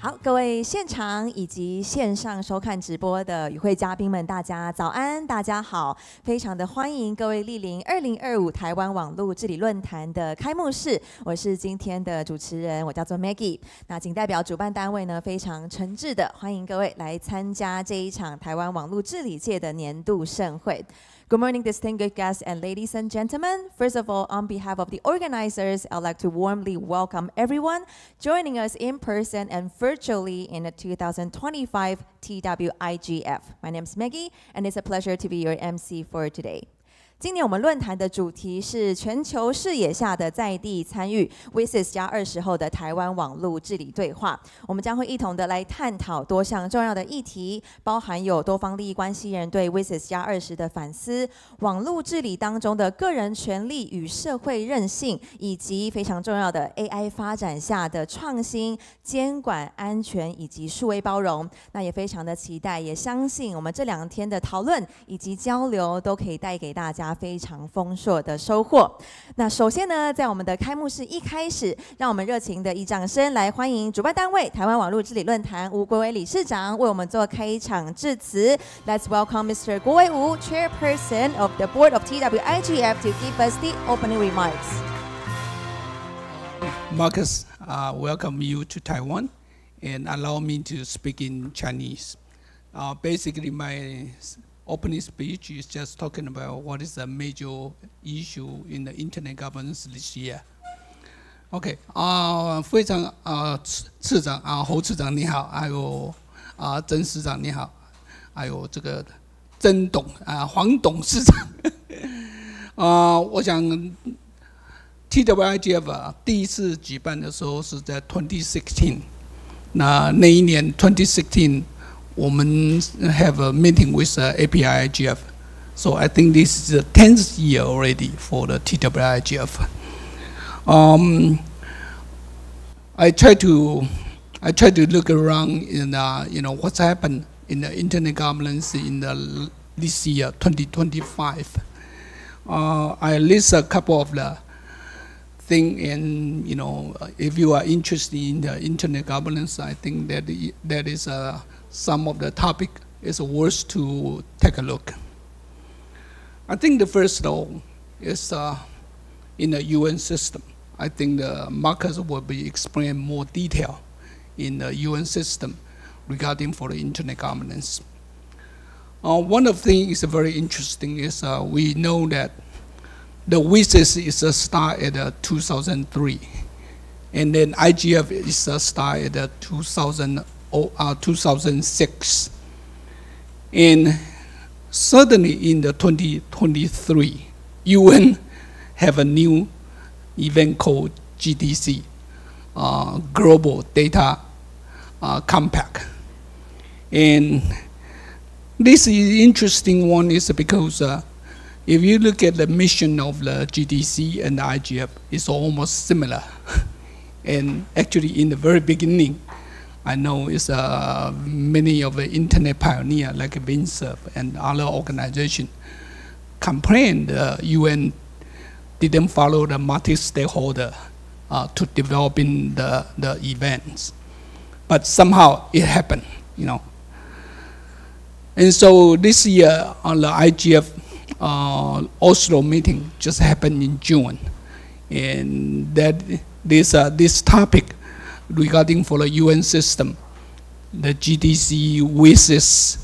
好，各位现场以及线上收看直播的与会嘉宾们，大家早安，大家好，非常的欢迎各位莅临2025台湾网络治理论坛的开幕式。我是今天的主持人，我叫做 Maggie。那仅代表主办单位呢，非常诚挚的欢迎各位来参加这一场台湾网络治理界的年度盛会。Good morning, distinguished guests and ladies and gentlemen. First of all, on behalf of the organizers, I'd like to warmly welcome everyone joining us in person and virtually in the 2025 TWIGF. My name is Maggie, and it's a pleasure to be your MC for today. 今年我们论坛的主题是全球视野下的在地参与 WSIS+20后的台湾网路治理对话。我们将会一同的来探讨多项重要的议题，包含有多方利益关系人对 WSIS+20的反思，网路治理当中的个人权利与社会韧性，以及非常重要的 AI 发展下的创新、监管、安全以及数位包容。那也非常的期待，也相信我们这2天的讨论以及交流都可以带给大家非常丰硕的收获。那首先呢，在我们的开幕式一开始，让我们热情的以掌声来欢迎主办单位台湾网络治理论坛吴国维理事长为我们做开场致辞。Let's welcome Mr. 国维吴 Chairperson of the Board of TWIGF to give us the opening remarks. Markus, welcome you to Taiwan, and allow me to speak in Chinese. Basically, my opening speech is just talking about what is the major issue in the internet governance this year. OK， 非常次长侯次长你好，还有曾市长你好，还有这个曾董黄董事长。我想 TWIGF 第一次举办的时候是在2016，那一年2016。我们 have a meeting with APIGF, so I think this is the 10th year already for the TWIGF. I try to look around in what's happened in the internet governance in this year 2025. I list a couple of the things, and if you are interested in the internet governance, I think that is some of the topic is worth to take a look. I think the first though is in the UN system. I think the Markus will be explain more detail in the UN system regarding for the internet governance. One of the things is very interesting is we know that the WSIS is a start at 2003, and then IGF is a start at 2006, and certainly in the 2023, UN have a new event called GDC, Global Data Compact, and this is interesting one is because if you look at the mission of the GDC and the IGF, it's almost similar, and actually in the very beginning. I know it's many of the internet pioneers like Vinsurf and other organizations complained the UN didn't follow the multi-stakeholder to developing the events, but somehow it happened, And so this year on the IGF Oslo meeting just happened in June, and that this topic regarding for the UN system, the GDC, WSIS,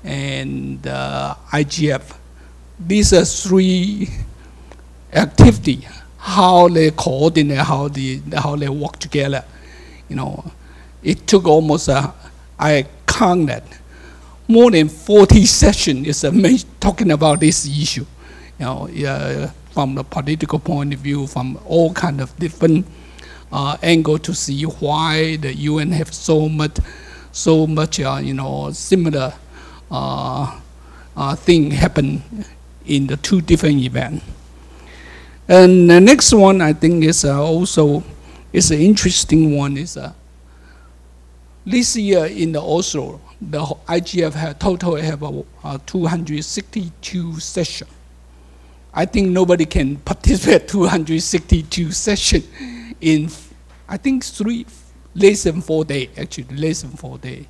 and IGF. These are 3 activities, how they coordinate, how they work together. It took almost, I counted, more than 40 sessions talking about this issue. From the political point of view, from all kind of different angle to see why the UN have so much similar thing happen in the 2 different events. And the next one I think is also is an interesting one is this year in the Oslo the IGF have total have 262 sessions. I think nobody can participate 262 sessions in I think less than 4 days, actually less than 4 days.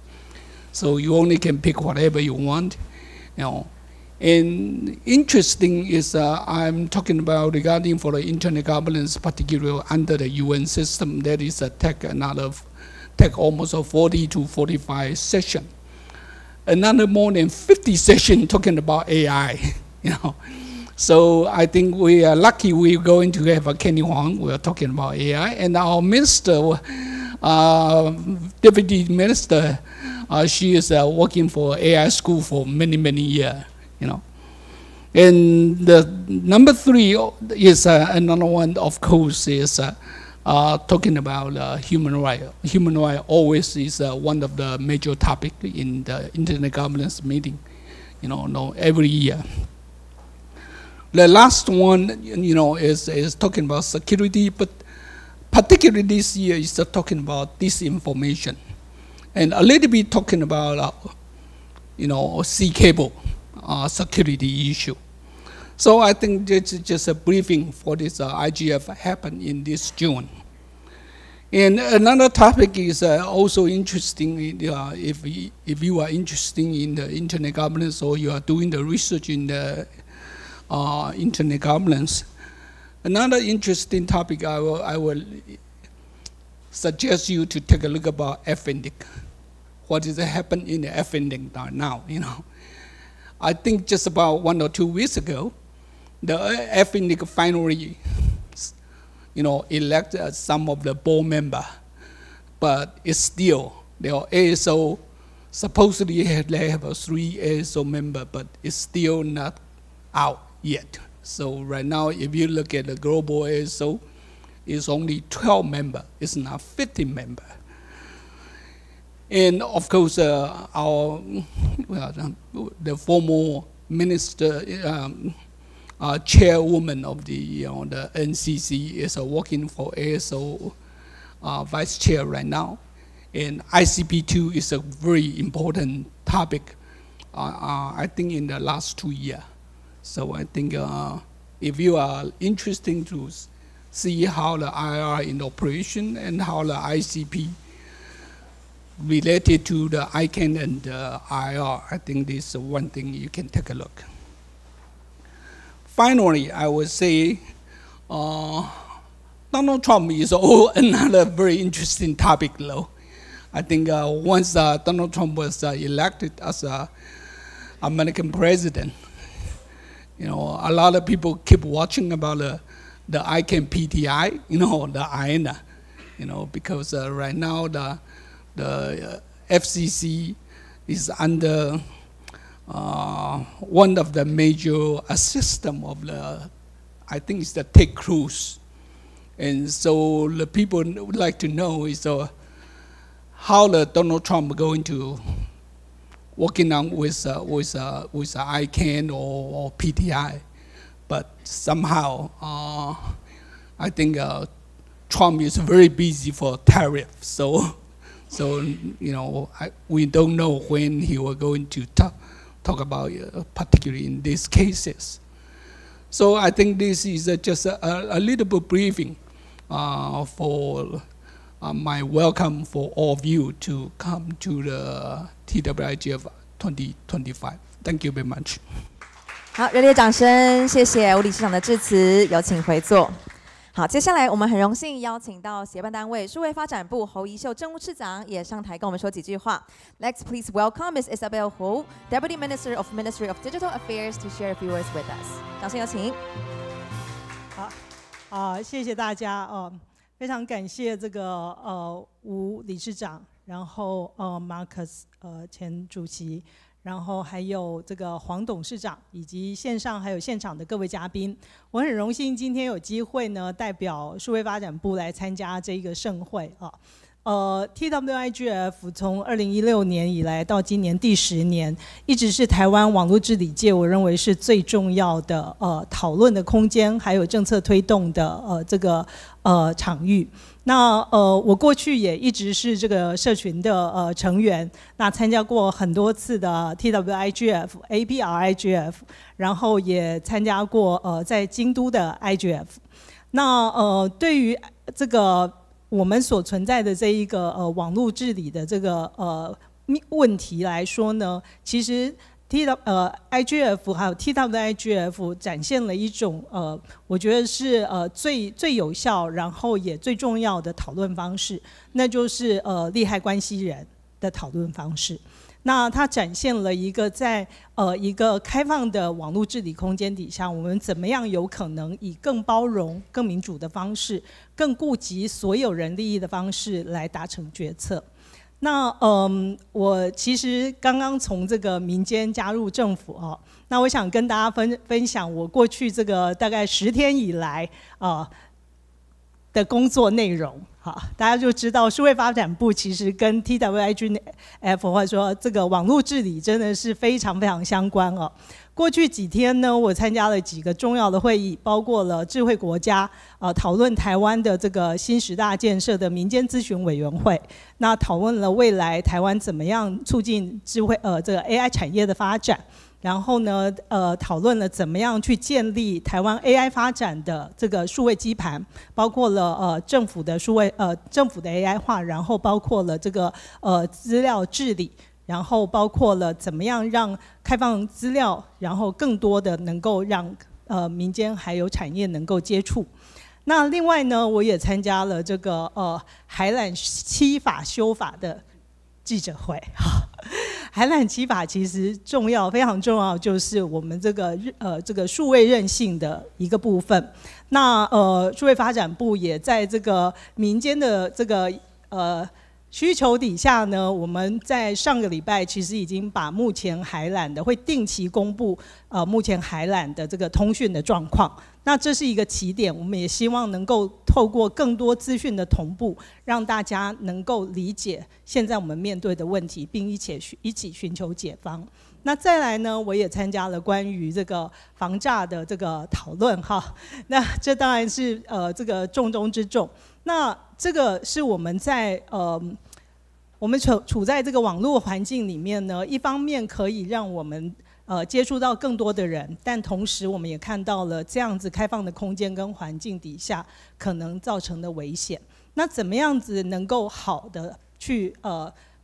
So you only can pick whatever you want, you know. And interesting is I'm talking about regarding for the internet governance, particularly under the UN system, that is take almost a 40 to 45 session. Another more than 50 sessions talking about AI, you know. So I think we are lucky we're going to have a Kenny Huang. We're talking about AI, and our minister, deputy minister, she is working for AI school for many years, you know. And the number 3 is another one, of course, is talking about human rights. Human rights always is one of the major topics in the internet governance meeting, you know, every year. The last one, you know, is talking about security, but particularly this year is talking about disinformation, and a little bit talking about, you know, sea cable security issue. So I think this is just a briefing for this IGF happened in this June. And another topic is also interesting. If you are interested in the internet governance or you are doing the research in the internet governance. Another interesting topic I will suggest you to take a look about FNDIC. What is happening in the FNDIC now, you know. I think just about 1 or 2 weeks ago, the FNDIC finally, you know, elected some of the board member, but it's still, their ASO, supposedly they have a 3 ASO member, but it's still not out yet. So right now, if you look at the global ASO, it's only 12 members. It's not 15 members. And of course, the former minister, chairwoman of the NCC is working for ASO vice chair right now. And ICP2 is a very important topic, I think, in the last 2 years. So I think if you are interested to see how the IR in operation and how the ICP related to the ICANN and the IR, I think this is one thing you can take a look. Finally, I would say Donald Trump is another very interesting topic, though. I think once Donald Trump was elected as American president, you know, a lot of people keep watching about the ICANN PTI, you know, the IANA, you know, because right now the FCC is under one of the major system of the, I think it's the tech cruise. And so the people would like to know is how the Donald Trump going to working on with ICANN or PTI, but somehow I think Trump is very busy for tariff. So you know, we don't know when he will going to talk about particularly in these cases. So I think this is just a little bit briefing for my welcome for all of you to come to the TWIGF 2025. Thank you very much. 好，热烈掌声，谢谢吴理事长的致辞，有请回座。好，接下来我们很荣幸邀请到协办单位数位发展部侯宜秀政务次长也上台跟我们说几句话。Let's please welcome Ms. Isabel Hu, Deputy Minister of Ministry of Digital Affairs, to share a few words with us. 掌声有请。好，谢谢大家非常感谢这个吴理事长，然后Markus 前主席。然后还有这个黄董事长，以及线上还有现场的各位嘉宾，我很荣幸今天有机会呢，代表数位发展部来参加这一个盛会啊。TWIGF 从2016年以来到今年第10年，一直是台湾网络治理界我认为是最重要的讨论的空间，还有政策推动的这个场域。那我过去也一直是这个社群的成员，那参加过很多次的 TWIGF、APRIGF， 然后也参加过在京都的 IGF。那对于这个我们所存在的这一个网络治理的这个问题来说呢，其实IGF 还有 TWIGF 展现了一种我觉得是最有效，然后也最重要的讨论方式，那就是利害关系人的讨论方式。那它展现了一个在一个开放的网络治理空间底下，我们怎么样有可能以更包容、更民主的方式，更顾及所有人利益的方式来达成决策。那我其实刚刚从这个民间加入政府哦，那我想跟大家分享我过去这个大概10天以来的工作内容。好，大家就知道数位发展部其实跟 TWIGF 或者说这个网络治理真的是非常非常相关哦。过去几天呢，我参加了几个重要的会议，包括了智慧国家讨论台湾的这个新10大建设的民间咨询委员会，那讨论了未来台湾怎么样促进智慧这个 AI 产业的发展。然后呢，讨论了怎么样去建立台湾 AI 发展的这个数位基盘，包括了政府的政府的 AI 化，然后包括了这个资料治理，然后包括了怎么样让开放资料，然后更多的能够让民间还有产业能够接触。那另外呢，我也参加了这个海缆7法修法的记者会。海缆7法其实非常重要，就是我们这个数位韧性的一个部分。那数位发展部也在这个民间的这个需求底下呢，我们在上个礼拜其实已经把目前海缆的会定期公布目前海缆的这个通讯的状况。那这是一个起点，我们也希望能够透过更多资讯的同步，让大家能够理解现在我们面对的问题，并一起寻求解方。那再来呢，我也参加了关于这个防诈的这个讨论哈。那这当然是这个重中之重。那这个是我们在我们处在这个网络环境里面呢，一方面可以让我们接触到更多的人，但同时我们也看到了这样子开放的空间跟环境底下可能造成的危险。那怎么样子能够好的去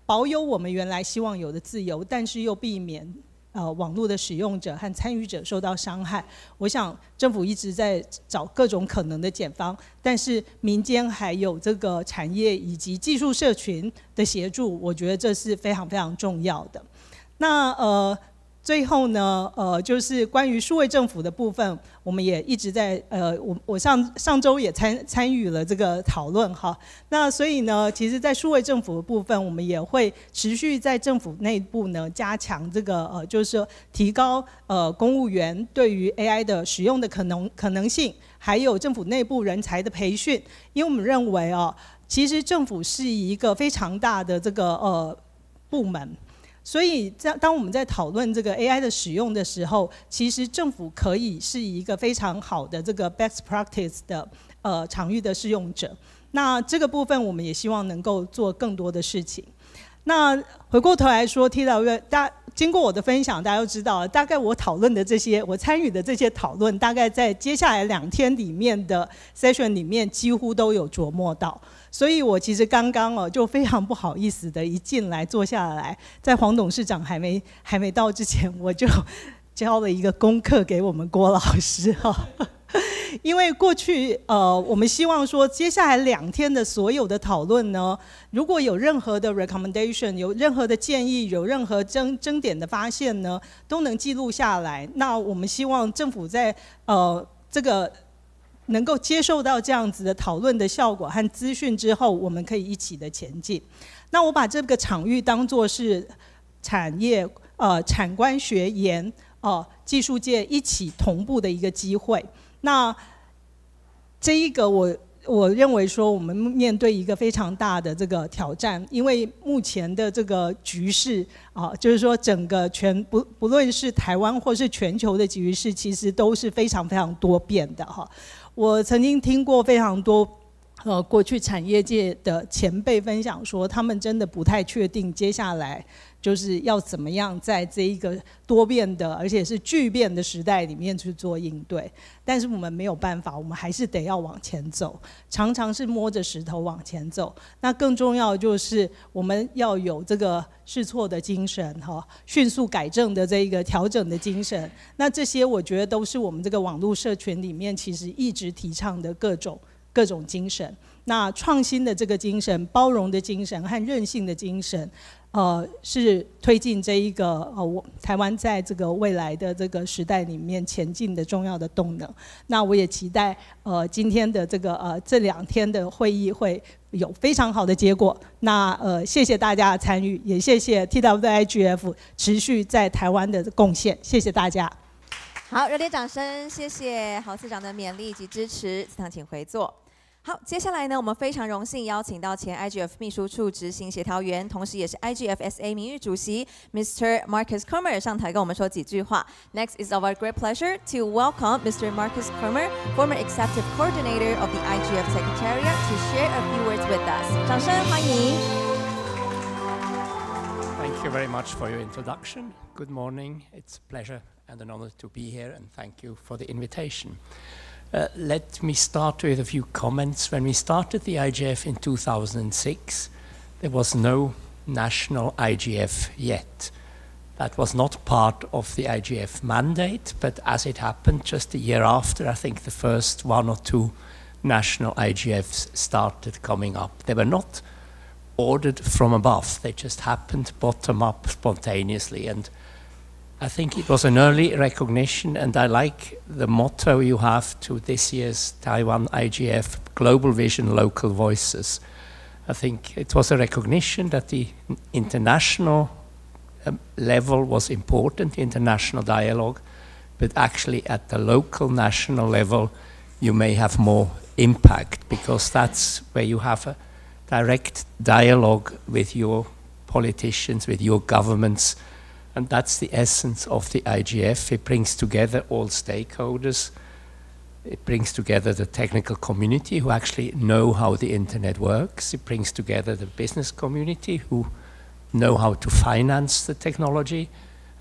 保有我们原来希望有的自由，但是又避免网络的使用者和参与者受到伤害？我想政府一直在找各种可能的解方，但是民间还有这个产业以及技术社群的协助，我觉得这是非常非常重要的。那最后呢，就是关于数位政府的部分，我们也一直在我上周也参与了这个讨论哈。那所以呢，其实，在数位政府的部分，我们也会持续在政府内部呢加强这个就是说提高公务员对于 AI 的使用的可能性，还有政府内部人才的培训。因为我们认为其实政府是一个非常大的这个部门。所以当我们在讨论这个 AI 的使用的时候，其实政府可以是一个非常好的这个 best practice 的场域的适用者。那这个部分我们也希望能够做更多的事情。那回过头来说 TWIGF， 经过我的分享，大家都知道，大概我讨论的这些，我参与的这些讨论，大概在接下来2天里面的 session 里面几乎都有琢磨到。所以我其实刚刚就非常不好意思的一进来坐下来，在黄董事长还没到之前，我就交了一个功课给我们郭老师哈。因为过去我们希望说接下来2天的所有的讨论呢，如果有任何的 recommendation， 有任何的建议，有任何争点的发现呢，都能记录下来。那我们希望政府在这个能够接受到这样子的讨论的效果和资讯之后，我们可以一起的前进。那我把这个场域当作是产业产官学研技术界一起同步的一个机会。那这一个我认为说我们面对一个非常大的这个挑战，因为目前的这个局势就是说整个不论是台湾或是全球的局势，其实都是非常非常多变的哈。我曾经听过非常多过去产业界的前辈分享说，他们真的不太确定接下来就是要怎么样在这一个多变的而且是巨变的时代里面去做应对。但是我们没有办法，我们还是得要往前走，常常是摸着石头往前走。那更重要的就是我们要有这个试错的精神，迅速改正的这一个调整的精神。那这些我觉得都是我们这个网络社群里面其实一直提倡的各种精神。那创新的这个精神、包容的精神和韧性的精神，是推进这一个台湾在这个未来的这个时代里面前进的重要的动能。那我也期待今天的这2天的会议会有非常好的结果。那谢谢大家的参与，也谢谢 TWIGF 持续在台湾的贡献，谢谢大家。好，热烈掌声，谢谢侯次长的勉励及支持，此场请回座。好，接下来呢，我们非常荣幸邀请到前 IGF 秘书处执行协调员，同时也是 IGF-SA 名誉主席 Mr. Markus Kummer 上台跟我们说几句话。Next is our great pleasure to welcome Mr. Markus Kummer, former executive coordinator of the IGF Secretariat, to share a few words with us. 掌声欢迎。Thank you very much for your introduction. Good morning. It's a pleasure and an honor to be here, and thank you for the invitation. Let me start with a few comments. When we started the IGF in 2006, there was no national IGF yet. That was not part of the IGF mandate, but as it happened, just a year after, I think the first 1 or 2 national IGFs started coming up. They were not ordered from above. They just happened bottom up spontaneously. And I think it was an early recognition, and I like the motto you have to this year's Taiwan IGF, Global Vision, Local Voices. I think it was a recognition that the international level was important, international dialogue, but actually at the local national level you may have more impact, because that's where you have a direct dialogue with your politicians, with your governments. And that's the essence of the IGF. It brings together all stakeholders. It brings together the technical community who actually know how the internet works. It brings together the business community who know how to finance the technology.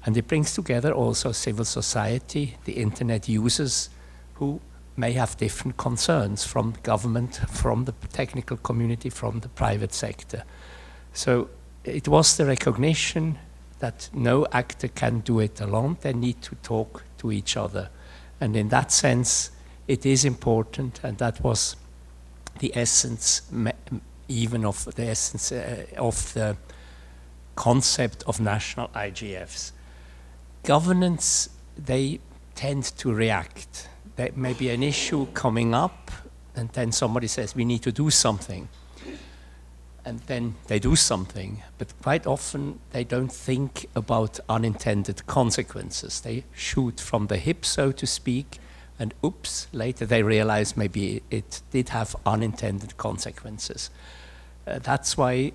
And it brings together also civil society, the internet users who may have different concerns from government, from the technical community, from the private sector. So it was the recognition that no actor can do it alone. They need to talk to each other. And in that sense, it is important, and that was the essence, even of the essence of the concept of national IGFs. Governance, they tend to react. There may be an issue coming up, and then somebody says, we need to do something. And then they do something, but quite often they don't think about unintended consequences. They shoot from the hip, so to speak, and oops, later they realize maybe it did have unintended consequences. That's why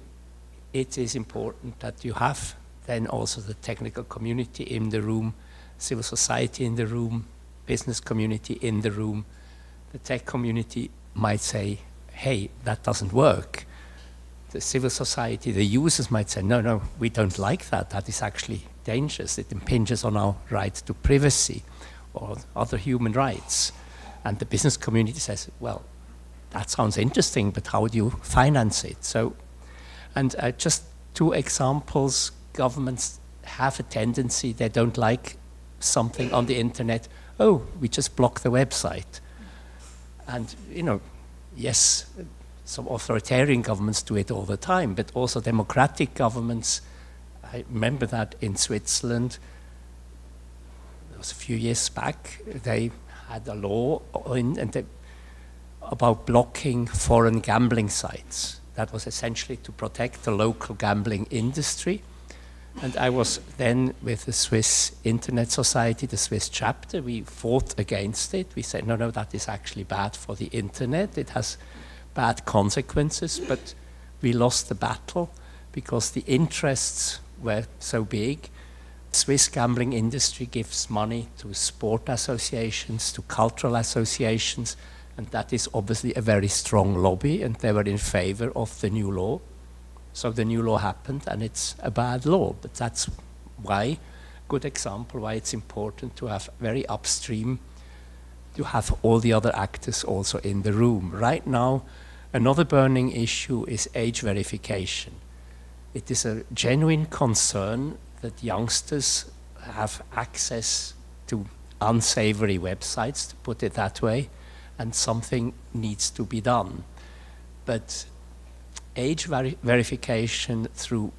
it is important that you have then also the technical community in the room, civil society in the room, business community in the room. The tech community might say, hey, that doesn't work. The civil society, the users might say, no, no, we don't like that. That is actually dangerous. It impinges on our right to privacy or other human rights. And the business community says, well, that sounds interesting, but how do you finance it? So, and just 2 examples. Governments have a tendency, they don't like something on the internet. Oh, we just block the website. And, you know, yes, some authoritarian governments do it all the time, but also democratic governments. I remember that in Switzerland, it was a few years back, they had a law about blocking foreign gambling sites. That was essentially to protect the local gambling industry. And I was then with the Swiss Internet Society, the Swiss chapter. We fought against it. We said, no, no, that is actually bad for the internet. It has bad consequences, but we lost the battle because the interests were so big. Swiss gambling industry gives money to sport associations, to cultural associations, and that is obviously a very strong lobby, and they were in favor of the new law. So the new law happened, and it's a bad law. But that's why, good example, why it's important to have very upstream, to have all the other actors also in the room. Right now, another burning issue is age verification. It is a genuine concern that youngsters have access to unsavory websites, to put it that way, and something needs to be done. But age verification through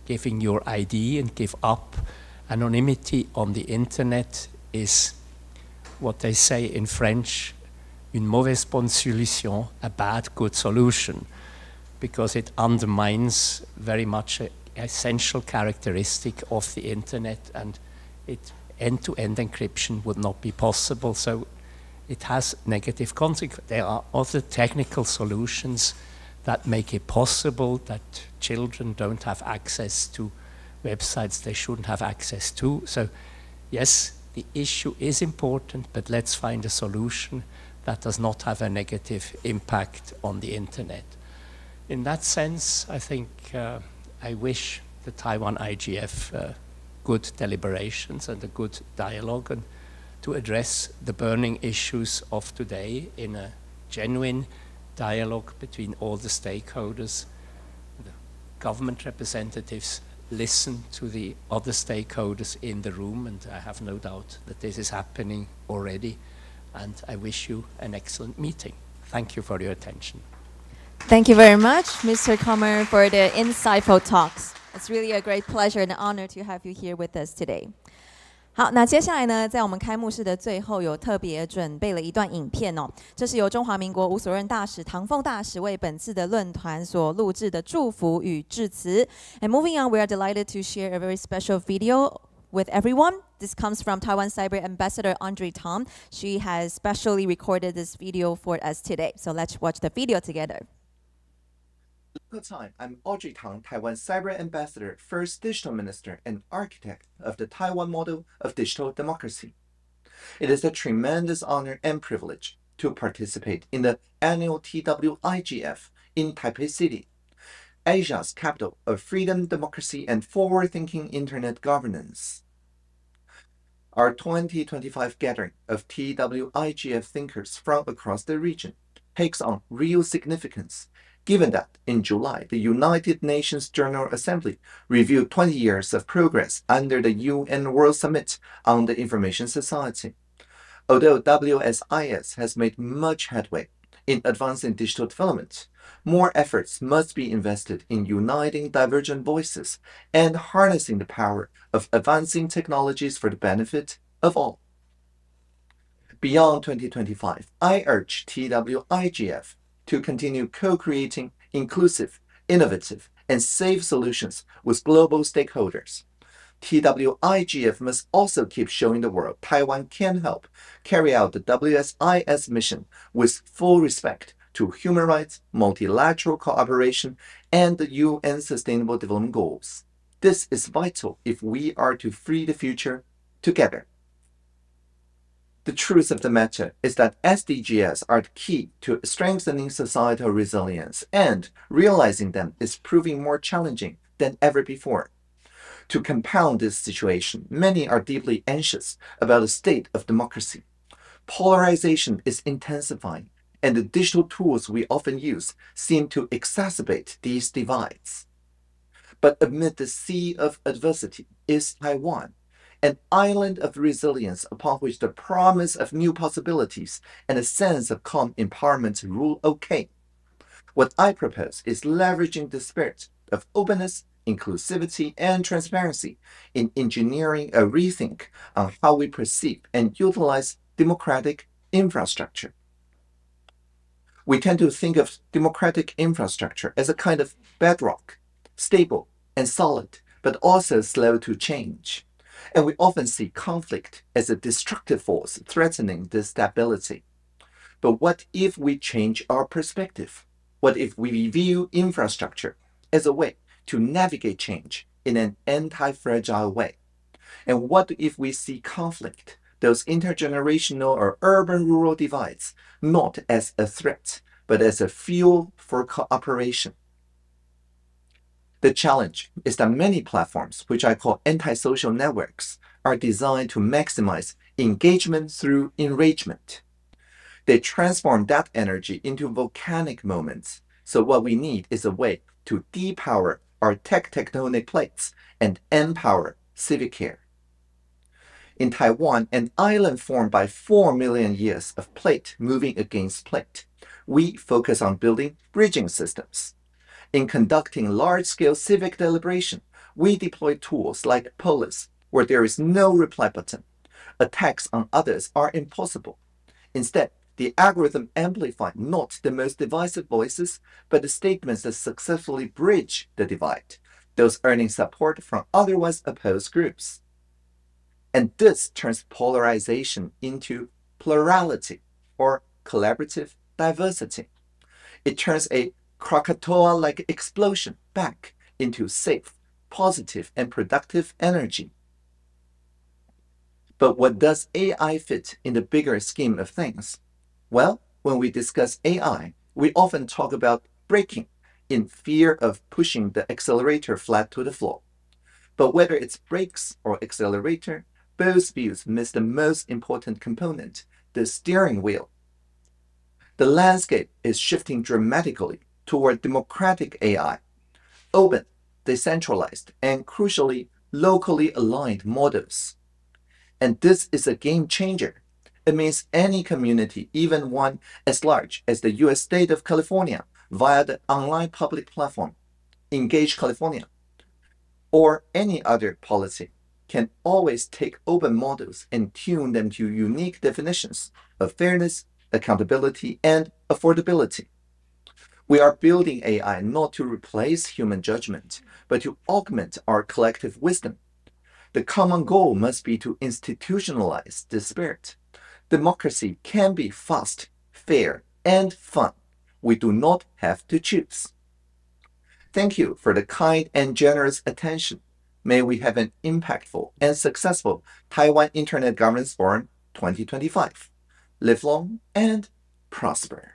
giving your ID and give up anonymity on the internet is what they say in French, une mauvaise bonne solution, a bad good solution, because it undermines very much an essential characteristic of the internet, and end-to-end encryption would not be possible. So it has negative consequences. There are other technical solutions that make it possible that children don't have access to websites they shouldn't have access to. So yes, the issue is important, but let's find a solution that does not have a negative impact on the internet. In that sense, I think I wish the Taiwan IGF good deliberations and a good dialogue, and to address the burning issues of today in a genuine dialogue between all the stakeholders. The government representatives listen to the other stakeholders in the room, and I have no doubt that this is happening already. And I wish you an excellent meeting. Thank you for your attention. Thank you very much, Mr. Kummer, for the insightful talks. It's really a great pleasure and honor to have you here with us today. 好，那接下来呢，在我们开幕式的最后，有特别准备了一段影片哦。这是由中华民国无所任大使唐凤大使为本次的论坛所录制的祝福与致辞。And moving on, we are delighted to share a very special video with everyone. This comes from Taiwan Cyber Ambassador Andre Tom. She has specially recorded this video for us today. So let's watch the video together. Good time. I'm Audrey Tang, Taiwan Cyber Ambassador, First Digital Minister, and architect of the Taiwan model of digital democracy. It is a tremendous honor and privilege to participate in the annual TWIGF in Taipei City, Asia's capital of freedom, democracy, and forward-thinking internet governance. Our 2025 gathering of TWIGF thinkers from across the region takes on real significance, given that in July, the United Nations General Assembly reviewed 20 years of progress under the UN World Summit on the Information Society. Although WSIS has made much headway in advancing digital development, more efforts must be invested in uniting divergent voices and harnessing the power of advancing technologies for the benefit of all. Beyond 2025, I urge TWIGF to continue co-creating inclusive, innovative, and safe solutions with global stakeholders. TWIGF must also keep showing the world Taiwan can help carry out the WSIS mission with full respect to human rights, multilateral cooperation, and the UN Sustainable Development Goals. This is vital if we are to free the future together. The truth of the matter is that SDGs are the key to strengthening societal resilience, and realizing them is proving more challenging than ever before. To compound this situation, many are deeply anxious about the state of democracy. Polarization is intensifying, and the digital tools we often use seem to exacerbate these divides. But amid the sea of adversity is Taiwan, an island of resilience upon which the promise of new possibilities and a sense of calm empowerment rule okay. What I propose is leveraging the spirit of openness, inclusivity, and transparency in engineering a rethink on how we perceive and utilize democratic infrastructure. We tend to think of democratic infrastructure as a kind of bedrock, stable and solid, but also slow to change. And we often see conflict as a destructive force threatening this stability. But what if we change our perspective? What if we view infrastructure as a way to navigate change in an anti-fragile way? And what if we see conflict, those intergenerational or urban-rural divides, not as a threat, but as a fuel for cooperation? The challenge is that many platforms, which I call antisocial networks, are designed to maximize engagement through enragement. They transform that energy into volcanic moments. So what we need is a way to depower our tectonic plates and empower civic care. In Taiwan, an island formed by 4 million years of plate moving against plate, we focus on building bridging systems. In conducting large-scale civic deliberation, we deploy tools like Polis, where there is no reply button. Attacks on others are impossible. Instead, the algorithm amplifies not the most divisive voices, but the statements that successfully bridge the divide, those earning support from otherwise opposed groups. And this turns polarization into plurality, or collaborative diversity. It turns a Krakatoa-like explosion back into safe, positive, and productive energy. But what does AI fit in the bigger scheme of things? Well, when we discuss AI, we often talk about braking in fear of pushing the accelerator flat to the floor. But whether it's brakes or accelerator, both views miss the most important component, the steering wheel. The landscape is shifting dramatically toward democratic AI, open, decentralized, and crucially, locally aligned models. And this is a game changer. It means any community, even one as large as the US state of California, via the online public platform, Engage California, or any other policy, can always take open models and tune them to unique definitions of fairness, accountability, and affordability. We are building AI not to replace human judgment, but to augment our collective wisdom. The common goal must be to institutionalize this spirit. Democracy can be fast, fair, and fun. We do not have to choose. Thank you for the kind and generous attention. May we have an impactful and successful Taiwan Internet Governance Forum 2025. Live long and prosper.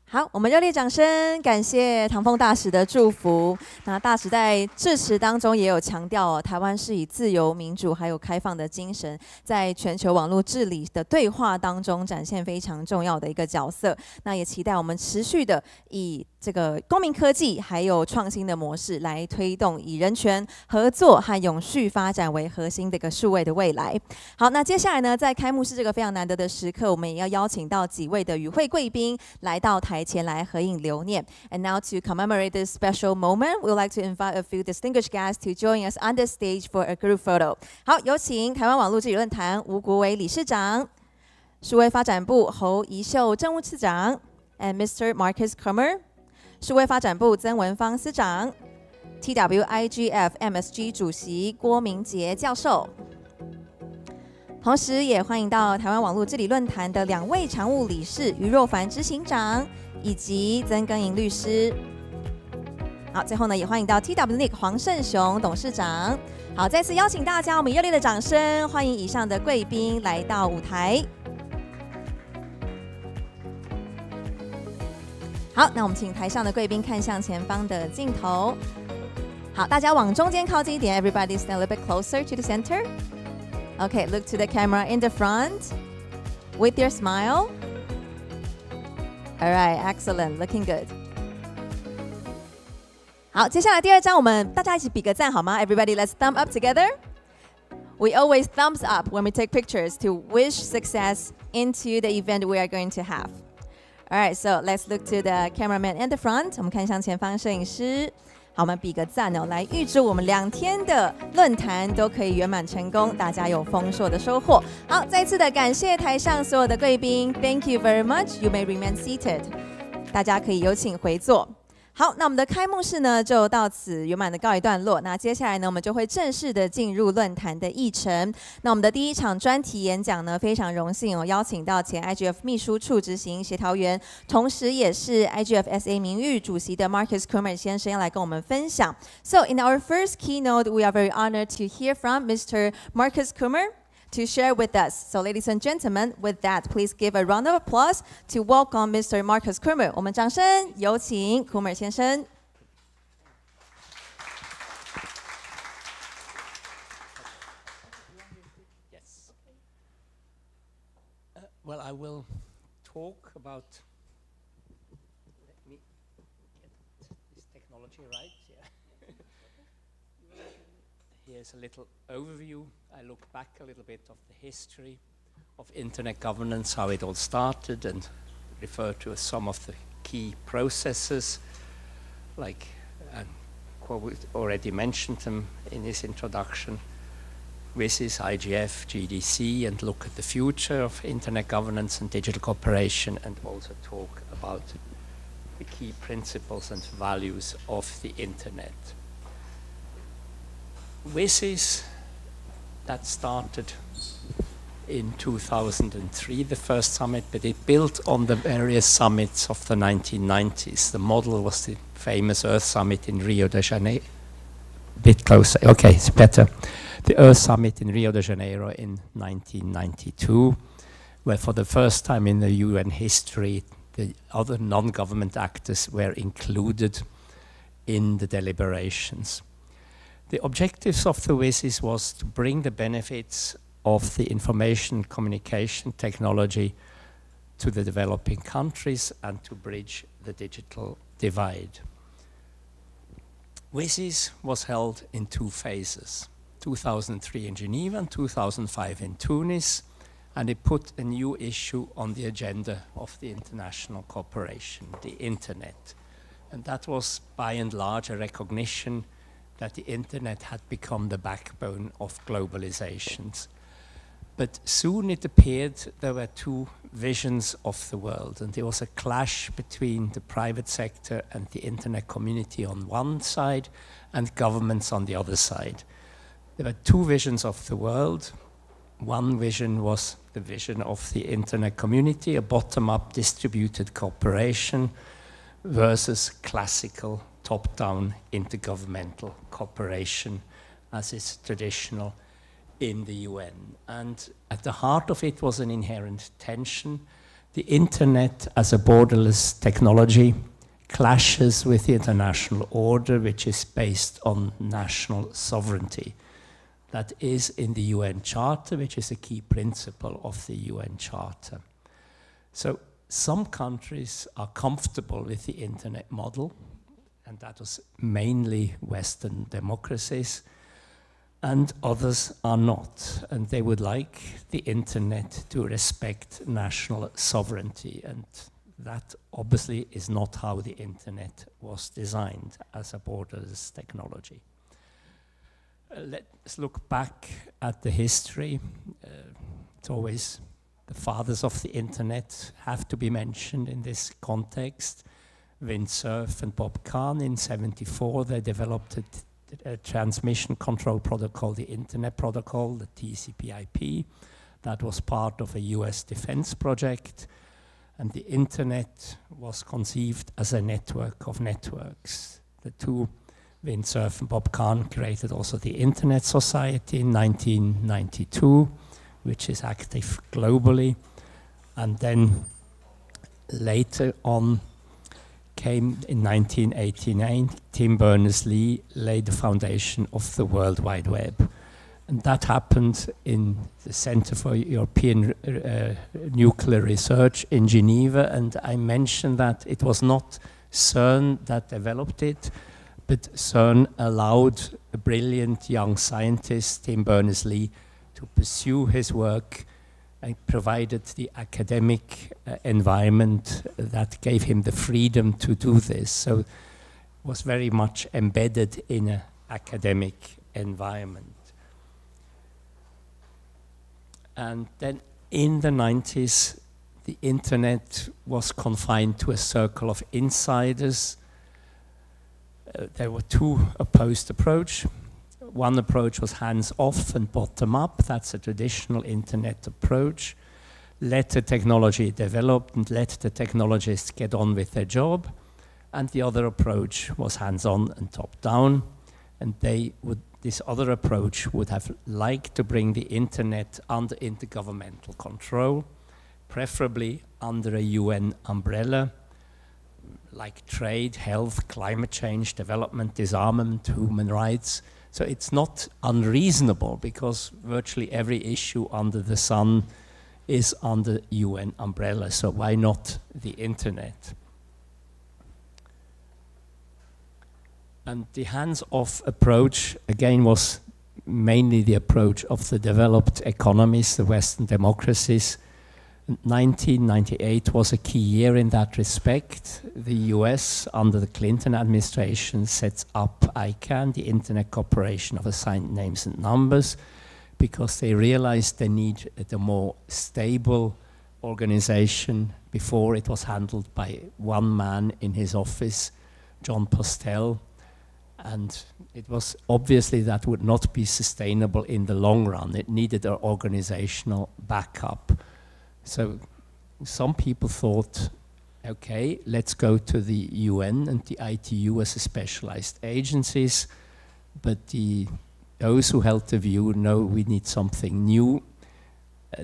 好，我们热烈掌声，感谢唐凤大使的祝福。那大使在致辞当中也有强调台湾是以自由、民主还有开放的精神，在全球网络治理的对话当中展现非常重要的一个角色。那也期待我们持续的以这个公民科技还有创新的模式来推动以人权、合作和永续发展为核心的一个数位的未来。好，那接下来呢，在开幕式这个非常难得的时刻，我们也要邀请到几位的与会贵宾来到台前来合影留念。And now to commemorate this special moment, we would like to invite a few distinguished guests to join us on the stage for a group photo. 好，有请台湾网路治理论坛吴国维理事长、数位发展部侯宜秀政务次长 ，and Mr. Markus Kummer。数位发展部曾文芳司长 ，TWIGF MSG 主席郭明杰教授，同时也欢迎到台湾网络治理论坛的2位常务理事于若凡执行长以及曾耕营律师。好，最后呢也欢迎到 TWNIC 黄胜雄董事长。好，再次邀请大家，我们热烈的掌声欢迎以上的贵宾来到舞台。好，那我们请台上的贵宾看向前方的镜头。好，大家往中间靠近一点 ，Everybody stand a little bit closer to the center. Okay, look to the camera in the front with your smile. All right, excellent, looking good. 好，接下来第2张，我们大家一起比个赞好吗 ？Everybody, let's thumb up together. We always thumbs up when we take pictures to wish success into the event we are going to have. All right, so let's look to the cameraman in the front. 我们看向前方摄影师。好，我们比个赞哦，来预祝我们2天的论坛都可以圆满成功，大家有丰硕的收获。好，再次的感谢台上所有的贵宾 ，Thank you very much. You may remain seated. 大家可以有请回座。好，那我们的开幕式呢就到此圆满的告一段落。那接下来呢，我们就会正式的进入论坛的议程。那我们的第1场专题演讲呢，非常荣幸邀请到前 IGF 秘书处执行协调员，同时也是 IGF SA 名誉主席的 Markus Kummer 先生要来跟我们分享。So in our first keynote, we are very honored to hear from Mr. Markus Kummer.To share with us. So, ladies and gentlemen, with that, please give a round of applause to welcome Mr. Markus Kummer. 我们掌声有请 Kummer 先生。I will talk about, let me get this technology right. Yeah. Here's a little overview. I look back a little bit of the history of internet governance, how it all started, and refer to some of the key processes, like Kuo already mentioned them in his introduction, WSIS, IGF, GDC, and look at the future of internet governance and digital cooperation, and also talk about the key principles and values of the internet. WSIS, that started in 2003, the first summit, but it built on the various summits of the 1990s. The model was the famous Earth Summit in Rio de Janeiro. A bit closer, okay, it's better. The Earth Summit in Rio de Janeiro in 1992, where for the first time in the UN history, the other non-government actors were included in the deliberations. The objectives of the WSIS was to bring the benefits of the information communication technology to the developing countries and to bridge the digital divide. WSIS was held in two phases, 2003 in Geneva and 2005 in Tunis, and it put a new issue on the agenda of the international cooperation, the internet. And that was by and large a recognition that the internet had become the backbone of globalizations. But soon it appeared there were two visions of the world, and there was a clash between the private sector and the internet community on one side and governments on the other side. There were two visions of the world. One vision was the vision of the internet community, a bottom-up distributed cooperation versus classical top-down intergovernmental cooperation as is traditional in the UN. And at the heart of it was an inherent tension. The internet as a borderless technology clashes with the international order, which is based on national sovereignty. That is in the UN Charter, which is a key principle of the UN Charter. So some countries are comfortable with the internet model, and that was mainly Western democracies, and others are not, and they would like the internet to respect national sovereignty, and that obviously is not how the internet was designed as a borderless technology. Let's look back at the history. It's always the fathers of the internet have to be mentioned in this context. Vint Cerf and Bob Kahn in '74, they developed a transmission control protocol, the Internet Protocol, the TCP/IP. That was part of a US defense project. And the Internet was conceived as a network of networks. The two, Vint Cerf and Bob Kahn, created also the Internet Society in 1992, which is active globally. And then later on, came in 1989, Tim Berners-Lee laid the foundation of the World Wide Web. And that happened in the Center for European Nuclear Research in Geneva. And I mentioned that it was not CERN that developed it, but CERN allowed a brilliant young scientist, Tim Berners-Lee, to pursue his work and provided the academic environment that gave him the freedom to do this. So it was very much embedded in an academic environment. And then in the 90s, the internet was confined to a circle of insiders. There were two opposed approaches. One approach was hands-off and bottom-up. That's a traditional internet approach. Let the technology develop and let the technologists get on with their job. And the other approach was hands-on and top-down. And this other approach would have liked to bring the internet under intergovernmental control, preferably under a UN umbrella, like trade, health, climate change, development, disarmament, human rights. So it's not unreasonable because virtually every issue under the sun is under UN umbrella, so why not the internet? And the hands-off approach, again, was mainly the approach of the developed economies, the Western democracies. 1998 was a key year in that respect. The US, under the Clinton administration, sets up ICANN, the Internet Corporation of Assigned Names and Numbers, because they realized they need a more stable organization. Before, it was handled by one man in his office, John Postel, and it was obviously that would not be sustainable in the long run. It needed an organizational backup. So some people thought, okay, let's go to the UN and the ITU as a specialized agencies, but those who held the view, no, we need something new.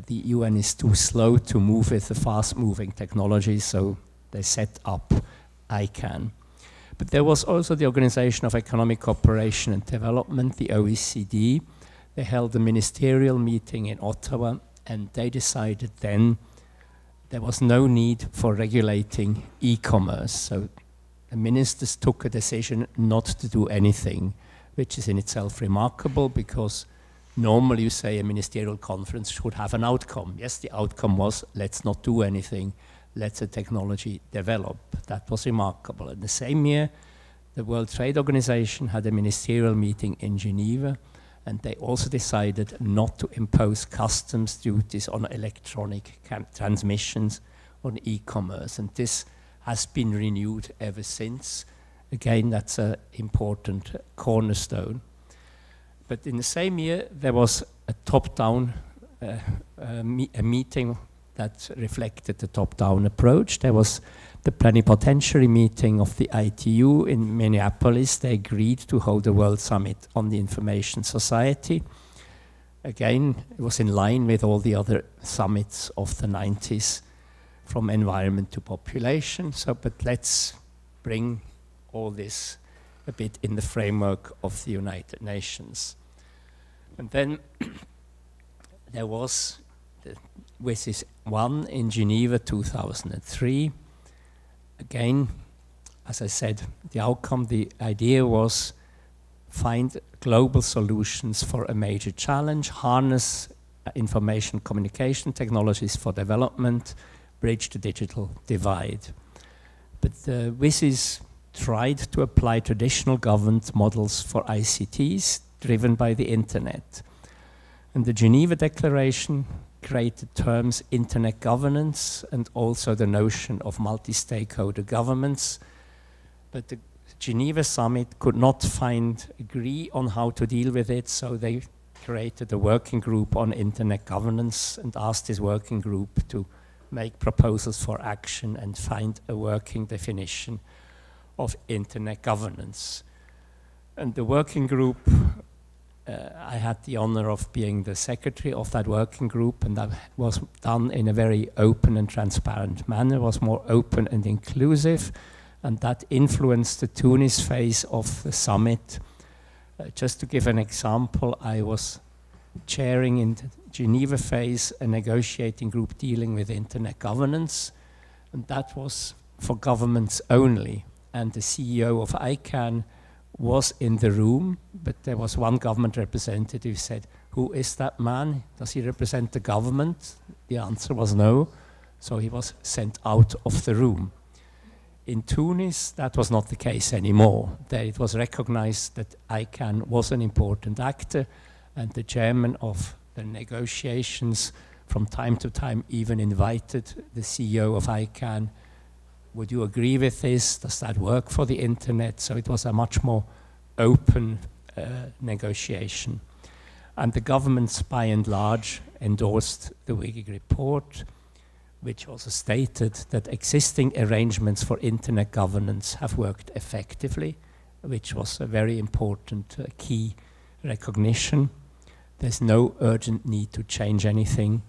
The UN is too slow to move with the fast-moving technology, so they set up ICANN. But there was also the Organization of Economic Cooperation and Development, the OECD. They held a ministerial meeting in Ottawa, and they decided then there was no need for regulating e-commerce. So the ministers took a decision not to do anything, which is in itself remarkable, because normally you say a ministerial conference should have an outcome. Yes, the outcome was, let's not do anything, let the technology develop. That was remarkable. In the same year, the World Trade Organization had a ministerial meeting in Geneva, and they also decided not to impose customs duties on electronic transmissions on e-commerce. And this has been renewed ever since. Again, that's an important cornerstone. But in the same year, there was a top-down a meeting that reflected the top-down approach. There was the plenipotentiary meeting of the ITU in Minneapolis. They agreed to hold a World Summit on the Information Society. Again, it was in line with all the other summits of the 90s, from environment to population. So, but let's bring all this a bit in the framework of the United Nations. And then there was the WSIS 1 in Geneva 2003. Again, as I said, the outcome, the idea was find global solutions for a major challenge, harness information communication technologies for development, bridge the digital divide. But the WSIS tried to apply traditional government models for ICTs driven by the internet. And the Geneva Declaration created terms internet governance and also the notion of multi-stakeholder governments. But the Geneva Summit could not agree on how to deal with it, so they created a working group on internet governance and asked this working group to make proposals for action and find a working definition of internet governance. And the working group, I had the honor of being the secretary of that working group, and that was done in a very open and transparent manner, was more open and inclusive, and that influenced the Tunis phase of the summit. Just to give an example, I was chairing in the Geneva phase a negotiating group dealing with internet governance, and that was for governments only. And the CEO of ICANN was in the room, but there was one government representative who said, "Who is that man? Does he represent the government?" The answer was no, so he was sent out of the room. In Tunis, that was not the case anymore. There it was recognized that ICANN was an important actor, and the chairman of the negotiations from time to time even invited the CEO of ICANN, "Would you agree with this? Does that work for the internet?" So it was a much more open negotiation. And the governments, by and large, endorsed the WIGIG report, which also stated that existing arrangements for internet governance have worked effectively, which was a very important key recognition. There's no urgent need to change anything.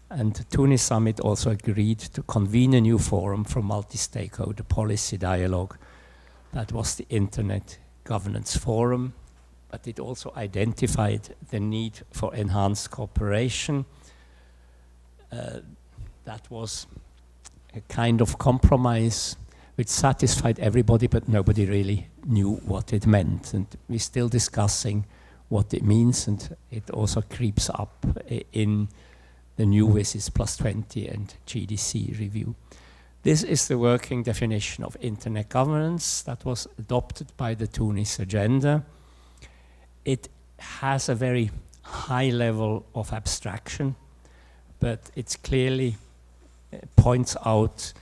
And the Tunis summit also agreed to convene a new forum for multi-stakeholder policy dialogue. That was the Internet Governance Forum, but it also identified the need for enhanced cooperation. that was a kind of compromise which satisfied everybody, but nobody really knew what it meant. And we're still discussing what it means, and it also creeps up in the new WSIS plus 20 and GDC review. This is the working definition of internet governance that was adopted by the TWNIC agenda. It has a very high level of abstraction, but it clearly points out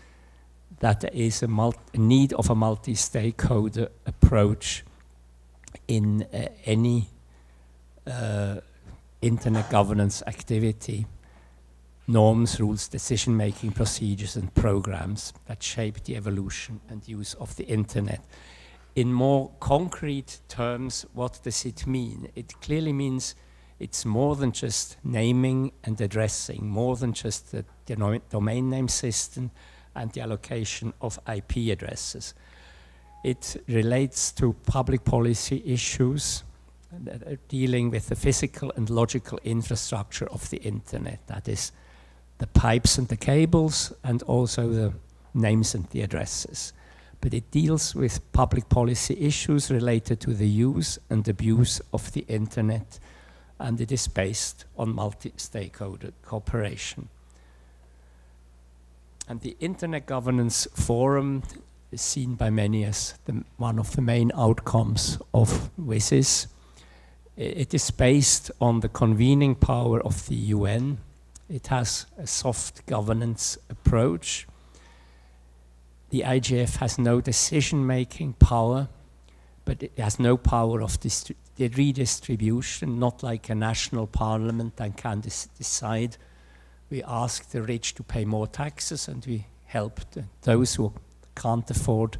that there is a need of a multi-stakeholder approach in any internet governance activity. Norms, rules, decision-making procedures and programs that shape the evolution and use of the internet. In more concrete terms, what does it mean? It clearly means it's more than just naming and addressing, more than just the domain name system and the allocation of IP addresses. It relates to public policy issues that are dealing with the physical and logical infrastructure of the internet. That is the pipes and the cables, and also the names and the addresses. But it deals with public policy issues related to the use and abuse of the internet, and it is based on multi-stakeholder cooperation. And the Internet Governance Forum is seen by many as one of the main outcomes of WSIS. It is based on the convening power of the UN. It has a soft governance approach. The IGF has no decision-making power, but it has no power of the redistribution, not like a national parliament that can decide. We ask the rich to pay more taxes, and we help those who can't afford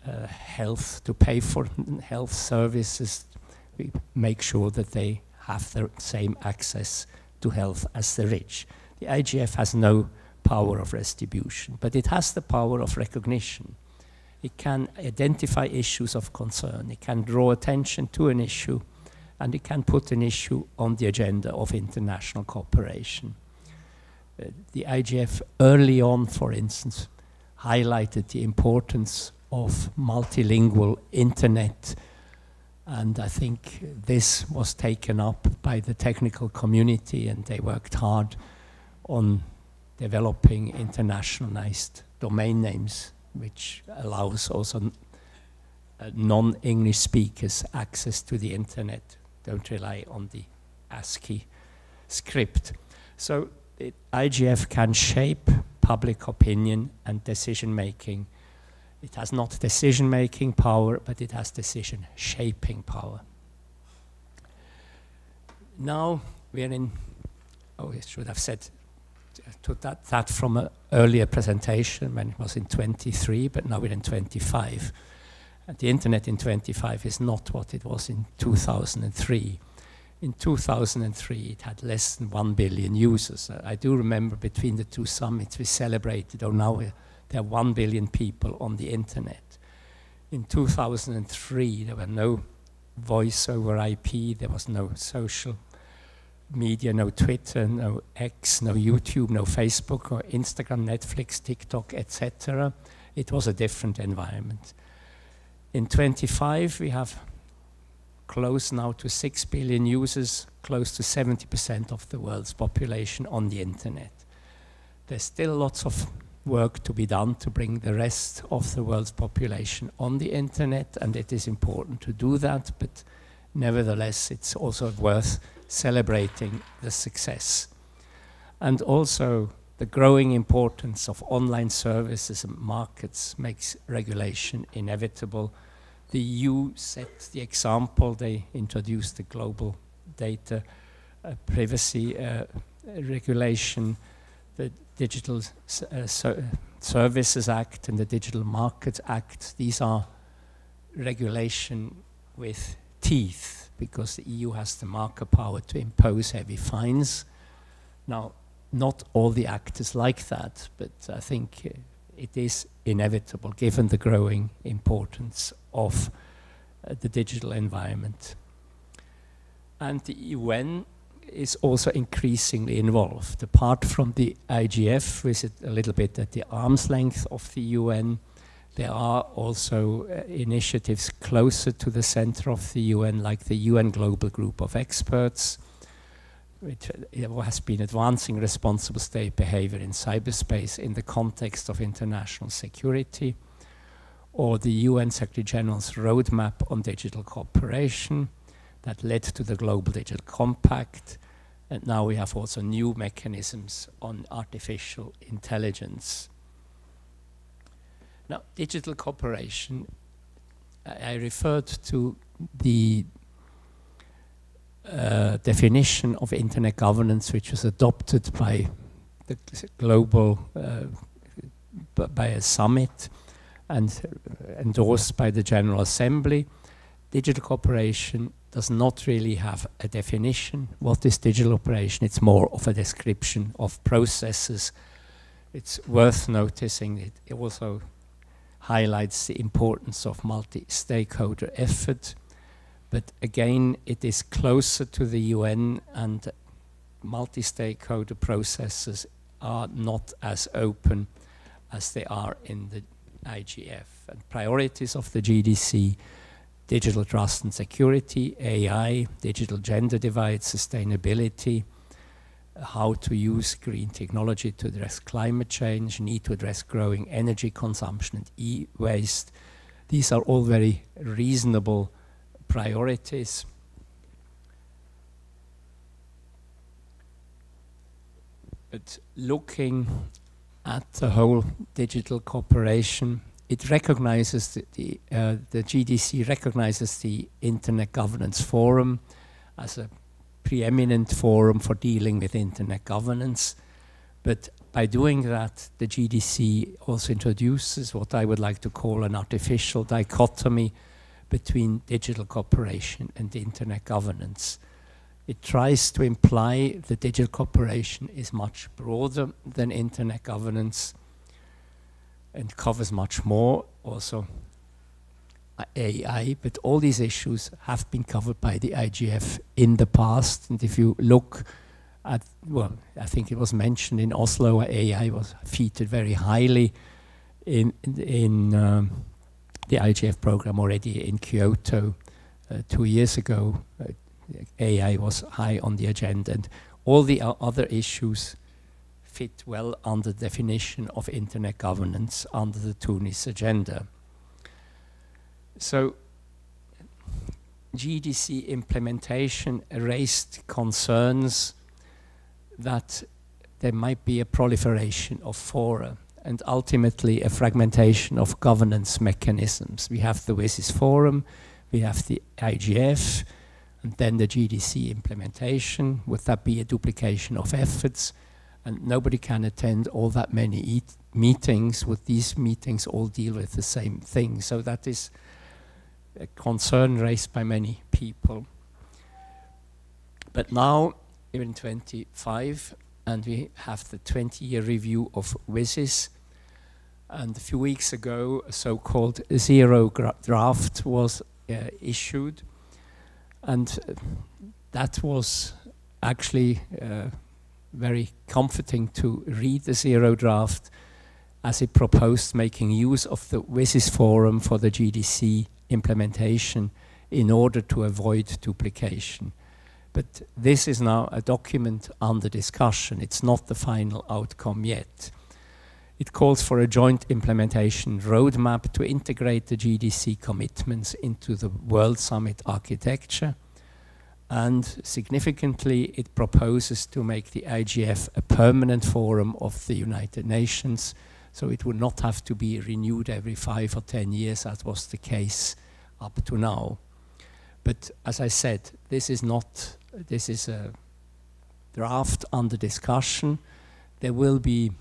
health to pay for health services. We make sure that they have the same access to health as the rich. The IGF has no power of redistribution, but it has the power of recognition. It can identify issues of concern. It can draw attention to an issue, and it can put an issue on the agenda of international cooperation. The IGF early on, for instance, highlighted the importance of multilingual internet, and I think this was taken up by the technical community, and they worked hard on developing internationalized domain names, which allows also non-English speakers access to the internet, don't rely on the ASCII script. So the IGF can shape public opinion and decision-making. It has not decision-making power, but it has decision-shaping power. Now we're in, oh, I should have said to that from an earlier presentation when it was in 23, but now we're in 25. And the internet in 25 is not what it was in 2003. In 2003, it had less than 1 billion users. I do remember between the two summits we celebrated, oh, now there are 1 billion people on the internet. In 2003, there were no voice over IP, there was no social media, no Twitter, no X, no YouTube, no Facebook, or Instagram, Netflix, TikTok, etc. It was a different environment. In 25, we have close now to 6 billion users, close to 70% of the world's population on the internet. There's still lots of work to be done to bring the rest of the world's population on the internet, and it is important to do that, but nevertheless, it's also worth celebrating the success. And also, the growing importance of online services and markets makes regulation inevitable. The EU set the example. They introduced the global data privacy regulation, the Digital Services Act and the Digital Markets Act. These are regulation with teeth, because the EU has the market power to impose heavy fines. Now, not all the actors like that, but I think it is inevitable given the growing importance of the digital environment. And the UN is also increasingly involved. Apart from the IGF, which is a little bit at the arm's length of the UN, there are also initiatives closer to the center of the UN, like the UN Global Group of Experts, which has been advancing responsible state behavior in cyberspace in the context of international security, or the UN Secretary General's roadmap on digital cooperation that led to the Global Digital Compact. And now we have also new mechanisms on artificial intelligence. Now, digital cooperation, I referred to the definition of internet governance, which was adopted by the global, by a summit and endorsed by the General Assembly. Digital cooperation does not really have a definition. What is digital operation? It's more of a description of processes. It's worth noticing it also highlights the importance of multi-stakeholder effort. But again, it is closer to the UN, and multi-stakeholder processes are not as open as they are in the IGF. And priorities of the GDC: digital trust and security, AI, digital gender divide, sustainability, how to use green technology to address climate change, need to address growing energy consumption and e-waste. These are all very reasonable priorities. But looking at the whole digital cooperation, it recognizes the GDC recognizes the Internet Governance Forum as a preeminent forum for dealing with internet governance. But by doing that, the GDC also introduces what I would like to call an artificial dichotomy between digital cooperation and internet governance. It tries to imply that digital cooperation is much broader than internet governance and covers much more, also AI, but all these issues have been covered by the IGF in the past. And if you look at, well, I think it was mentioned in Oslo, AI was featured very highly in the IGF program already in Kyoto 2 years ago. AI was high on the agenda, and all the other issues fit well under the definition of internet governance under the TWNIC agenda. So GDC implementation raised concerns that there might be a proliferation of fora and ultimately a fragmentation of governance mechanisms. We have the WSIS forum, we have the IGF, and then the GDC implementation. Would that be a duplication of efforts? And nobody can attend all that many meetings. Would these meetings all deal with the same thing? So that is a concern raised by many people. But now, even 25, and we have the 20-year review of WSIS. And a few weeks ago, a so-called zero draft was issued. And that was actually very comforting to read the zero draft, as it proposed making use of the WSIS forum for the GDC implementation in order to avoid duplication. But this is now a document under discussion. It's not the final outcome yet. It calls for a joint implementation roadmap to integrate the GDC commitments into the World Summit architecture. And significantly, it proposes to make the IGF a permanent forum of the United Nations, so it would not have to be renewed every 5 or 10 years, as was the case up to now. But as I said, this is a draft under discussion. There will be,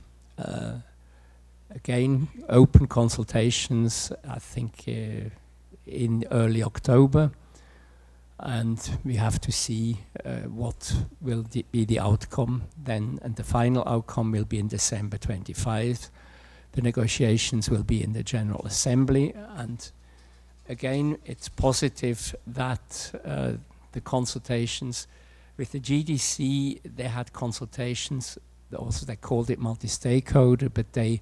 again, open consultations, I think, in early October. And we have to see what will be the outcome then, and the final outcome will be in December 25. The negotiations will be in the General Assembly, and again, it's positive that the consultations With the GDC, they had consultations. Also, they called it multi-stakeholder, but they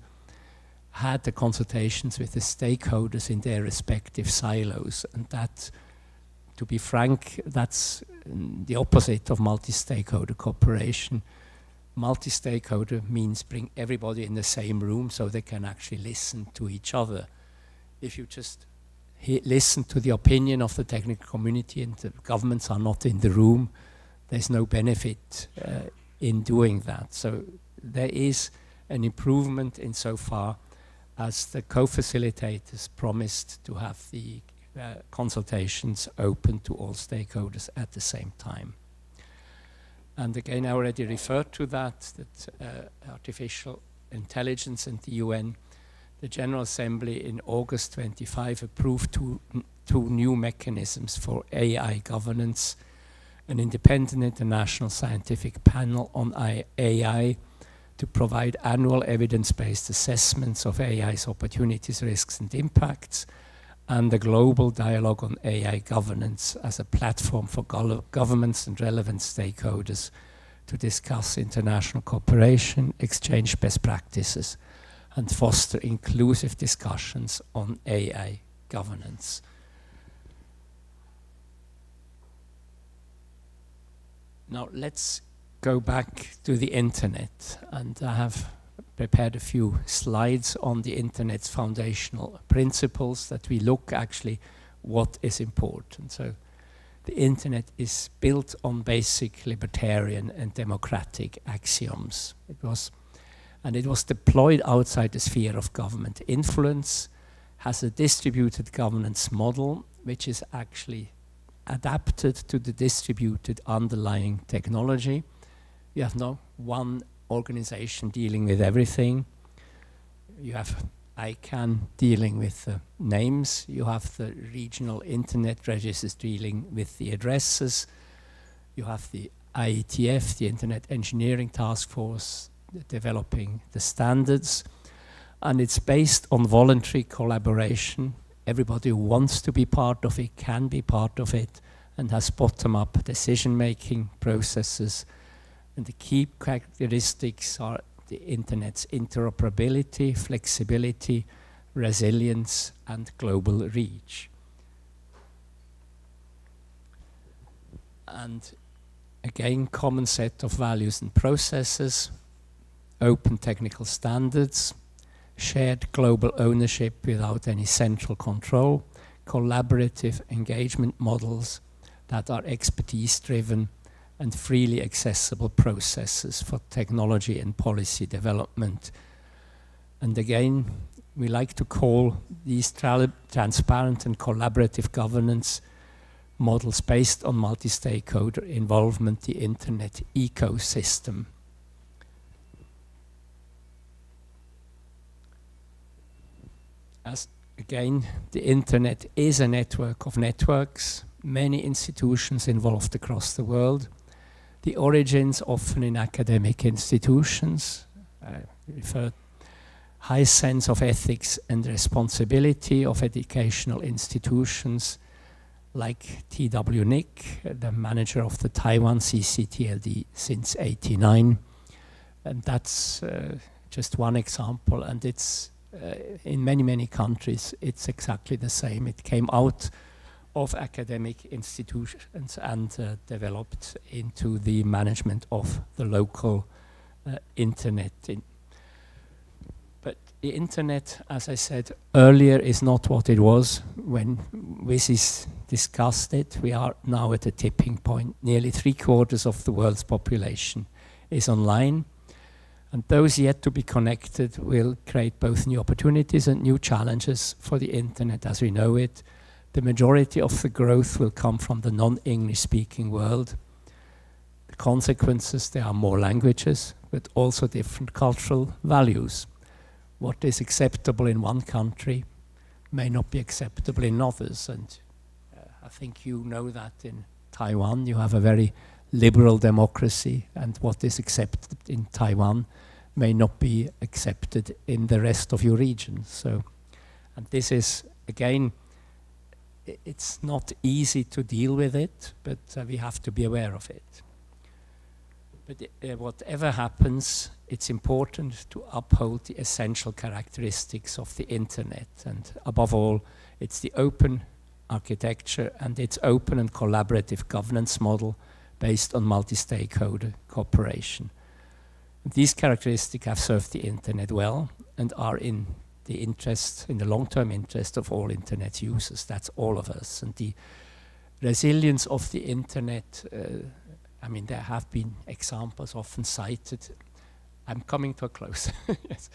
had the consultations with the stakeholders in their respective silos. And that, to be frank, that's the opposite of multi-stakeholder cooperation. Multi-stakeholder means bring everybody in the same room so they can actually listen to each other. If you just listen to the opinion of the technical community and the governments are not in the room, there's no benefit in doing that. So there is an improvement insofar as the co-facilitators promised to have the consultations open to all stakeholders at the same time. And again, I already referred to that artificial intelligence and the UN, the General Assembly in August 25 approved two new mechanisms for AI governance, an independent international scientific panel on AI to provide annual evidence-based assessments of AI's opportunities, risks, and impacts, and a global dialogue on AI governance as a platform for governments and relevant stakeholders to discuss international cooperation, exchange best practices, and foster inclusive discussions on AI governance. Now let's go back to the internet, and I have prepared a few slides on the internet's foundational principles that we look actually what is important. So the internet is built on basic libertarian and democratic axioms. It was deployed outside the sphere of government influence, has a distributed governance model, which is actually adapted to the distributed underlying technology. You have no one organization dealing with everything. You have ICANN dealing with the names. You have the regional internet registers dealing with the addresses. You have the IETF, the Internet Engineering Task Force, developing the standards. And it's based on voluntary collaboration. Everybody who wants to be part of it can be part of it, and has bottom-up decision-making processes. And the key characteristics are the internet's interoperability, flexibility, resilience, and global reach. And again, common set of values and processes, open technical standards, shared global ownership without any central control, collaborative engagement models that are expertise-driven, and freely accessible processes for technology and policy development. And again, we like to call these transparent and collaborative governance models based on multi-stakeholder involvement, the internet ecosystem. As again, the internet is a network of networks, many institutions involved across the world. The origins often in academic institutions, refer high sense of ethics and responsibility of educational institutions like TWNIC, the manager of the Taiwan CCTLD since '89. And that's just one example, and it's in many, many countries, it's exactly the same. It came out of academic institutions and developed into the management of the local internet. But the internet, as I said earlier, is not what it was when WSIS discussed it. We are now at a tipping point. Nearly 3/4 of the world's population is online. And those yet to be connected will create both new opportunities and new challenges for the internet as we know it. The majority of the growth will come from the non-English speaking world. The consequences, there are more languages, but also different cultural values. What is acceptable in one country may not be acceptable in others. And I think you know that in Taiwan, you have a very liberal democracy, and what is accepted in Taiwan may not be accepted in the rest of your region. So, and this is, again, it's not easy to deal with it, but we have to be aware of it. But whatever happens, it's important to uphold the essential characteristics of the internet. And above all, it's the open architecture and its open and collaborative governance model based on multi-stakeholder cooperation. These characteristics have served the internet well and are in the long-term interest of all internet users. That's all of us. And the resilience of the internet, I mean, there have been examples often cited. I'm coming to a close. Yes.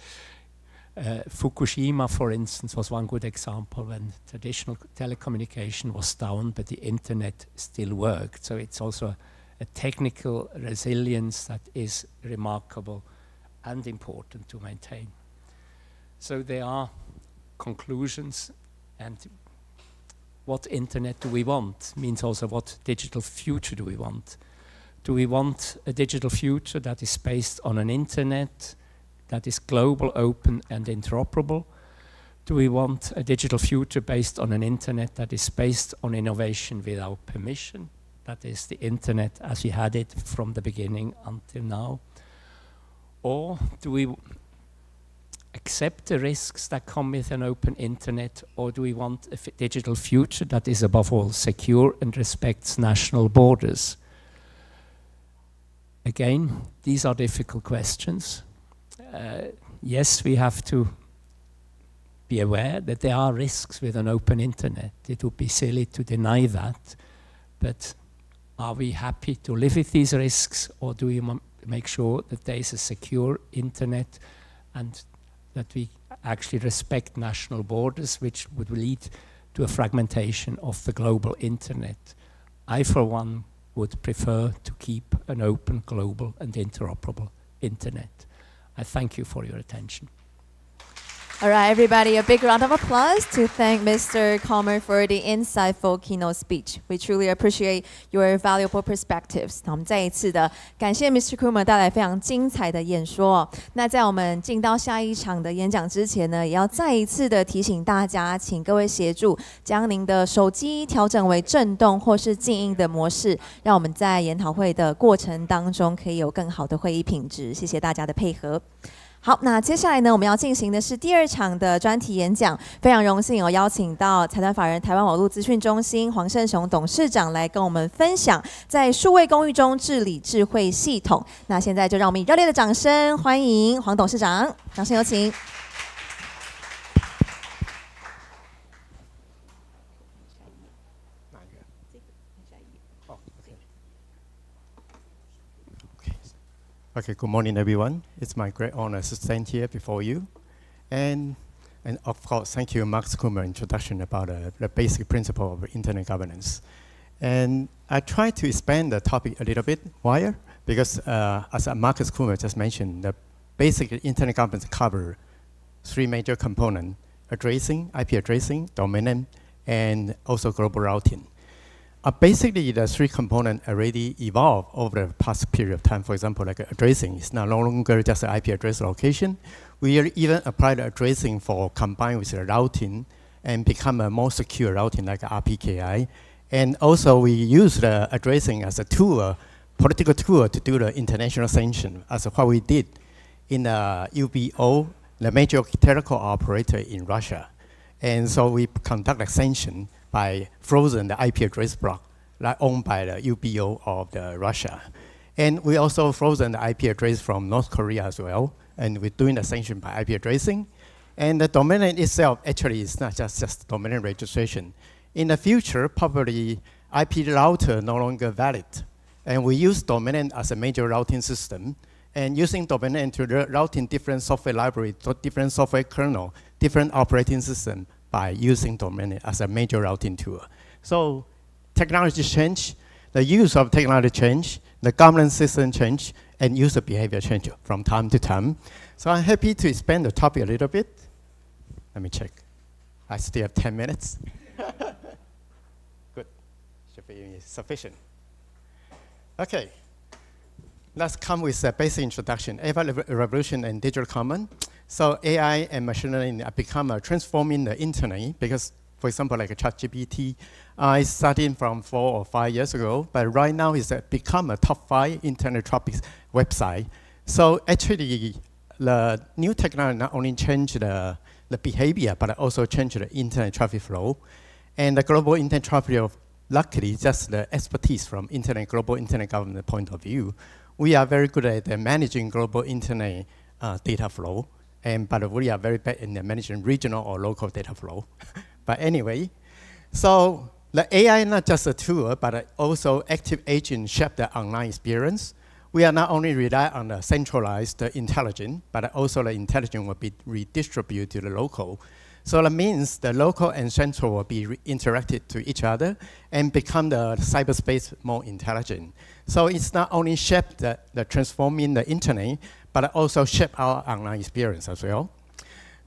Fukushima, for instance, was one good example when traditional telecommunication was down, but the internet still worked. So it's also a technical resilience that is remarkable and important to maintain. So there are conclusions, and what internet do we want means also what digital future do we want. Do we want a digital future that is based on an internet that is global, open, and interoperable? Do we want a digital future based on an internet that is based on innovation without permission? That is the internet as we had it from the beginning until now. Or do we accept the risks that come with an open internet, or do we want a digital future that is above all secure and respects national borders? Again, these are difficult questions. Yes, we have to be aware that there are risks with an open internet. It would be silly to deny that, but are we happy to live with these risks, or do we make sure that there is a secure internet and that we actually respect national borders, which would lead to a fragmentation of the global internet? I, for one, would prefer to keep an open, global, and interoperable internet. I thank you for your attention. All right, everybody, a big round of applause to thank Mr. Kummer for the insightful keynote speech. We truly appreciate your valuable perspectives. 那我们再一次的感谢 Mr. Kummer 带来非常精彩的演说。那在我们进到下一场的演讲之前呢，也要再一次的提醒大家，请各位协助将您的手机调整为震动或是静音的模式，让我们在研讨会的过程当中可以有更好的会议品质。谢谢大家的配合。好，那接下来呢，我们要进行的是第二场的专题演讲。非常荣幸邀请到财团法人台湾网络资讯中心黄胜雄董事长来跟我们分享在数位公域中治理智慧系统。那现在就让我们以热烈的掌声欢迎黄董事长，掌声有请。Okay, good morning, everyone. It's my great honor to stand here before you. And of course, thank you, Markus Kummer, introduction about the basic principle of internet governance. And I try to expand the topic a little bit. Why? Because as Markus Kummer just mentioned, the basic internet governance cover three major components: addressing, IP addressing, domain name, and also global routing. Basically, the three components already evolved over the past period of time. For example, like addressing is no longer just an IP address location. We even apply the addressing for combined with the routing and become a more secure routing like RPKI. And also, we use the addressing as a tool, political tool, to do the international sanction, as what we did in UBO, the major telecom operator in Russia. And so we conduct a sanction by frozen the IP address block owned by the UBO of the Russia. And we also frozen the IP address from North Korea as well. And we're doing the sanction by IP addressing. And the domain name itself actually is not just domain name registration. In the future, probably IP router no longer valid. And we use domain name as a major routing system. And using domain name to routing different software library, different software kernel, different operating system, by using domain as a major routing tool. So technology change, the use of technology change, the governance system change, and user behavior change from time to time. So I'm happy to expand the topic a little bit. Let me check. I still have 10 minutes. Good, should be sufficient. Okay, let's come with a basic introduction. AI revolution and digital common. So AI and machine learning have become transforming the internet because, for example, like ChatGPT, It's starting from 4 or 5 years ago, but right now it's become a top 5 internet traffic website. So actually, the new technology not only changed the behavior, but also changed the internet traffic flow. And the global internet traffic flow, luckily, just the expertise from global internet government point of view, we are very good at managing global internet data flow, but we are very bad in managing regional or local data flow. But anyway, so the AI not just a tool, but also active agent shape the online experience. We are not only rely on the centralized intelligence, but also the intelligence will be redistributed to the local. So that means the local and central will be interacted to each other and become the cyberspace more intelligent. So it's not only shape the transforming the internet, but also shape our online experience as well.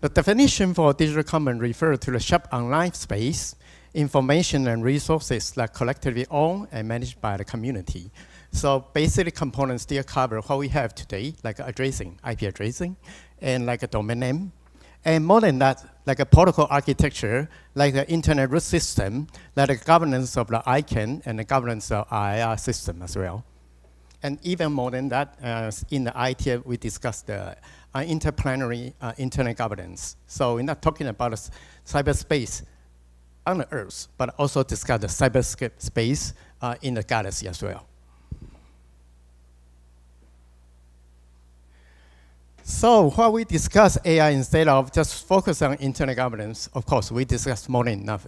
The definition for digital commons refers to the shape online space, information and resources that collectively owned and managed by the community. So basically components still cover what we have today, like addressing, IP addressing, and like a domain name. And more than that, like a protocol architecture, like the internet root system, like the governance of the ICANN and the governance of IIR system as well. And even more than that, in the IT, we discussed the interplanetary internet governance. So we're not talking about cyberspace on the Earth, but also discuss the cyberspace in the galaxy as well. So while we discuss AI instead of just focus on internet governance, of course, we discussed more than enough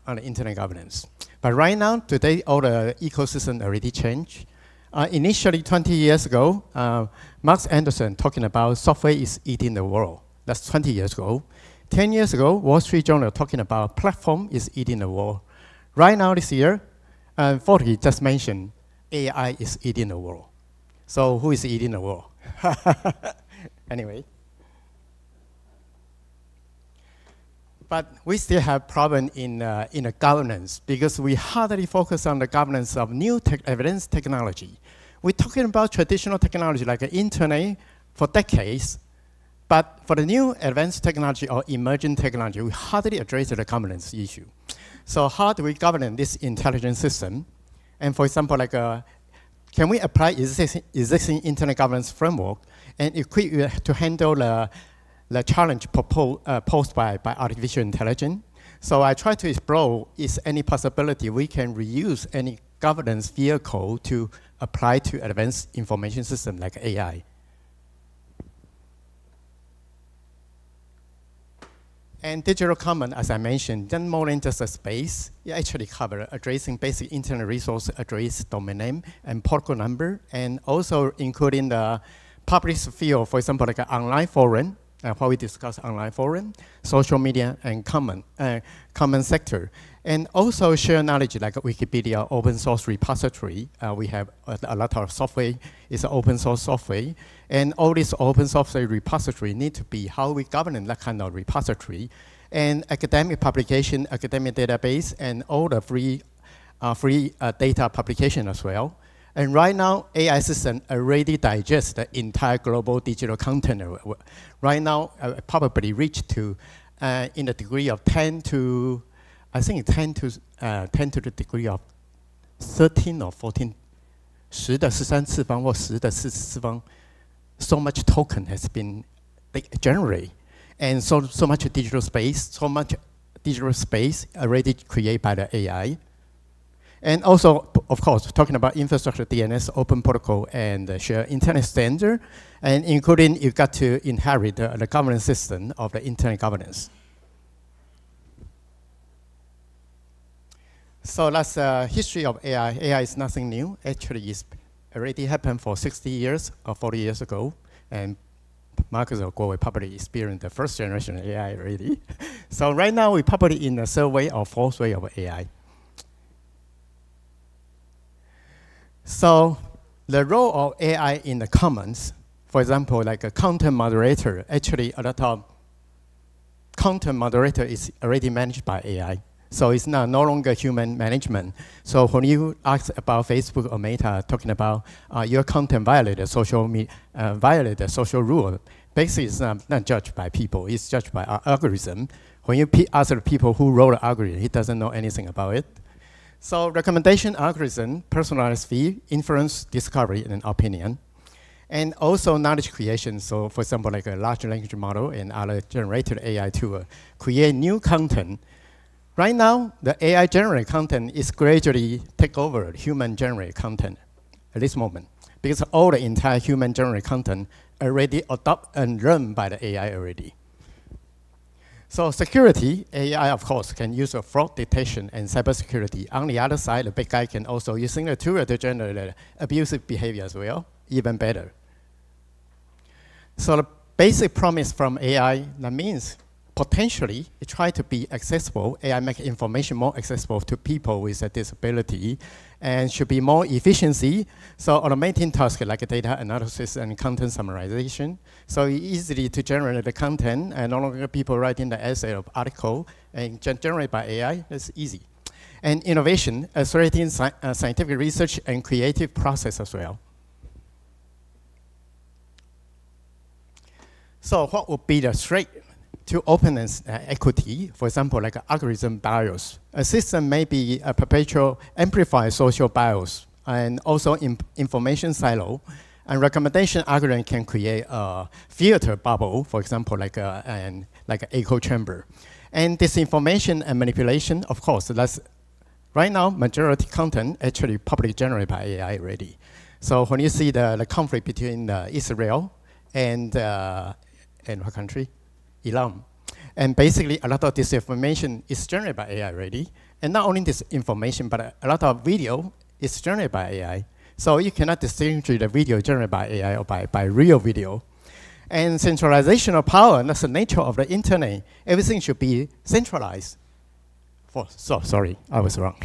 on the internet governance. But right now, today, all the ecosystem already changed. Initially, 20 years ago, Marx Anderson talking about software is eating the world. That's 20 years ago. 10 years ago, Wall Street Journal talking about platform is eating the world. Right now, this year, 40 just mentioned AI is eating the world. So who is eating the world? Anyway. But we still have problem in the governance because we hardly focus on the governance of new advanced technology. We're talking about traditional technology like the internet for decades, but for the new advanced technology or emerging technology, we hardly address the governance issue. So how do we govern this intelligent system? And for example, like can we apply existing internet governance framework and equip it to handle the challenge posed by artificial intelligence? So I try to explore is any possibility we can reuse any governance vehicle to apply to advanced information system like AI. And digital commons, as I mentioned, then more than just a space. It actually covers addressing basic internet resource address, domain name, and protocol number, and also including the public sphere, for example, like an online forum, what we discuss online forum, social media, and common sector. And also share knowledge like Wikipedia, open source repository. We have a lot of software, it's open source software. And all this open software repository need to be how we govern that kind of repository. And academic publication, academic database, and all the free data publication as well. And right now, AI system already digest the entire global digital content. Right now, probably reached to, in the degree of 10 to, I think 10 to the degree of 13 or 14, 10的13次方或10的44方, so much token has been generated. And so much digital space already created by the AI. And also, of course, talking about infrastructure, DNS, open protocol, and share internet standard, and including you got to inherit the governance system of the internet governance. So that's the history of AI. AI is nothing new. Actually, it's already happened for 60 years or 40 years ago. And Markus Kummer probably experienced the first generation of AI already. So right now, we're probably in the third wave or fourth wave of AI. So the role of AI in the commons, for example, like a content moderator, actually a lot of content moderator is already managed by AI. So it's no longer human management. So when you ask about Facebook or Meta talking about your content violated social rule, basically it's not judged by people, it's judged by our algorithm. When you ask the people who wrote the algorithm, he doesn't know anything about it. So recommendation algorithm, personalized feed, inference, discovery, and opinion. And also knowledge creation. So for example, like a large language model and other generated AI tool create new content. Right now, the AI generated content is gradually take over human generated content at this moment, because all the entire human generated content already adopted and learned by the AI already. So security, AI of course can use a fraud detection and cybersecurity. On the other side, the big guy can also using the tool to generate abusive behavior as well, even better. So the basic promise from AI, that means potentially it try to be accessible. AI make information more accessible to people with a disability and should be more efficiency. So automating tasks like data analysis and content summarization. So easily to generate the content and no longer people writing the essay or article and generate by AI, that's easy. And innovation, accelerating scientific research and creative process as well. So what would be the threat to openness equity? For example, like algorithm bias. A system may be a perpetual amplified social bias and also information silo. And recommendation algorithm can create a filter bubble, for example, like an echo chamber. And disinformation and manipulation, of course, that's right now majority content actually publicly generated by AI already. So when you see the conflict between Israel and what country? Iran. And basically, a lot of disinformation is generated by AI already. And not only disinformation, but a lot of video is generated by AI. So you cannot distinguish the video generated by AI or by real video. And centralization of power, and that's the nature of the internet. Everything should be centralized. Sorry, I was wrong.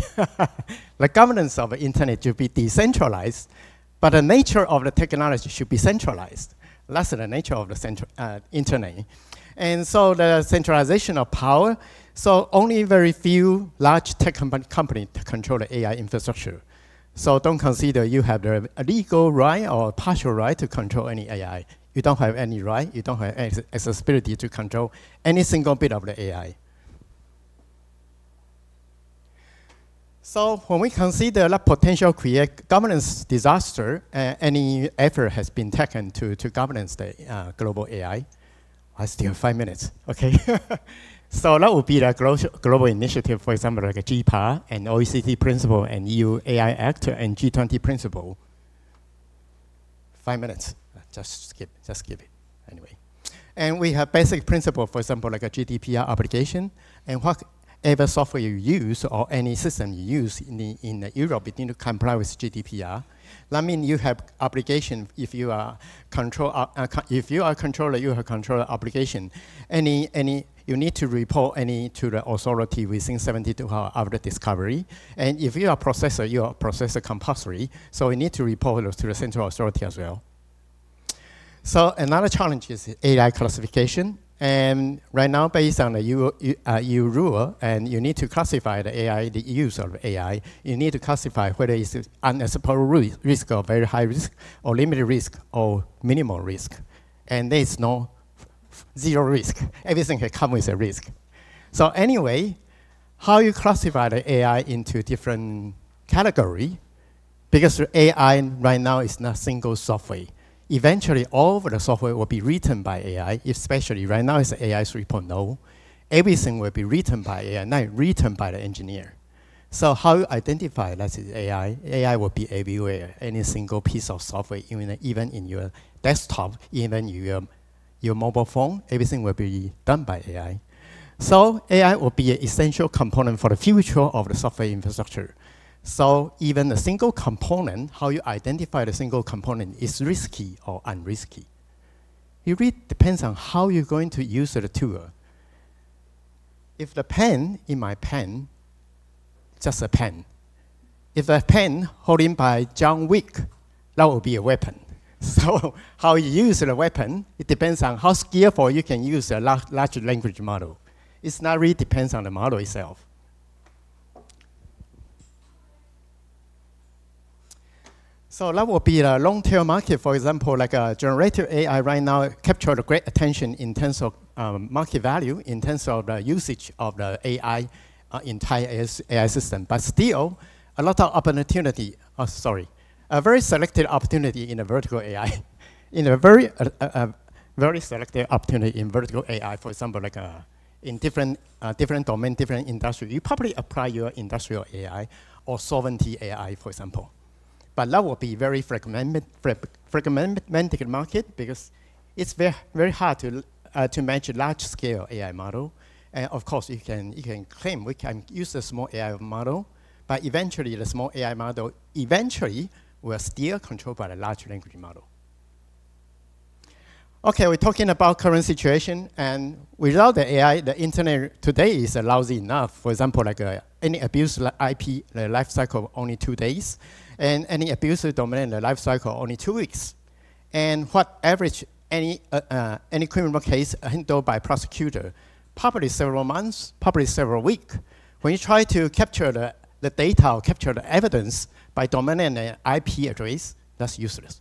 The governance of the internet should be decentralized, but the nature of the technology should be centralized. That's the nature of the internet. And so the centralization of power, so only very few large tech companies control the AI infrastructure. So don't consider you have the legal right or partial right to control any AI. You don't have any right, you don't have accessibility to control any single bit of the AI. So when we consider the potential create governance disaster, any effort has been taken to governance the global AI. I still have 5 minutes, okay? So that would be the global initiative, for example, like a GPA and OECD principle and EU AI Act and G20 principle. 5 minutes, just skip it, anyway. And we have basic principle, for example, like a GDPR obligation, and whatever software you use or any system you use in Europe, you need to comply with GDPR. That means you have obligation if you are controller, you have controller obligation. You need to report any to the authority within 72 hours after discovery. And if you are processor, you are processor compulsory. So you need to report to the central authority as well. So another challenge is AI classification. And right now, based on the EU rule, and you need to classify the AI, the use of AI. You need to classify whether it's unacceptable risk or very high risk, or limited risk, or minimal risk. And there is no zero risk. Everything can come with a risk. So anyway, how you classify the AI into different category, because the AI right now is not single software. Eventually, all of the software will be written by AI, especially right now it's AI 3.0. Everything will be written by AI, not written by the engineer. So how you identify that is AI? AI will be everywhere, any single piece of software, even in your desktop, even your mobile phone, everything will be done by AI. So AI will be an essential component for the future of the software infrastructure. So even a single component, how you identify the single component is risky or unrisky. It really depends on how you're going to use the tool. If the pen in my pen, just a pen. If the pen holding by John Wick, that will be a weapon. So how you use the weapon, it depends on how skillful you can use a large language model. It's not really depends on the model itself. So that will be a long-tail market. For example, like generative AI right now capture great attention in terms of market value, in terms of the usage of the AI entire AI system, but still a lot of opportunity, a very selected opportunity in the vertical AI. In a very selected opportunity in vertical AI, for example, like in different domain, different industry, you probably apply your industrial AI or sovereignty AI, for example. But that will be very fragmented market because it's very hard to manage large-scale AI model. And of course, you can claim we can use a small AI model, but eventually the small AI model will still controlled by the large language model. Okay, we're talking about current situation, and without the AI, the internet today is lousy enough. For example, like any abuse IP, the life cycle only 2 days, and any abusive domain, the life cycle only 2 weeks. And what average any criminal case handled by prosecutor, probably several months, probably several weeks. When you try to capture the data or capture the evidence by domain and IP address, that's useless.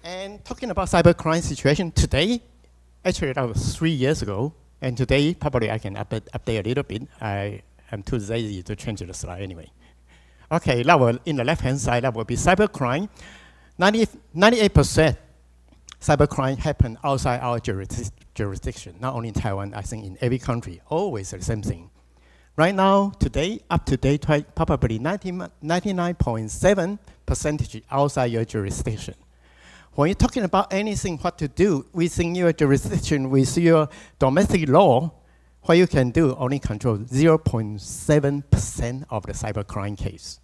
And talking about cybercrime situation today, actually that was 3 years ago, and today probably I can update a little bit. I am too lazy to change the slide anyway. Okay, that will, in the left-hand side, that will be cybercrime. 98% cybercrime happen outside our jurisdiction, not only in Taiwan, I think in every country, always the same thing. Right now, today, up to date, probably 99.7% outside your jurisdiction. When you're talking about anything, what to do within your jurisdiction, with your domestic law, what you can do only control 0.7% of the cybercrime case.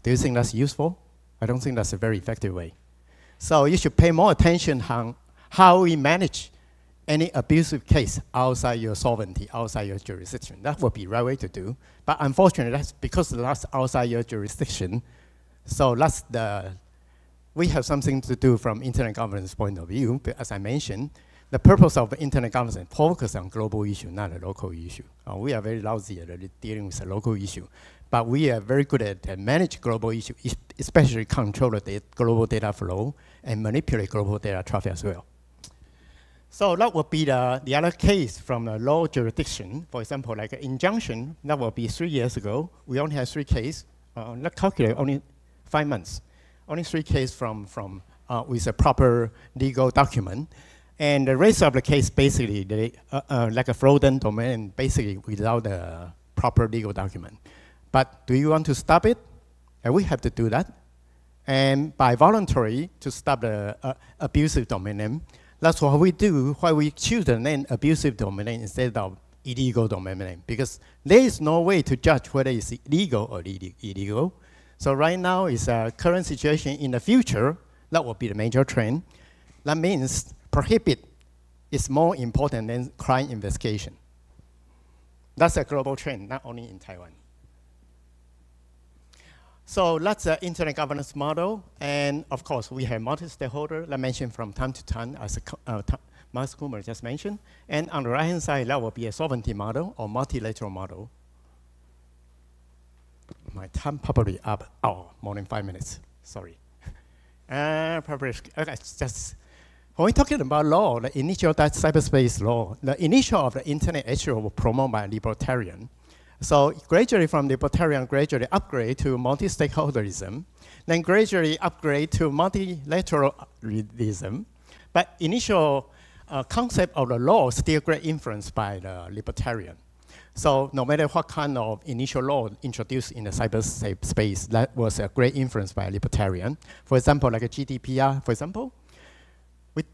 Do you think that's useful? I don't think that's a very effective way. So you should pay more attention on how we manage any abusive case outside your sovereignty, outside your jurisdiction. That would be the right way to do. But unfortunately, that's because that's outside your jurisdiction. So that's we have something to do from internet governance point of view. But as I mentioned, the purpose of internet governance focus on global issue, not a local issue. We are very lousy at dealing with a local issue. But we are very good at manage global issue, especially control the global data flow and manipulate global data traffic as well. So that would be the other case from the law jurisdiction. For example, like an injunction, that would be 3 years ago. We only have 3 cases. Let's calculate only 5 months. Only 3 cases with a proper legal document. And the rest of the case, basically, like a fraudulent domain, basically without a proper legal document. But do you want to stop it? We have to do that. And by voluntary to stop the abusive domain name, that's what we do, why we choose the name abusive domain name instead of illegal domain name, because there is no way to judge whether it's legal or illegal. So right now is a current situation. In the future, that will be the major trend. That means prohibit is more important than crime investigation. That's a global trend, not only in Taiwan. So that's the internet governance model. And of course, we have multi-stakeholder that mentioned from time to time, as Markus Kummer just mentioned. And on the right-hand side, that will be a sovereignty model or multilateral model. My time probably up, more than 5 minutes, sorry. Okay, just, when we're talking about law, the initial cyberspace law, the initial of the internet actually was promoted by libertarian. So gradually from libertarian, gradually upgrade to multi-stakeholderism, then gradually upgrade to multilateralism. But initial concept of the law still great influence by the libertarian. So no matter what kind of initial law introduced in the cyberspace, that was a great influence by a libertarian. For example, like a GDPR, for example, with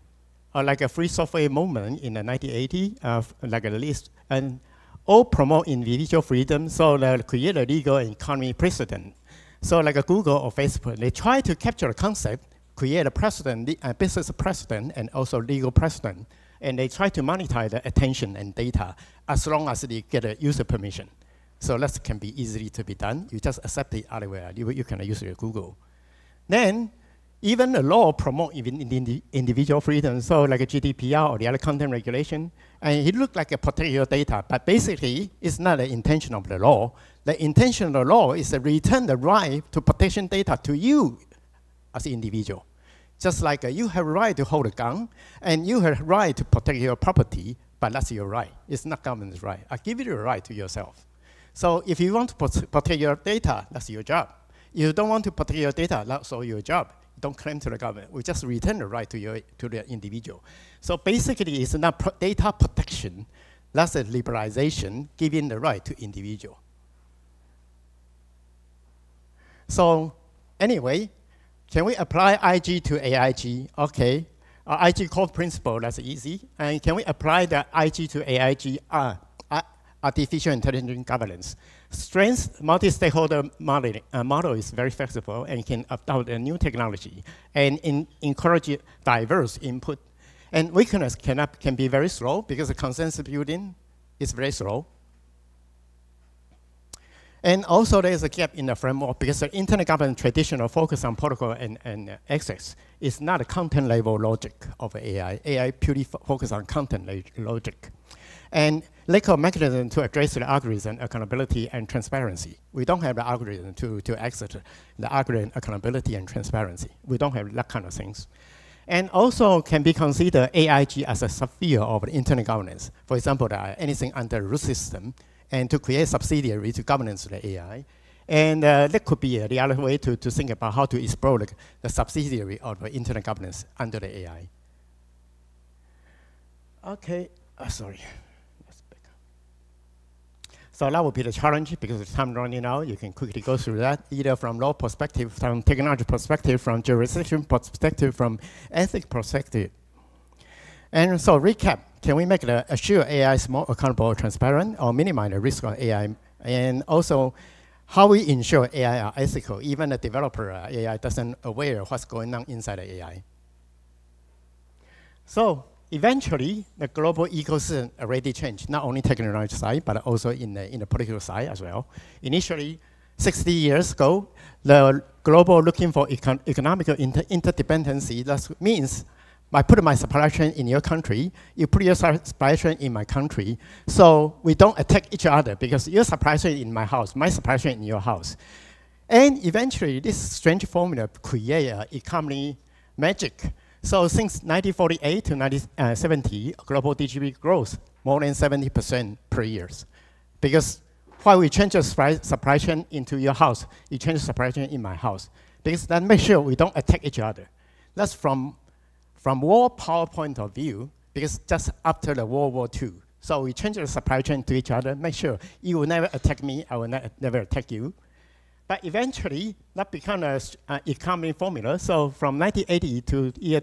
like a free software movement in the 1980s, like a list, and all promote individual freedom, so they create a legal and economic precedent. So like a Google or Facebook, they try to capture the concept, create a precedent, a business precedent, and also legal precedent. And they try to monetize the attention and data as long as they get a user permission. So that can be easily to be done. You just accept it otherwise. You can use your Google. Then, even the law promote individual freedom, so like a GDPR or the other content regulation, and it looks like a protect your data, but basically it's not the intention of the law. The intention of the law is to return the right to protection data to you as an individual. Just like you have a right to hold a gun, and you have a right to protect your property, but that's your right. It's not government's right. I give you the right to yourself. So if you want to protect your data, that's your job. If you don't want to protect your data, that's all your job. Don't claim to the government. We just return the right to the individual. So basically, it's not data protection. That's a liberalization, giving the right to individual. So anyway, can we apply IG to AIG? Okay. IG core principle, that's easy. And can we apply the IG to AIG, artificial intelligence governance? Strength multi-stakeholder model is very flexible and can adopt a new technology and encourage diverse input. And weakness can be very slow because the consensus building is very slow. And also there's a gap in the framework because the internet governance traditional focus on protocol and access is not a content level logic of AI. AI purely focus on content logic. And lack of mechanism to address the algorithm accountability and transparency. We don't have the algorithm to access the algorithm accountability and transparency. We don't have that kind of things. And also can be considered AIG as a subfield of the internet governance. For example, anything under root system, and to create subsidiary to governance the AI. And that could be the other way to think about how to explore the subsidiary of the internet governance under the AI. Okay, sorry. So that would be the challenge because the time running out. You can quickly go through that, either from law perspective, from technology perspective, from jurisdiction perspective, from ethics perspective. And so recap, can we make the assure AI is more accountable, transparent, or minimize the risk of AI? And also, how we ensure AI are ethical, even the developer AI doesn't aware of what's going on inside the AI. So eventually, the global ecosystem already changed, not only technology side, but also in the political side as well. Initially, 60 years ago, the global looking for economical interdependency, that means I put my supply chain in your country, you put your supply chain in my country, so we don't attack each other because your supply chain in my house, my supply chain in your house. And eventually, this strange formula create economy magic. So since 1948 to 1970, global GDP growth more than 70% per year. Because while we change the supply chain into your house, you change the supply chain in my house. Because that makes sure we don't attack each other. That's from war power point of view, because just after the World War II. So we change the supply chain to each other, make sure you will never attack me, I will never attack you. But eventually, that became an economic formula. So from 1980 to year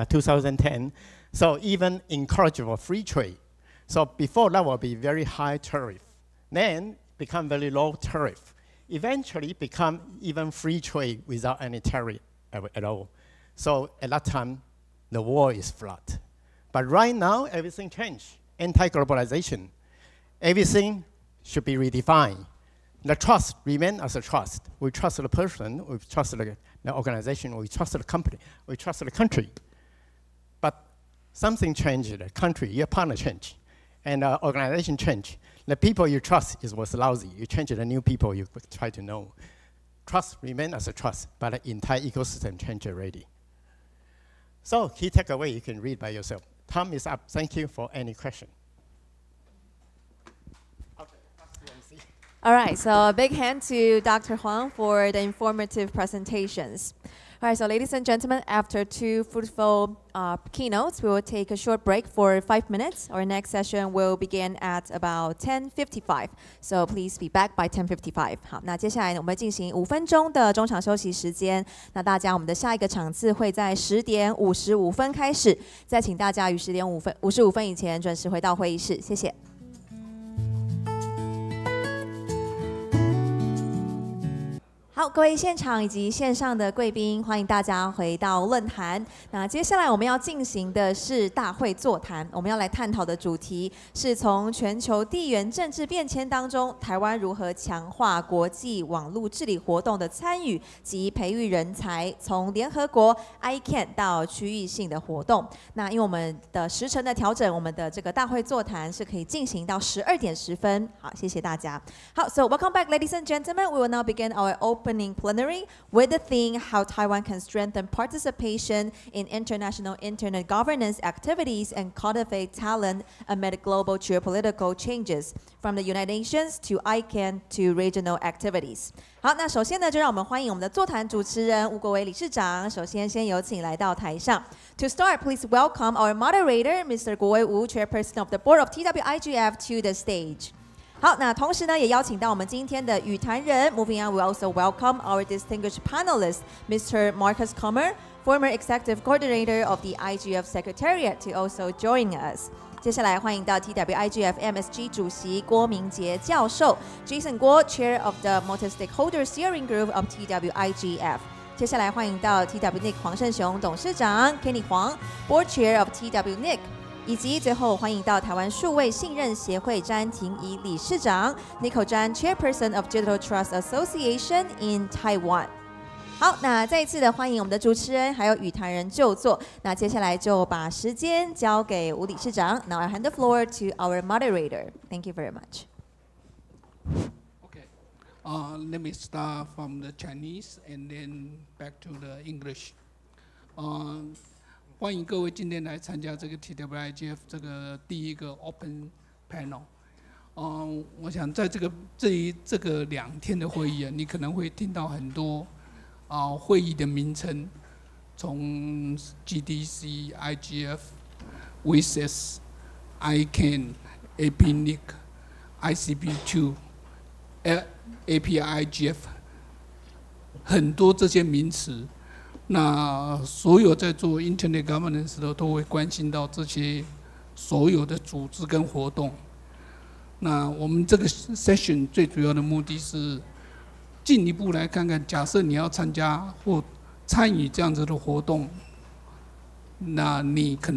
2010, so even encouragable free trade. So before that would be very high tariff. Then become very low tariff. Eventually become even free trade without any tariff at all. So at that time, the war is flat. But right now, everything changed. Anti-globalization. Everything should be redefined. The trust remains as a trust. We trust the person, we trust the organization, we trust the company, we trust the country. But something changed, the country, your partner changed, and the organization changed. The people you trust was lousy. You change the new people you try to know. Trust remains as a trust, but the entire ecosystem changed already. So key takeaway you can read by yourself. Time is up. Thank you for any question. All right, so a big hand to Dr. Huang for the informative presentations. All right, so ladies and gentlemen, after two fruitful keynotes, we will take a short break for 5 minutes. Our next session will begin at about 10:55. So please be back by 10:55. 好，那接下来我们进行5分钟的中场休息时间。那大家，我们的下一个场次会在10点55分开始。再请大家于10点55分以前准时回到会议室，谢谢。好，各位现场以及线上的贵宾，欢迎大家回到论坛。那接下来我们要进行的是大会座谈，我们要来探讨的主题是从全球地缘政治变迁当中，台湾如何强化国际网路治理活动的参与及培育人才，从联合国 ICANN 到区域性的活动。那因为我们的时程的调整，我们的这个大会座谈是可以进行到12点10分。好，谢谢大家。好 ，So welcome back, ladies and gentlemen. We will now begin our opening opening plenary with the theme How Taiwan Can Strengthen Participation in International Internet Governance Activities and Cultivate Talent Amid Global Geopolitical Changes from the United Nations to ICANN to Regional Activities. 好，那首先呢，就让我们欢迎我们的座谈主持人吴国维理事长。首先，先有请来到台上。To start, please welcome our moderator, Mr. Kuo-Wei Wu, Chairperson of the Board of TWIGF, to the stage. 好，那同时呢，也邀请到我们今天的语坛人。Moving on, we also welcome our distinguished panelist, Mr. Markus Kummer, former executive coordinator of the IGF Secretariat, to also join us. 接下来欢迎到 TWIGF MSG 主席郭明杰教授 ，Jason 郭 Chair of the Multi-Stakeholder Steering Group of TWIGF。接下来欢迎到 TWNIC 黄胜雄董事长 Kenny Huang Board Chair of TWNIC， 以及最后欢迎到台湾数位信任协会詹婷仪理事长 Nicole 詹 Chairperson of Digital Trust Association in Taiwan。好，那再一次的欢迎我们的主持人还有语坛人就座。那接下来就把时间交给吴理事长。Now I hand the floor to our moderator. Thank you very much. Okay, let me start from the Chinese and then back to the English. 欢迎各位今天来参加这个 TWIGF 这个第一个 Open Panel。我想在这个2天的会议啊，你可能会听到很多。会议的名称从 GDC、IGF、WSIS、ICANN、APNIC、ICP2、APIGF， 很多这些名词。那所有在做 Internet Governance 的都会关心到这些所有的组织跟活动。那我们这个 session 最主要的目的是。进一步来看看，假设你要参加或参与这样子的活动，那你可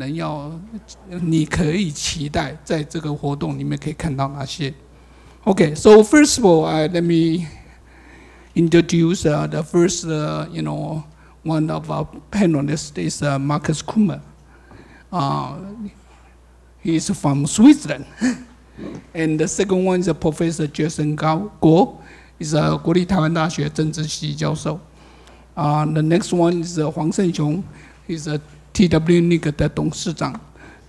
以期待在这个活动里面可以看到哪些 ？Okay, so first of all, let me introduce the first, one of our panelists is Markus Kummer. He is from Switzerland, and the second one is Professor Jason Guo.is 国立台湾大学政治系教授。The next one is 黄胜雄 ，is TWNIC 的董事长。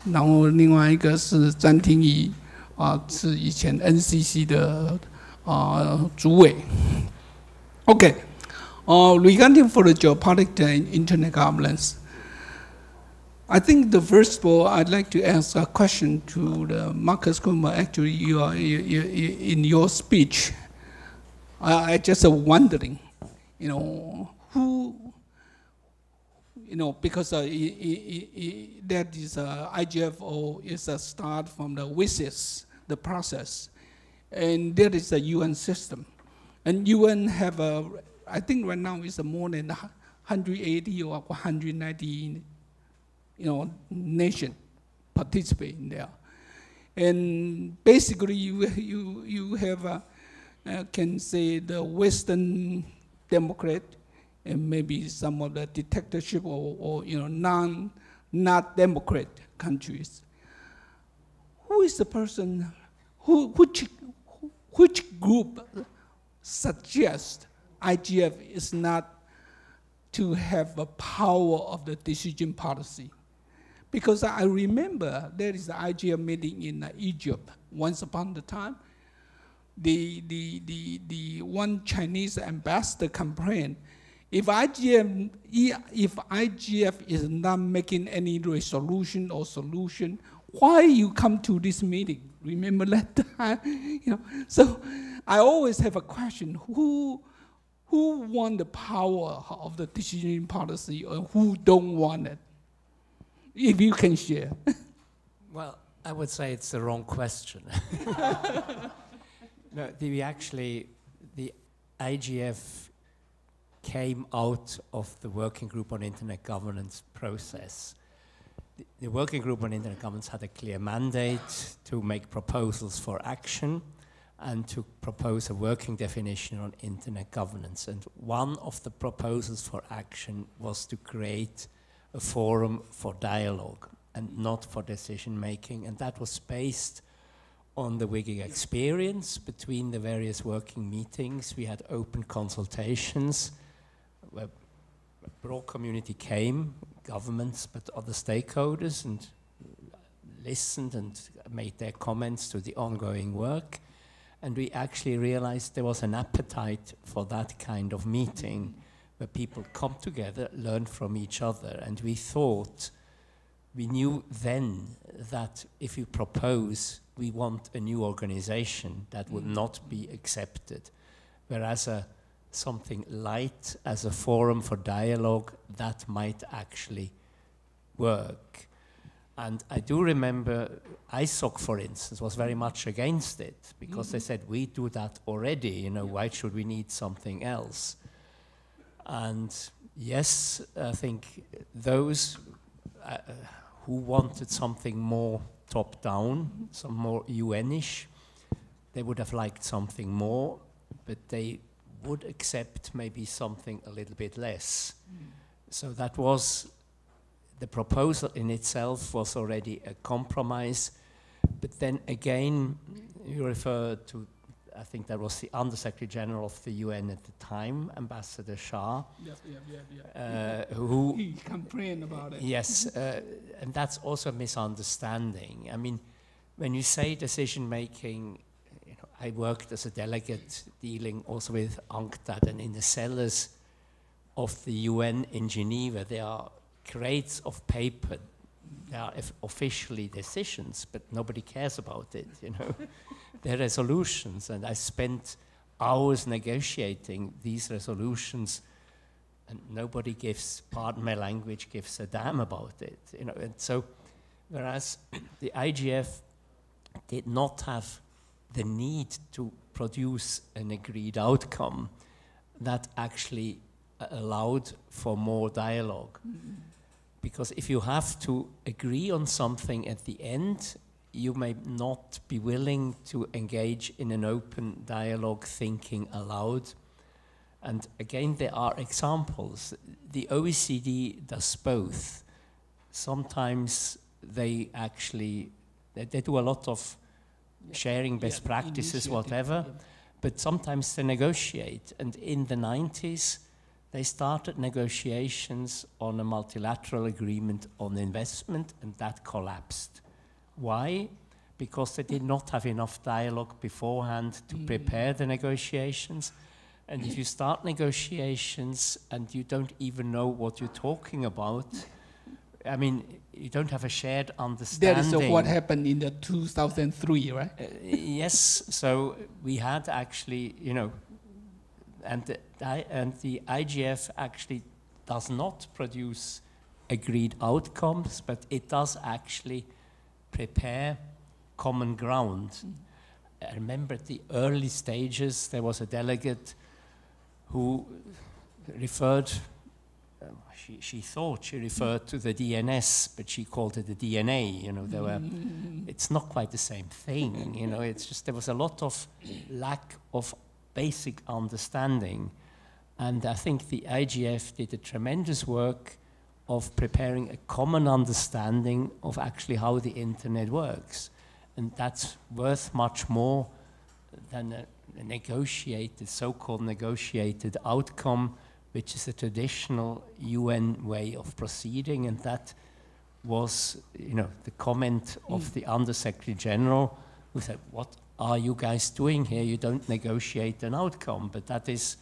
然后另外一个是詹婷仪，是以前 NCC 的主委。Okay, regarding for the geopolitics and internet governance, I think the first of all, I'd like to ask a question to the Markus Kummer. Actually, you are in your speech.I just wondering, who, because that is IGFO is a start from the WSIS, the process, and that is a UN system, and UN have I think right now is more than 180 or 190, nation participate in there, and basically you have can say the Western Democrat and maybe some of the dictatorship or not Democrat countries. Who is the person which group suggests IGF is not to have a power of the decision policy? Because I remember there is an IGF meeting in Egypt once upon a time. The one Chinese ambassador complained, if IGF is not making any resolution or solution, why you come to this meeting? Remember that time? So I always have a question: who want the power of the decision policy, or who don't want it? If you can share. Well, I would say it's the wrong question. No, the IGF came out of the Working Group on Internet Governance process. The Working Group on Internet Governance had a clear mandate to make proposals for action and to propose a working definition on Internet governance. And one of the proposals for action was to create a forum for dialogue and not for decision making. And that was based on the WSIS experience between the various working meetings. We had open consultations where a broad community came, governments, but other stakeholders, and listened and made their comments to the ongoing work. And we actually realized there was an appetite for that kind of meeting where people come together, learn from each other. And we thought, we knew then that if you propose, we want a new organization, that would not be accepted. Whereas something light as a forum for dialogue, that might actually work. And I do remember ISOC, for instance, was very much against it because they said, we do that already, you know, why should we need something else? And yes, I think those who wanted something more top-down, some more UN-ish, they would have liked something more, but they would accept maybe something a little bit less. So that was, the proposal in itself was already a compromise, but then again, you refer to, I think that was the Undersecretary General of the UN at the time, Ambassador Shah, who he complained about it. Yes, and that's also a misunderstanding. I mean, when you say decision-making, you know, I worked as a delegate dealing also with UNCTAD, and in the cellars of the UN in Geneva, there are crates of paper. They are officially decisions, but nobody cares about it, you know. They're resolutions, and I spent hours negotiating these resolutions, and nobody gives, pardon my language, gives a damn about it, you know. And so, whereas the IGF did not have the need to produce an agreed outcome, that actually allowed for more dialogue. Because if you have to agree on something at the end, you may not be willing to engage in an open dialogue thinking aloud. And again, there are examples. The OECD does both. Sometimes they actually, they do a lot of sharing best practices, whatever, but sometimes they negotiate. And in the 90s, they started negotiations on a multilateral agreement on investment, and that collapsed. Why? Because they did not have enough dialogue beforehand to prepare the negotiations. And if you start negotiations and you don't even know what you're talking about, I mean, you don't have a shared understanding. That is what happened in the 2003, right? Yes, so we had actually, you know, and the IGF actually does not produce agreed outcomes, but it does actually prepare common ground. I remember at the early stages, there was a delegate who referred, she thought she referred to the DNS, but she called it the DNA, you know, there were, it's not quite the same thing, you know, it's just, there was a lot of lack of basic understanding. And I think the IGF did a tremendous work of preparing a common understanding of actually how the internet works. And that's worth much more than a negotiated, so-called negotiated outcome, which is a traditional UN way of proceeding. And that was, you know, the comment of the Undersecretary General, who said, what are you guys doing here? You don't negotiate an outcome. But that is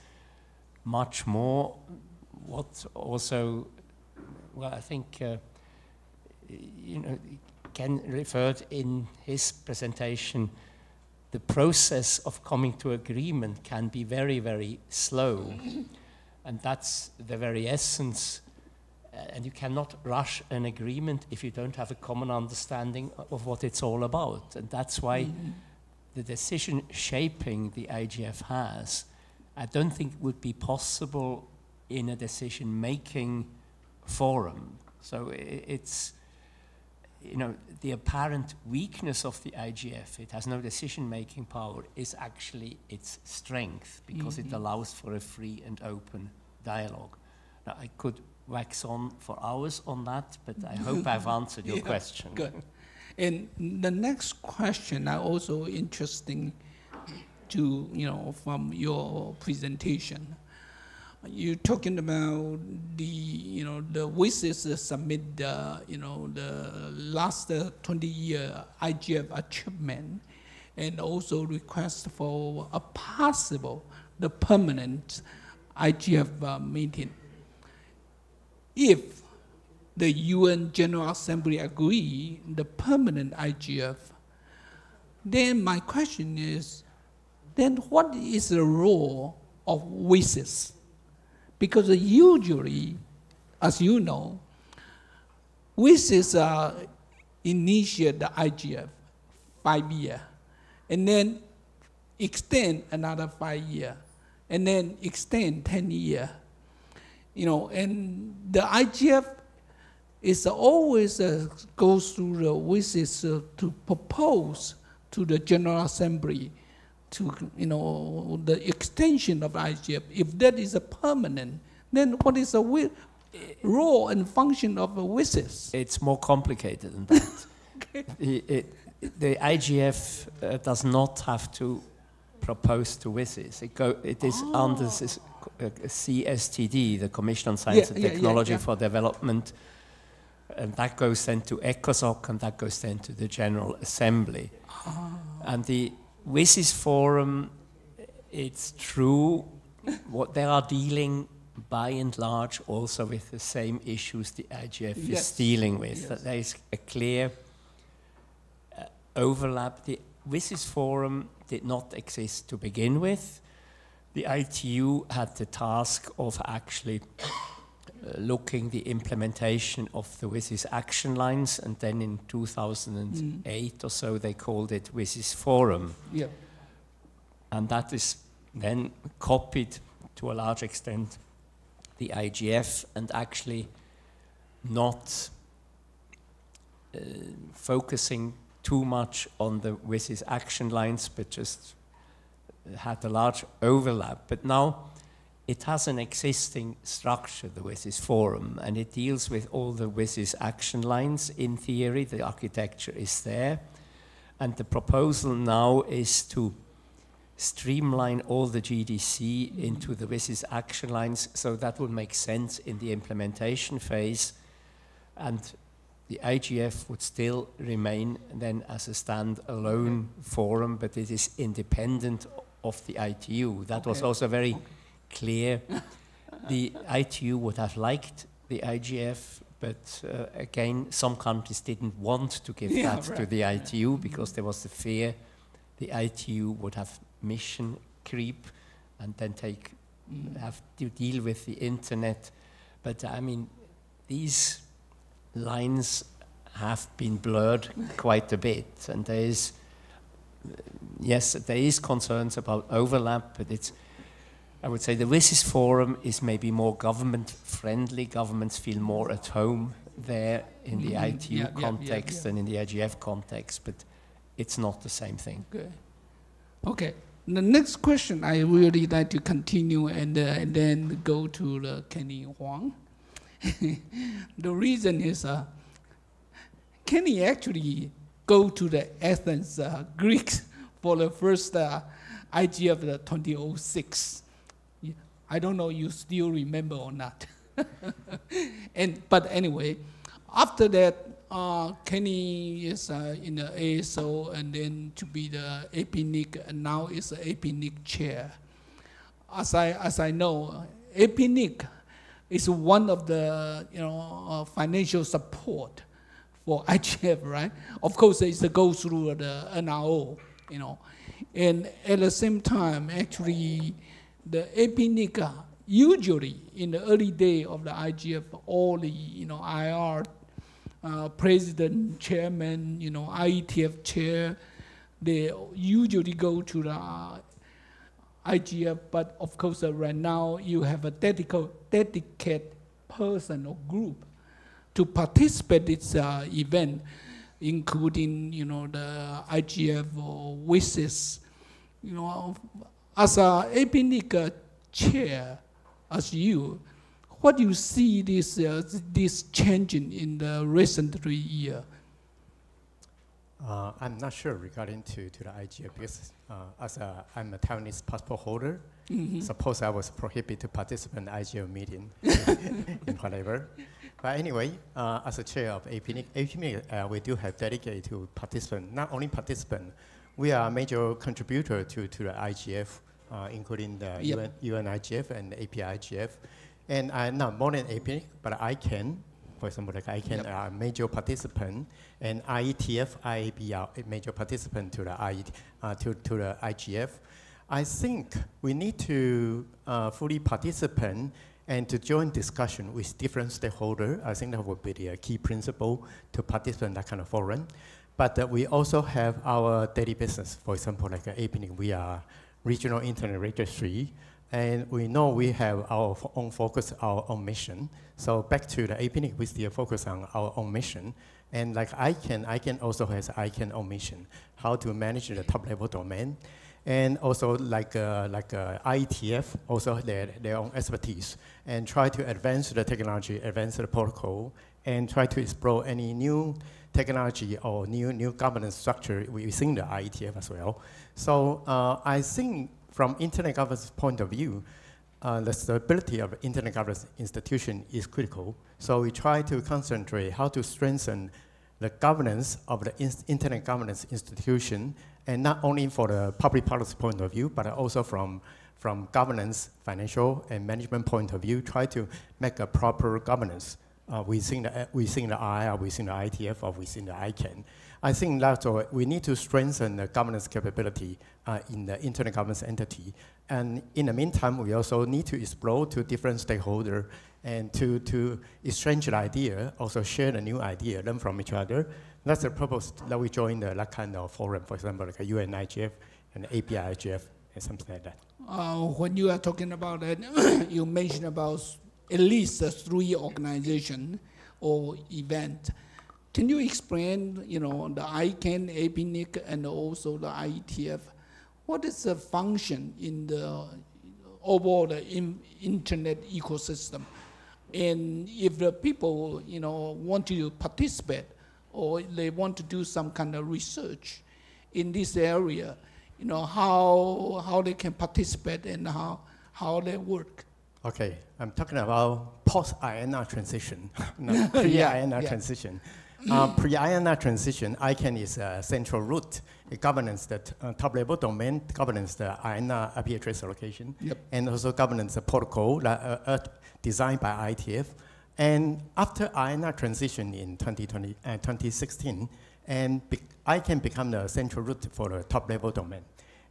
much more what also, well, I think, you know, Ken referred in his presentation, the process of coming to agreement can be very, very slow. And that's the very essence. And you cannot rush an agreement if you don't have a common understanding of what it's all about. And that's why the decision shaping the IGF has, I don't think would be possible in a decision-making forum. So it's, you know, the apparent weakness of the IGF, it has no decision-making power, is actually its strength, because it allows for a free and open dialogue. Now, I could wax on for hours on that, but I hope I've answered your question. Good. And the next question are also interesting to, from your presentation. You're talking about the WSIS summit, the last 20-year IGF achievement, and also request for a possible, the permanent IGF meeting. If the UN General Assembly agree the permanent IGF, then my question is, then what is the role of WSIS? Because usually, as you know, WSIS initiate the IGF 5 years, and then extend another 5 years, and then extend 10 years. And the IGF is always goes through the WSIS to propose to the General Assembly to the extension of IGF. If that is a permanent, then what is the role and function of a WSIS? It's more complicated than that. Okay. The IGF does not have to propose to WSIS. It is under this CSTD, the Commission on Science and Technology for Development, and that goes then to ECOSOC, and that goes then to the General Assembly. And the WSIS Forum, it's true, what they are dealing by and large also with the same issues the IGF is dealing with. That there is a clear overlap. The WSIS Forum did not exist to begin with. The ITU had the task of actually looking the implementation of the WSIS action lines, and then in 2008 or so they called it WSIS Forum. Yeah. And that is then copied to a large extent the IGF, and actually not focusing too much on the WSIS action lines, but just had a large overlap. But now it has an existing structure, the WSIS Forum, and it deals with all the WSIS action lines. In theory, the architecture is there, and the proposal now is to streamline all the GDC into the WSIS action lines, so that will make sense in the implementation phase, and the IGF would still remain then as a standalone forum, but it is independent of the ITU. That was also very clear. The ITU would have liked the IGF, but again, some countries didn't want to give that to the ITU because there was the fear the ITU would have mission creep and then have to deal with the internet. But I mean, these lines have been blurred quite a bit, and there is, there is concerns about overlap, but it's, I would say the WSIS Forum is maybe more government-friendly. Governments feel more at home there in the ITU context than in the IGF context, but it's not the same thing. Okay. The next question I really like to continue and then go to Kenny Huang. The reason is Kenny actually go to the Athens, Greece for the first IGF of the 2006. I don't know you still remember or not. But anyway, after that, Kenny is in the ASO and then to be the APNIC, and now is the APNIC chair. As I know, APNIC is one of the financial support for IGF, right? Of course, it's a go through the NRO, and at the same time, actually, the APNIC usually in the early day of the IGF, all the IR president, chairman, IETF chair, they usually go to the IGF, but of course right now you have a dedicated person or group to participate in this event, including the IGF or WSIS. As a APNIC chair, as you, what do you see this changing in the recent 3 years? I'm not sure regarding to the IGF because I'm a Taiwanese passport holder. Suppose I was prohibited to participate in the IGF meeting in whatever. But anyway, as a chair of APNIC, we do have dedicated to participant, not only participant, we are a major contributor to the IGF, including the UN IGF and the API-IGF. And I'm not more than APNIC, but ICANN, for example, like ICANN are a major participant, and IETF, IAB are a major participant to the IGF. I think we need to fully participate and to join discussion with different stakeholders. I think that would be the key principle to participate in that kind of forum. But we also have our daily business. For example, like APNIC, we are regional internet registry, and we know we have our own focus, our own mission. So back to the APNIC, we still focus on our own mission. And like ICANN also has ICANN own mission, how to manage the top level domain. And also like IETF, also their own expertise, and try to advance the technology, advance the protocol, and try to explore any new technology or new governance structure within the IETF as well. So I think from internet governance point of view, the stability of internet governance institution is critical. So we try to concentrate how to strengthen the governance of the internet governance institution, and not only for the public policy point of view, but also from governance, financial, and management point of view, try to make a proper governance within the IR, within the ITF, or within the ICANN. I think that's all. We need to strengthen the governance capability in the internet governance entity. And in the meantime, we also need to explore to different stakeholders and to exchange the idea, also share the new idea, learn from each other. That's the purpose that we join that kind of forum, for example, like a UN IGF and API IGF and something like that. When you are talking about that, you mentioned about at least 3 organizations or events. Can you explain, the ICANN, APNIC, and also the IETF? What is the function in the overall internet ecosystem? And if the people, want to participate or they want to do some kind of research in this area, how they can participate and how they work? Okay, I'm talking about post-INR transition, not pre-INR transition. Pre-INR transition, ICANN is a central root. It governs the top-level domain, governs the INR IP address allocation, and also governs the protocol designed by IETF. And after INR transition in 2016, and ICANN become the central root for the top-level domain.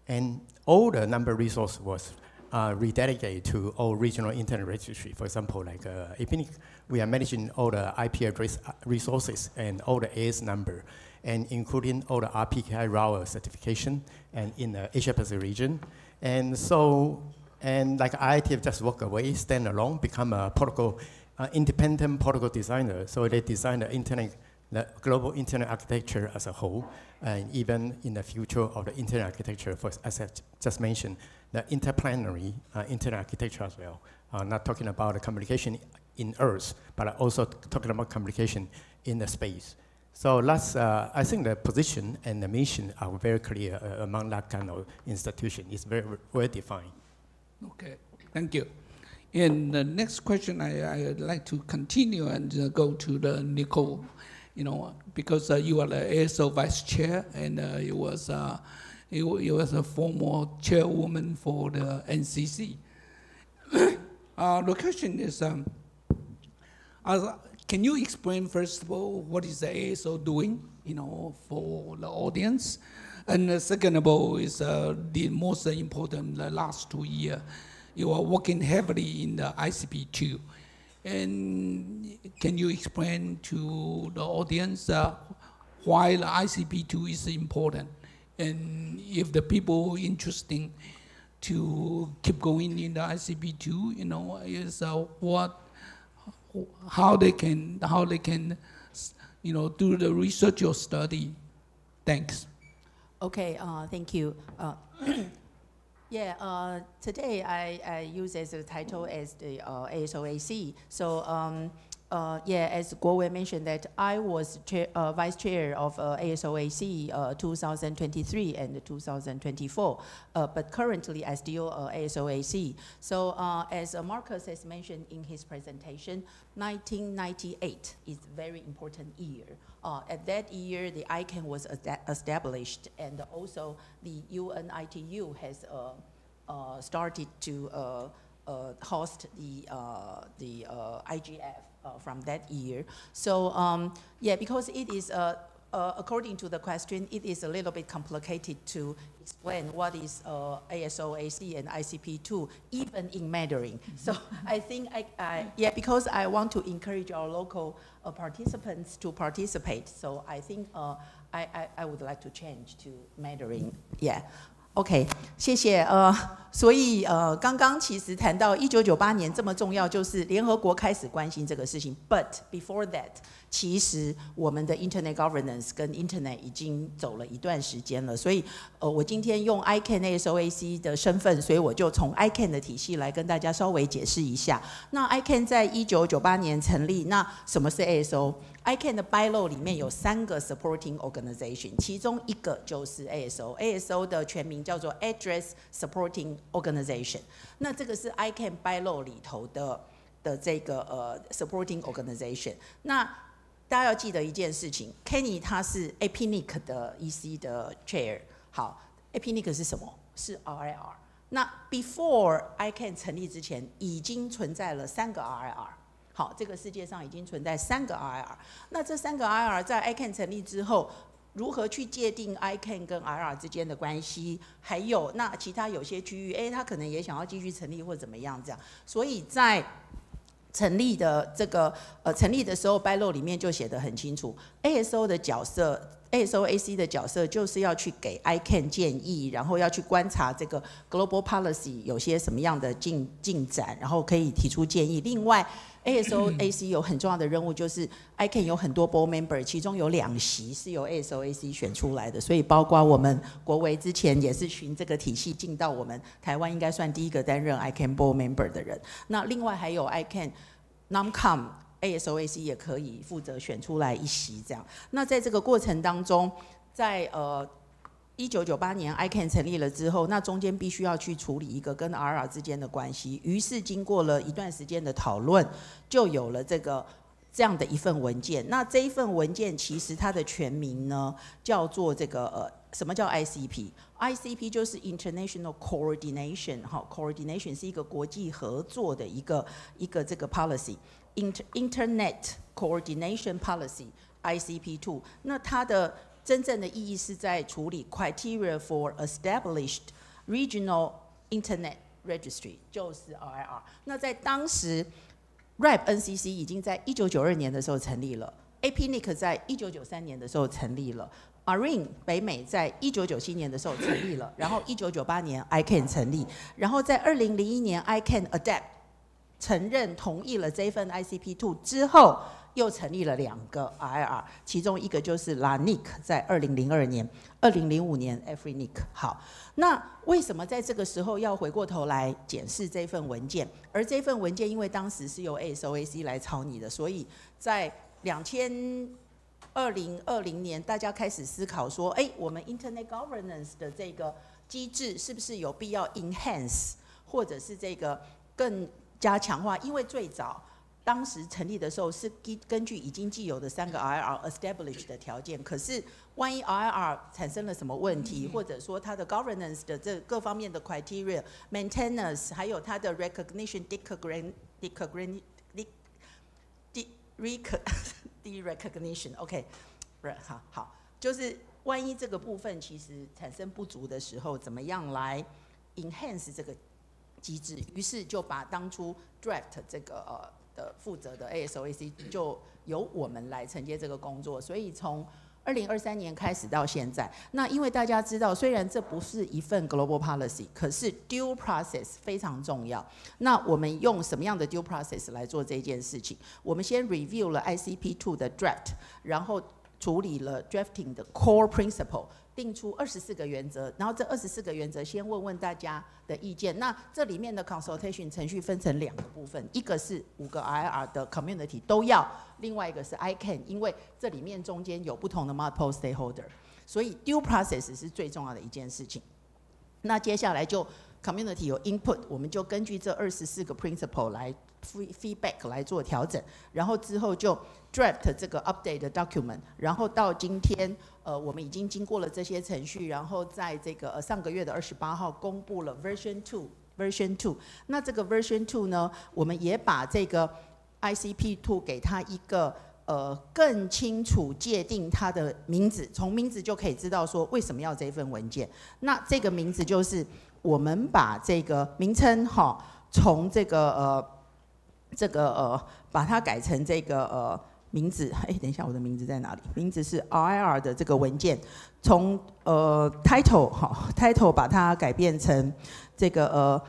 And all the number resource was rededicated to all regional internet registry. For example, like APNIC, we are managing all the IP address resources and all the AS number, and including all the RPKI router certification and in the Asia-Pacific region. And so, and like IETF just walk away, stand alone, become a protocol, independent protocol designer. So they design the global internet architecture as a whole, and even in the future of the internet architecture, as I just mentioned, the interplanetary internet architecture as well. Not talking about the communication in Earth, but also talking about communication in the space. So that's, I think the position and the mission are very clear among that kind of institution. It's very well defined. Okay, thank you. And the next question, I'd like to continue and go to the Nicole. Because you are the ASO vice chair, and you was a former chairwoman for the NCC. The question is, can you explain first of all what is the ASO doing, for the audience, and second of all is the most important. The last 2 years, you are working heavily in the ICP2. And can you explain to the audience why the ICP2 is important? And if the people interested to keep going in the ICP2, is how they can do the research or study. Thanks. Okay, thank you. Today I use as a title as the ASOAC. So Yeah, as Kuo-Wei mentioned that I was vice chair of ASOAC 2023 and 2024, but currently I still ASOAC. So as Markus has mentioned in his presentation, 1998 is a very important year. At that year, the ICANN was established, and also the UNITU has started to host the IGF from that year. So yeah, because it is, according to the question, it is a little bit complicated to explain what is ASOAC and ICP2, even in Mandarin. So I think, yeah, because I want to encourage our local participants to participate, so I think I would like to change to Mandarin, yeah. OK， 谢谢。所以刚刚其实谈到1998年这么重要，就是联合国开始关心这个事情。But before that， 其实我们的 Internet governance 跟 Internet 已经走了一段时间了。所以我今天用 ICANN ASOAC 的身份，所以我就从 ICANN 的体系来跟大家稍微解释一下。那 ICANN 在1998年成立，那什么是 ASO？ICANN 的 bylaw 里面有3个 supporting organization， 其中一个就是 ASO。ASO 的全名叫做 Address Supporting Organization。那这个是 ICANN bylaw 里头的这个supporting organization。那大家要记得一件事情 ，Kenny 他是 APNIC 的 EC 的 chair。好 ，APNIC 是什么？是 RIR。那 before ICANN 成立之前，已经存在了3个 RIR。好，这个世界上已经存在3个 RIR。那这3个 RIR 在 ICANN 成立之后，如何去界定 ICANN 跟 RIR 之间的关系？还有那其他有些区域，他可能也想要继续成立或怎么样这样。所以在成立的这个成立的时候 bylaw 里面就写得很清楚 ，ASO 的角色。ASOAC 的角色就是要去给 ICANN 建议，然后要去观察这个 global policy 有些什么样的进展，然后可以提出建议。另外 ，ASOAC 有很重要的任务，就是 ICANN 有很多 board member， 其中有2席是由 ASOAC 选出来的，所以包括我们国维之前也是循这个体系进到我们台湾，应该算第一个担任 ICANN board member 的人。那另外还有 ICANN NOMCOM。ASOAC 也可以负责选出来1席这样。那在这个过程当中，在1998年 ICANN 成立了之后，那中间必须要去处理一个跟 RIR 之间的关系。于是经过了一段时间的讨论，就有了这样的一份文件。那这一份文件其实它的全名呢叫做这个什么叫 ICP？ICP 就是 International Coordination， Coordination 是一个国际合作的一个这个 policy。Internet Coordination Policy ICP2， 那它的真正的意义是在处理 Criteria for Established Regional Internet Registry， 就是 RIR。那在当时 RIP NCC 已经在1992年的时候成立了 ，APNIC 在1993年的时候成立了。IRIN 北美在1997年的时候成立了，然后1998年 ICANN 成立，然后在2001年 ICANN Adapt 承认同意了这份 ICP2 之后，又成立了2个 RIR， 其中一个就是 LANIC 在2002年，2005年 AFRINIC。好，那为什么在这个时候要回过头来检视这份文件？而这份文件因为当时是由 ASOAC 来草拟的，所以在2020年大家开始思考说，我们 Internet Governance 的这个机制是不是有必要 enhance， 或者是这个更加强化？因为最早当时成立的时候是根据已经既有的3个 RIR established 的条件，可是万一 RIR 产生了什么问题，或者说它的 governance 的这各方面的 criteria、maintenance， 还有它的 recognition， 好，就是万一这个部分其实产生不足的时候，怎么样来 enhance 这个机制？于是就把当初 draft 这个的负责的 ASOAC 就由我们来承接这个工作，所以从2023年开始到现在，那因为大家知道，虽然这不是一份 global policy， 可是 due process 非常重要。那我们用什么样的 due process 来做这件事情？我们先 review 了 ICP2 的 draft， 然后处理了 drafting 的 core principle。定出24个原则，然后这24个原则先问问大家的意见。那这里面的 consultation 程序分成2个部分，一个是5个 IR 的 community 都要，另外一个是 ICANN， 因为这里面中间有不同的 multiple stakeholder， 所以 due process 是最重要的一件事情。那接下来就 community 有 input， 我们就根据这24个 principle 来 feedback 来做调整，然后之后就 draft 这个 update 的 document， 然后到今天我们已经经过了这些程序，然后在这个上个月的28号公布了 version 2。那这个 version 2呢，我们也把这个 ICP2 给它一个更清楚界定它的名字，从名字就可以知道说为什么要这份文件。那这个名字就是我们把这个名称从这个把它改成这个名字，等一下我的名字在哪里？名字是 RIR 的这个文件，从title 把它改变成这个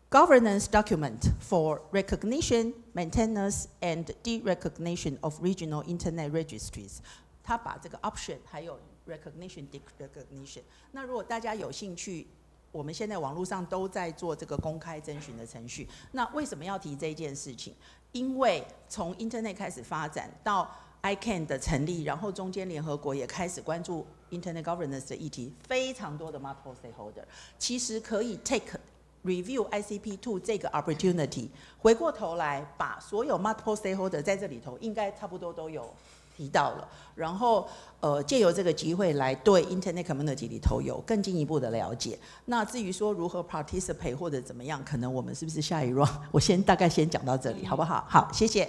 Governance Document for Recognition, Maintenance and Derecognition of Regional Internet Registries。它把这个 option 还有 recognition, derecognition。那如果大家有兴趣，我们现在网络上都在做这个公开征询的程序。那为什么要提这件事情？因为从 Internet 开始发展到 ICANN 的成立，然后中间联合国也开始关注 Internet Governance 的议题，非常多的 multiple stakeholder， 其实可以 review ICP2 这个 opportunity， 回过头来把所有 multiple stakeholder 在这里头应该差不多都有提到了，然后借由这个机会来对 Internet Community 里头有更进一步的了解。那至于说如何 participate 或者怎么样，可能我们是不是下一 round， 我大概先讲到这里，好不好？好，谢谢。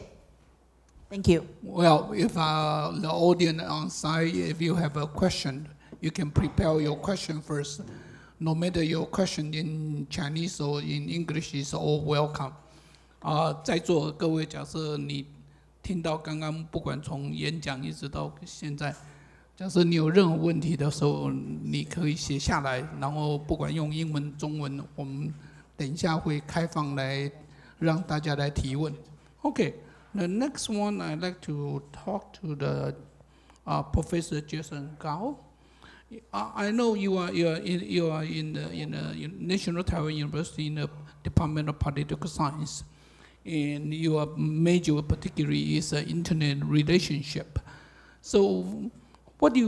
Thank you. Well, if the audience on site, if you have a question, you can prepare your question first. No matter your question in Chinese or in English is all welcome. 在座各位，假设你听到刚刚不管从演讲一直到现在，假设你有任何问题的时候，你可以写下来，然后不管用英文、中文，我们等一下会开放来让大家来提问。Okay, the next one I'd like to talk to the Professor Jason Gao.I know you are in the National Taiwan University in the Department of Political Science, and your major particularly is internet relationship. So, what do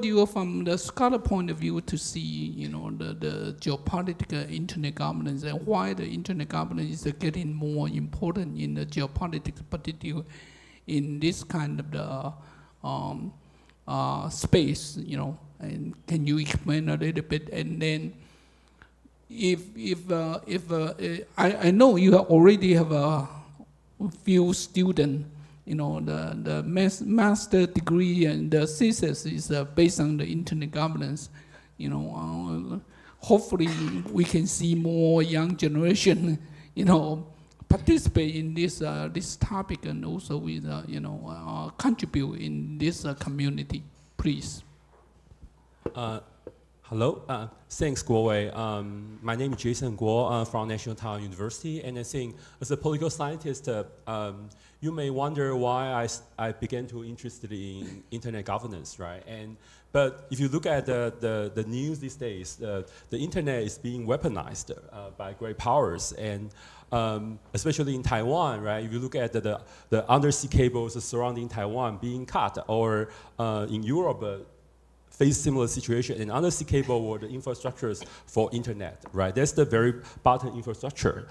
you from the scholar point of view to see, the geopolitical internet governance and why the internet governance is getting more important in the geopolitics, particularly in this kind of the space, And can you explain a little bit? And then, I know you already have a few students. The master degree and the thesis is based on the internet governance. Hopefully we can see more young generation, participate in this topic and also with contribute in this community. Please. Hello, thanks Kuo-Wei. My name is Jason Guo from National Taiwan University, and I think as a political scientist, you may wonder why I began to interested in internet governance, right? But if you look at the news these days, the internet is being weaponized by great powers, and especially in Taiwan, right? If you look at the undersea cables surrounding Taiwan being cut, or in Europe, face similar situation, and undersea cable were the infrastructures for internet, right? That's the very bottom infrastructure.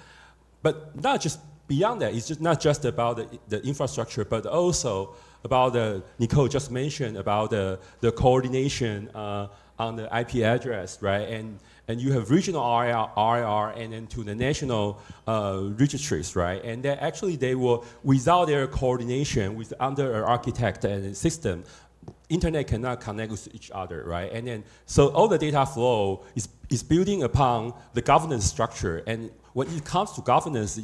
But not just beyond that, it's just not just about the infrastructure, but also about Nicole just mentioned about the coordination on the IP address, right? And you have regional RIR and then to the national registries, right? And that actually they were, without their coordination with under an architect and system, internet cannot connect with each other, right? And then, so all the data flow is building upon the governance structure. And when it comes to governance,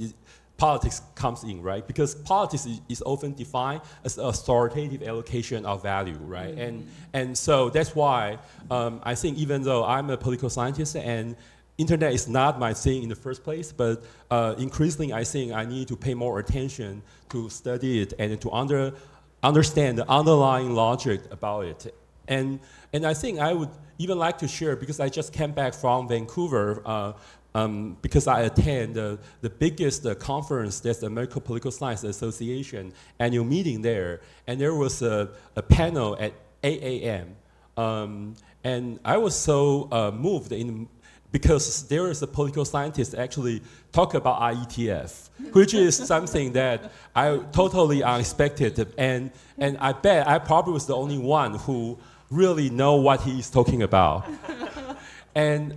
politics comes in, right? Because politics is often defined as authoritative allocation of value, right? Mm-hmm. And so that's why I think even though I'm a political scientist and internet is not my thing in the first place, but increasingly I think I need to pay more attention to study it and to understand the underlying logic about it. And I think I would even like to share, because I just came back from Vancouver, because I attend the biggest conference, that's the American Political Science Association annual meeting there, and there was a panel at 8 a.m. And I was so moved because there is a political scientist actually talk about IETF, which is something that I totally unexpected, and I bet I probably was the only one who really know what he's talking about. And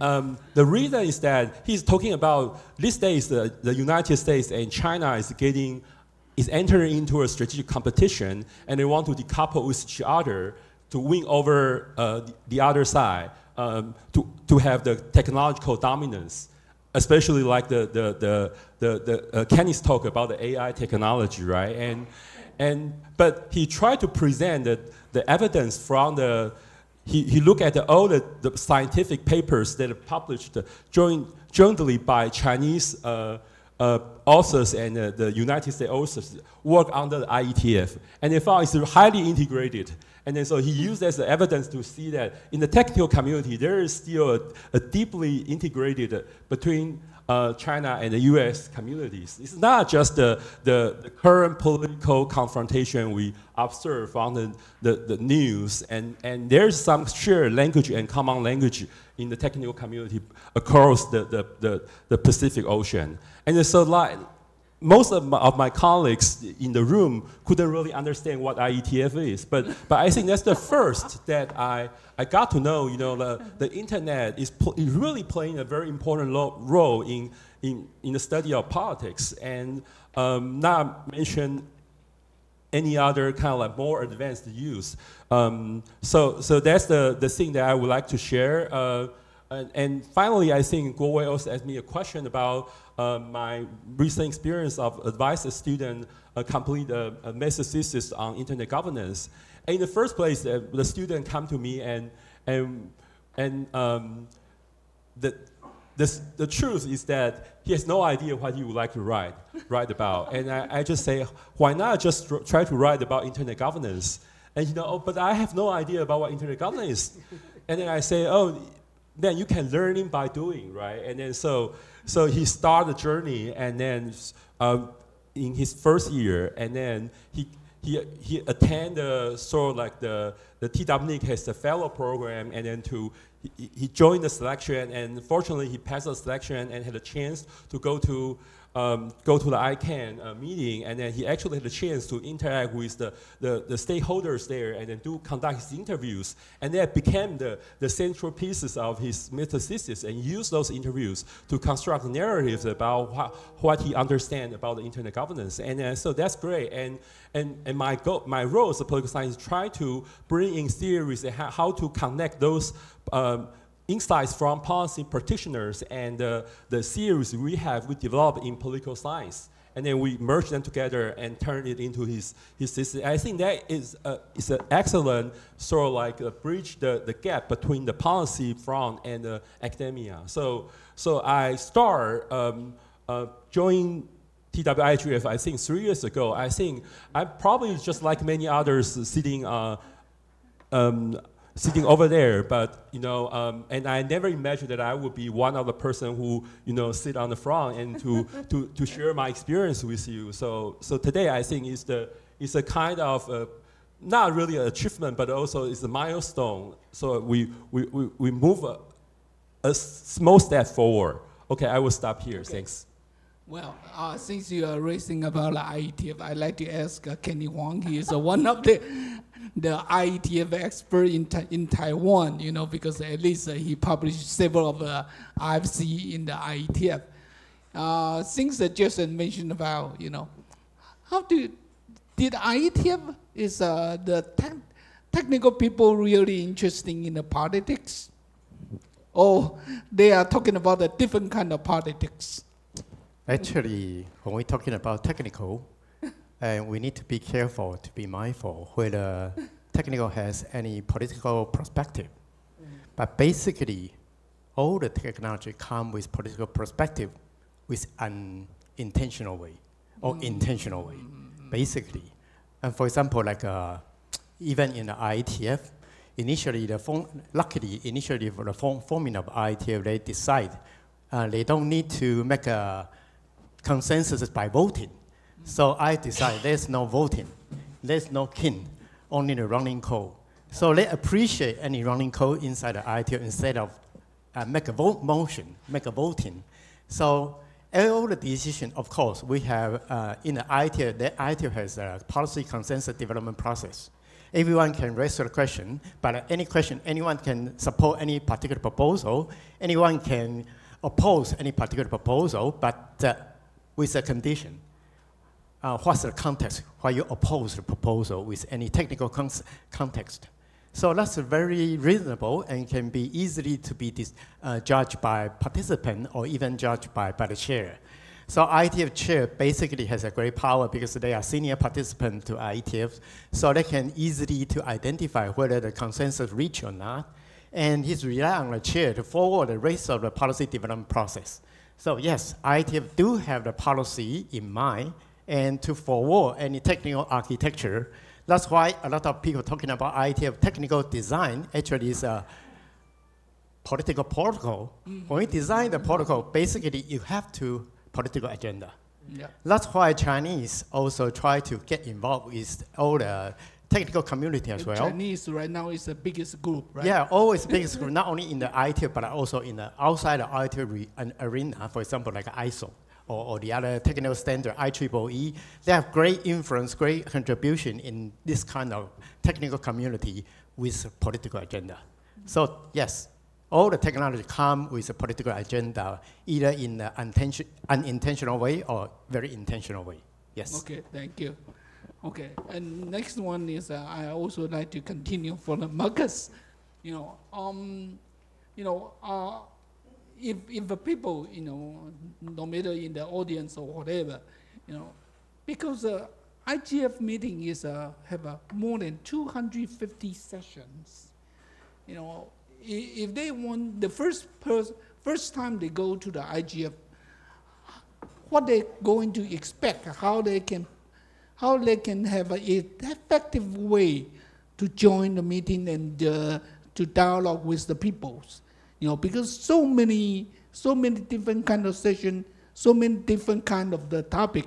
the reason is that he's talking about these days the United States and China is entering into a strategic competition, and they want to decouple with each other to win over the other side, to have the technological dominance, especially like Kenny's talk about the AI technology, right? But he tried to present the evidence from he looked at all the scientific papers that are published jointly by Chinese authors and the United States authors work under the IETF, and they found it's highly integrated. And then so he used as evidence to see that in the technical community, there is still a deeply integrated between China and the US communities. It's not just the current political confrontation we observe on the news, and there's some shared language and common language in the technical community across the Pacific Ocean. And so like, most of my colleagues in the room couldn't really understand what IETF is, but I think that's the first that I got to know. The internet is really playing a very important role in the study of politics, and not mention any other kind of like more advanced use. So that's the thing that I would like to share. And finally, I think Kuo-Wei also asked me a question about my recent experience of advising a student complete a master's thesis on internet governance. And in the first place, the student come to me and the truth is that he has no idea what he would like to write about. And I just say, why not just try to write about internet governance? And but I have no idea about what internet governance is. And then I say, then you can learn it by doing, right? And then so he started the journey, and then in his first year, and then he attended sort of like the TWNIC has the fellow program, and then he joined the selection, and fortunately he passed the selection and had a chance to go to the ICANN meeting, and then he actually had a chance to interact with the stakeholders there, and then conduct his interviews, and that became the central pieces of his master thesis, and use those interviews to construct narratives about what he understands about the internet governance, and so that's great. And my role as a political scientist is try to bring in theories and how to connect those insights from policy practitioners and the theories we developed in political science, and then we merge them together and turn it into his thesis. I think that is an excellent sort of like bridge the gap between the policy front and academia. So I joined TWIGF, I think 3 years ago. I think I'm probably just like many others sitting over there, but and I never imagined that I would be one of the person who sit on the front and to share my experience with you. So today I think is a kind of not really an achievement, but also it's a milestone. So we move a small step forward. Okay, I will stop here. Okay. Thanks. Well, since you are raising about the IETF, I'd like to ask Kenny Huang. He is one of the IETF expert in Taiwan, because at least he published several of IFC in the IETF. Things that Jason mentioned about, did IETF is the technical people really interested in the politics? Or they are talking about a different kind of politics? Actually, when we're talking about technical, we need to be careful, to be mindful whether technical has any political perspective. But basically, all the technology come with political perspective with an intentional way or intentional way, basically. And for example, like even in the IETF, initially, luckily, initially for the forming of IETF, they decide they don't need to make a consensus by voting. So I decide there's no voting, there's no kin, only the running code. So they appreciate any running code inside the IETF instead of make a voting. So all the decision, of course, we have in the IETF, the IETF has a policy consensus development process. Everyone can raise a question, but any question, anyone can support any particular proposal, anyone can oppose any particular proposal, but with a condition. What's the context why you oppose the proposal with any technical context? So that's very reasonable and can be easily to be judged by participant or even judged by the chair. So IETF chair basically has a great power because they are senior participant to IETF, so they can easily to identify whether the consensus reached or not. And he's relying on the chair to forward the rest of the policy development process. So yes, IETF do have the policy in mind and to forward any technical architecture. That's why a lot of people talking about IETF technical design actually is a political protocol. When you design the protocol, basically you have to political agenda. Yeah. That's why Chinese also try to get involved with all the technical community as well. Chinese right now is the biggest group, right? Yeah, always biggest group, not only in the IETF, but also in the outside the IETF arena, for example, like ISO or the other technical standard, IEEE. They have great influence, great contribution in this kind of technical community with political agenda. So yes, all the technology come with a political agenda, either in an unintentional way or very intentional way. Yes. Okay, thank you. Okay, and next one is I also like to continue for the Markus. If the people, no matter in the audience or whatever, because IGF meeting is have more than 250 sessions. If they want the first time they go to the IGF, what they're going to expect, how they can have an effective way to join the meeting and to dialogue with the peoples, because so many different kind of session, so many different kind of the topic.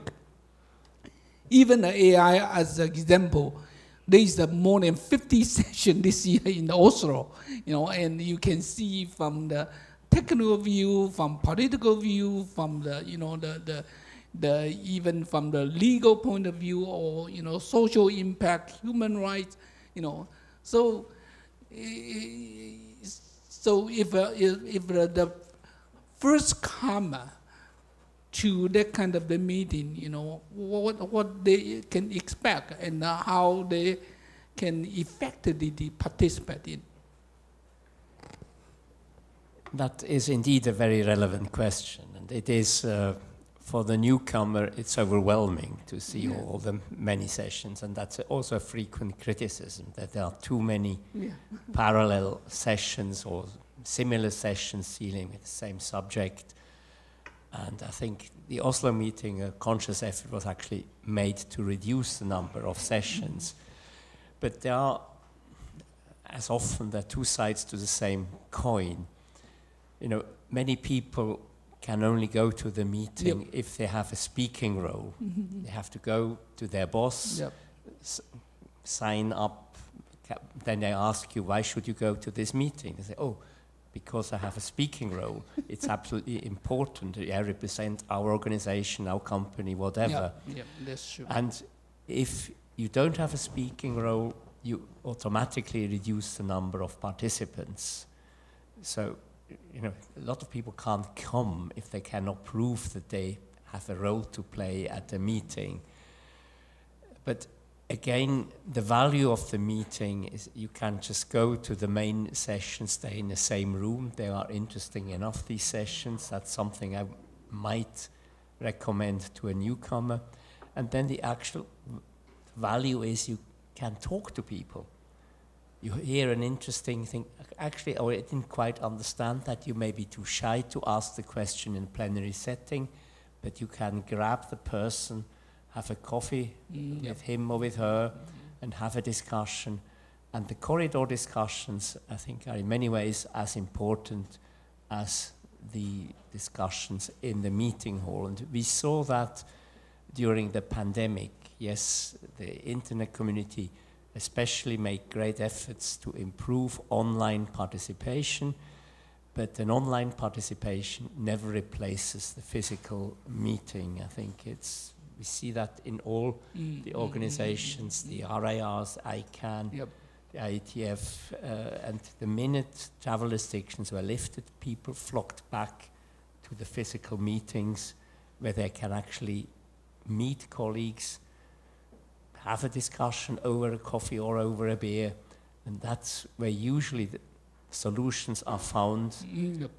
Even the AI as an example, there is more than 50 sessions this year in Oslo, and you can see from the technical view, from political view, from the even from the legal point of view, or social impact, human rights, So if the first comer to that kind of the meeting, what they can expect and how they can effectively participate in. That is indeed a very relevant question, and it is for the newcomer, it's overwhelming to see all the many sessions, and that's also a frequent criticism, that there are too many parallel sessions or similar sessions dealing with the same subject. And I think the Oslo meeting, a conscious effort was actually made to reduce the number of sessions. But there are, as often, there are two sides to the same coin. Many people can only go to the meeting if they have a speaking role. They have to go to their boss, sign up, then they ask you, why should you go to this meeting? They say, oh, because I have a speaking role. It's absolutely important. I represent our organization, our company, whatever. Yeah, that's true. And if you don't have a speaking role, you automatically reduce the number of participants. So, a lot of people can't come if they cannot prove that they have a role to play at the meeting. But again, the value of the meeting is you can just go to the main session, stay in the same room. They are interesting enough, these sessions. That's something I might recommend to a newcomer. And then the actual value is you can talk to people. You hear an interesting thing. Actually, I didn't quite understand that. You may be too shy to ask the question in a plenary setting, but you can grab the person, have a coffee with him or with her, and have a discussion. And the corridor discussions, I think, are in many ways as important as the discussions in the meeting hall. And we saw that during the pandemic. Yes, the internet community especially made great efforts to improve online participation, but an online participation never replaces the physical meeting. I think we see that in all the organizations, the RIRs, ICANN, the IETF, and the minute travel restrictions were lifted, people flocked back to the physical meetings where they can actually meet colleagues, have a discussion over a coffee or over a beer, and that's where usually the solutions are found,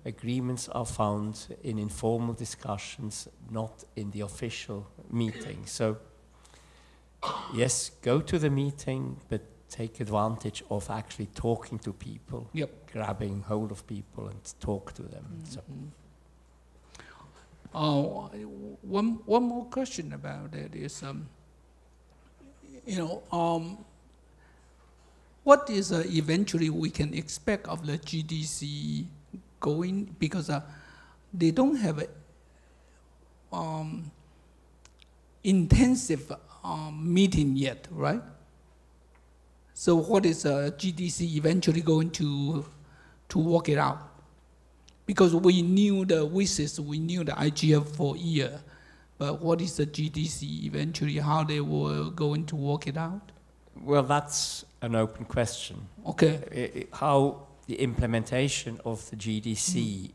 agreements are found in informal discussions, not in the official meeting. So yes, go to the meeting, but take advantage of actually talking to people, grabbing hold of people and talk to them. So. One more question about that is, what is eventually we can expect of the GDC going, because they don't have a intensive meeting yet, right? So what is GDC eventually going to work it out? Because we knew the WSIS, we knew the IGF for a year, but what is the GDC eventually, how they were going to work it out? Well, that's an open question. Okay. How the implementation of the GDC,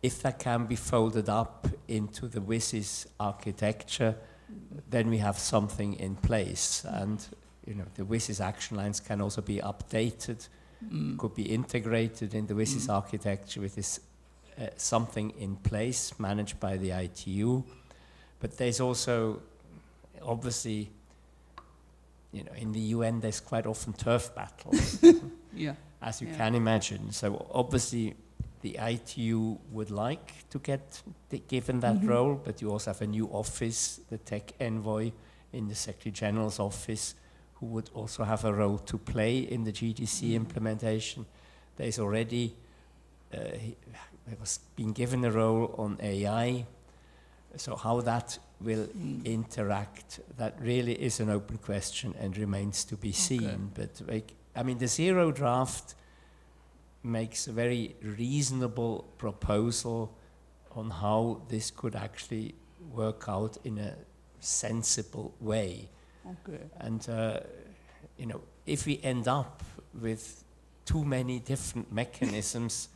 if that can be folded up into the WSIS architecture, then we have something in place. And the WSIS action lines can also be updated, could be integrated in the WSIS architecture with this something in place managed by the ITU. But there's also, obviously, in the UN there's quite often turf battles, as you can imagine. So obviously the ITU would like to get given that role, but you also have a new office, the Tech Envoy in the Secretary General's office, who would also have a role to play in the GDC implementation. There's already was being given a role on AI. So how that will interact, that really is an open question and remains to be seen. But the zero draft makes a very reasonable proposal on how this could actually work out in a sensible way. And if we end up with too many different mechanisms,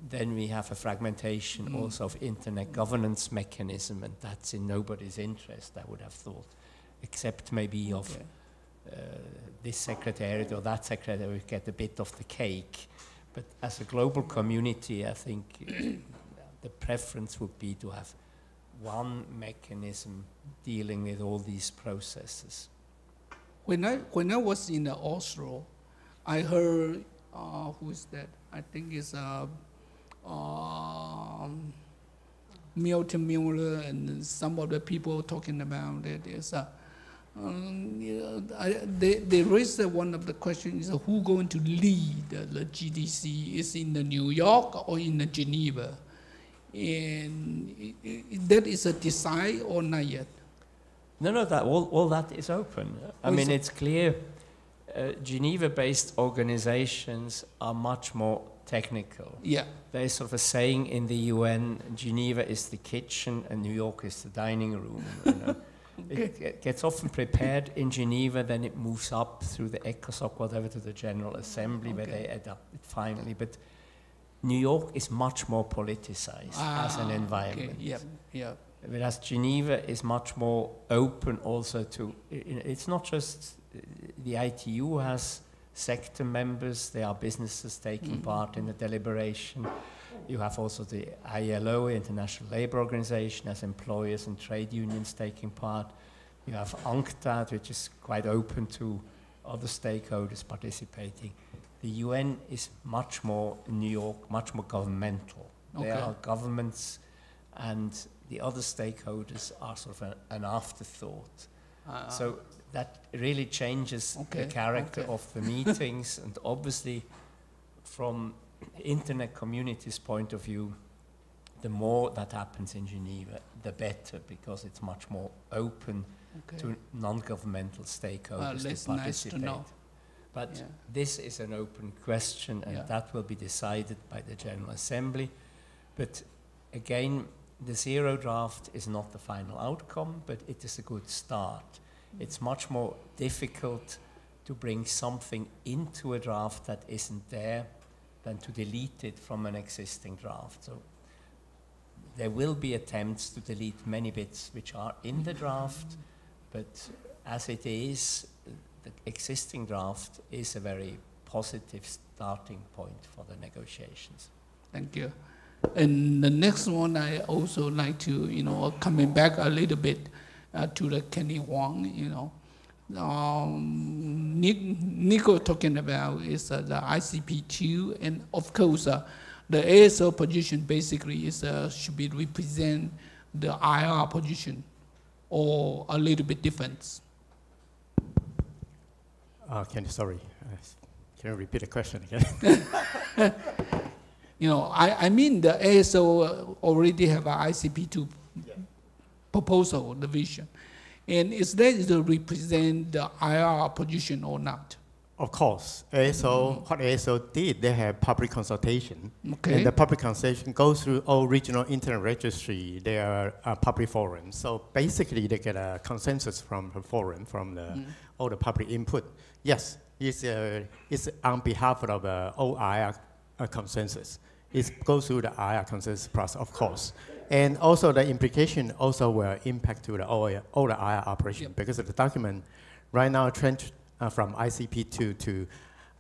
then we have a fragmentation also of internet governance mechanism, and that's in nobody's interest, I would have thought, except maybe of this secretariat or that secretariat will get a bit of the cake. But as a global community, I think the preference would be to have one mechanism dealing with all these processes. When I was in Oslo, I heard, who is that? I think it's Milton Mueller and some of the people talking about it. They raised one of the questions: who going to lead the GDC? Is in New York or in Geneva? And that is a decide or not yet? No, that all that is open. I mean, it's clear. Geneva-based organizations are much more technical. There's sort of a saying in the UN: Geneva is the kitchen and New York is the dining room. It gets often prepared in Geneva, then it moves up through the ECOSOC, whatever, to the General Assembly, where they adopt it finally. But New York is much more politicized as an environment. Whereas Geneva is much more open also to, it's not just the ITU has sector members, there are businesses taking part in the deliberation. You have also the ILO, International Labour Organization, as employers and trade unions taking part. You have UNCTAD, which is quite open to other stakeholders participating. The UN is much more, in New York, much more governmental. There are governments, and the other stakeholders are sort of an afterthought. So that really changes the character of the meetings, and obviously from internet community's point of view, the more that happens in Geneva, the better, because it's much more open to non-governmental stakeholders to participate. Nice to know. But this is an open question, and that will be decided by the General Assembly. But again, the zero draft is not the final outcome, but it is a good start. It's much more difficult to bring something into a draft that isn't there than to delete it from an existing draft. So there will be attempts to delete many bits which are in the draft, but as it is, the existing draft is a very positive starting point for the negotiations. Thank you. And the next one, I also like to, coming back a little bit to the Kenny Huang, Nicole talking about is the ICP2, and of course, the ASO position basically is should be represent the IR position, or a little bit different. Kenny, sorry, can you repeat the question again? I mean the ASO already have an ICP2 proposal, the vision. And is that to represent the IR position or not? Of course. ASO, what ASO did, they have public consultation. And the public consultation goes through all regional internet registry. They are public forums. So basically, they get a consensus from the forum, from all the public input. Yes, it's on behalf of all IR consensus. It goes through the IR consensus process, of course. And also the implication also will impact to all the IR operation, because of the document right now changed from ICP2 to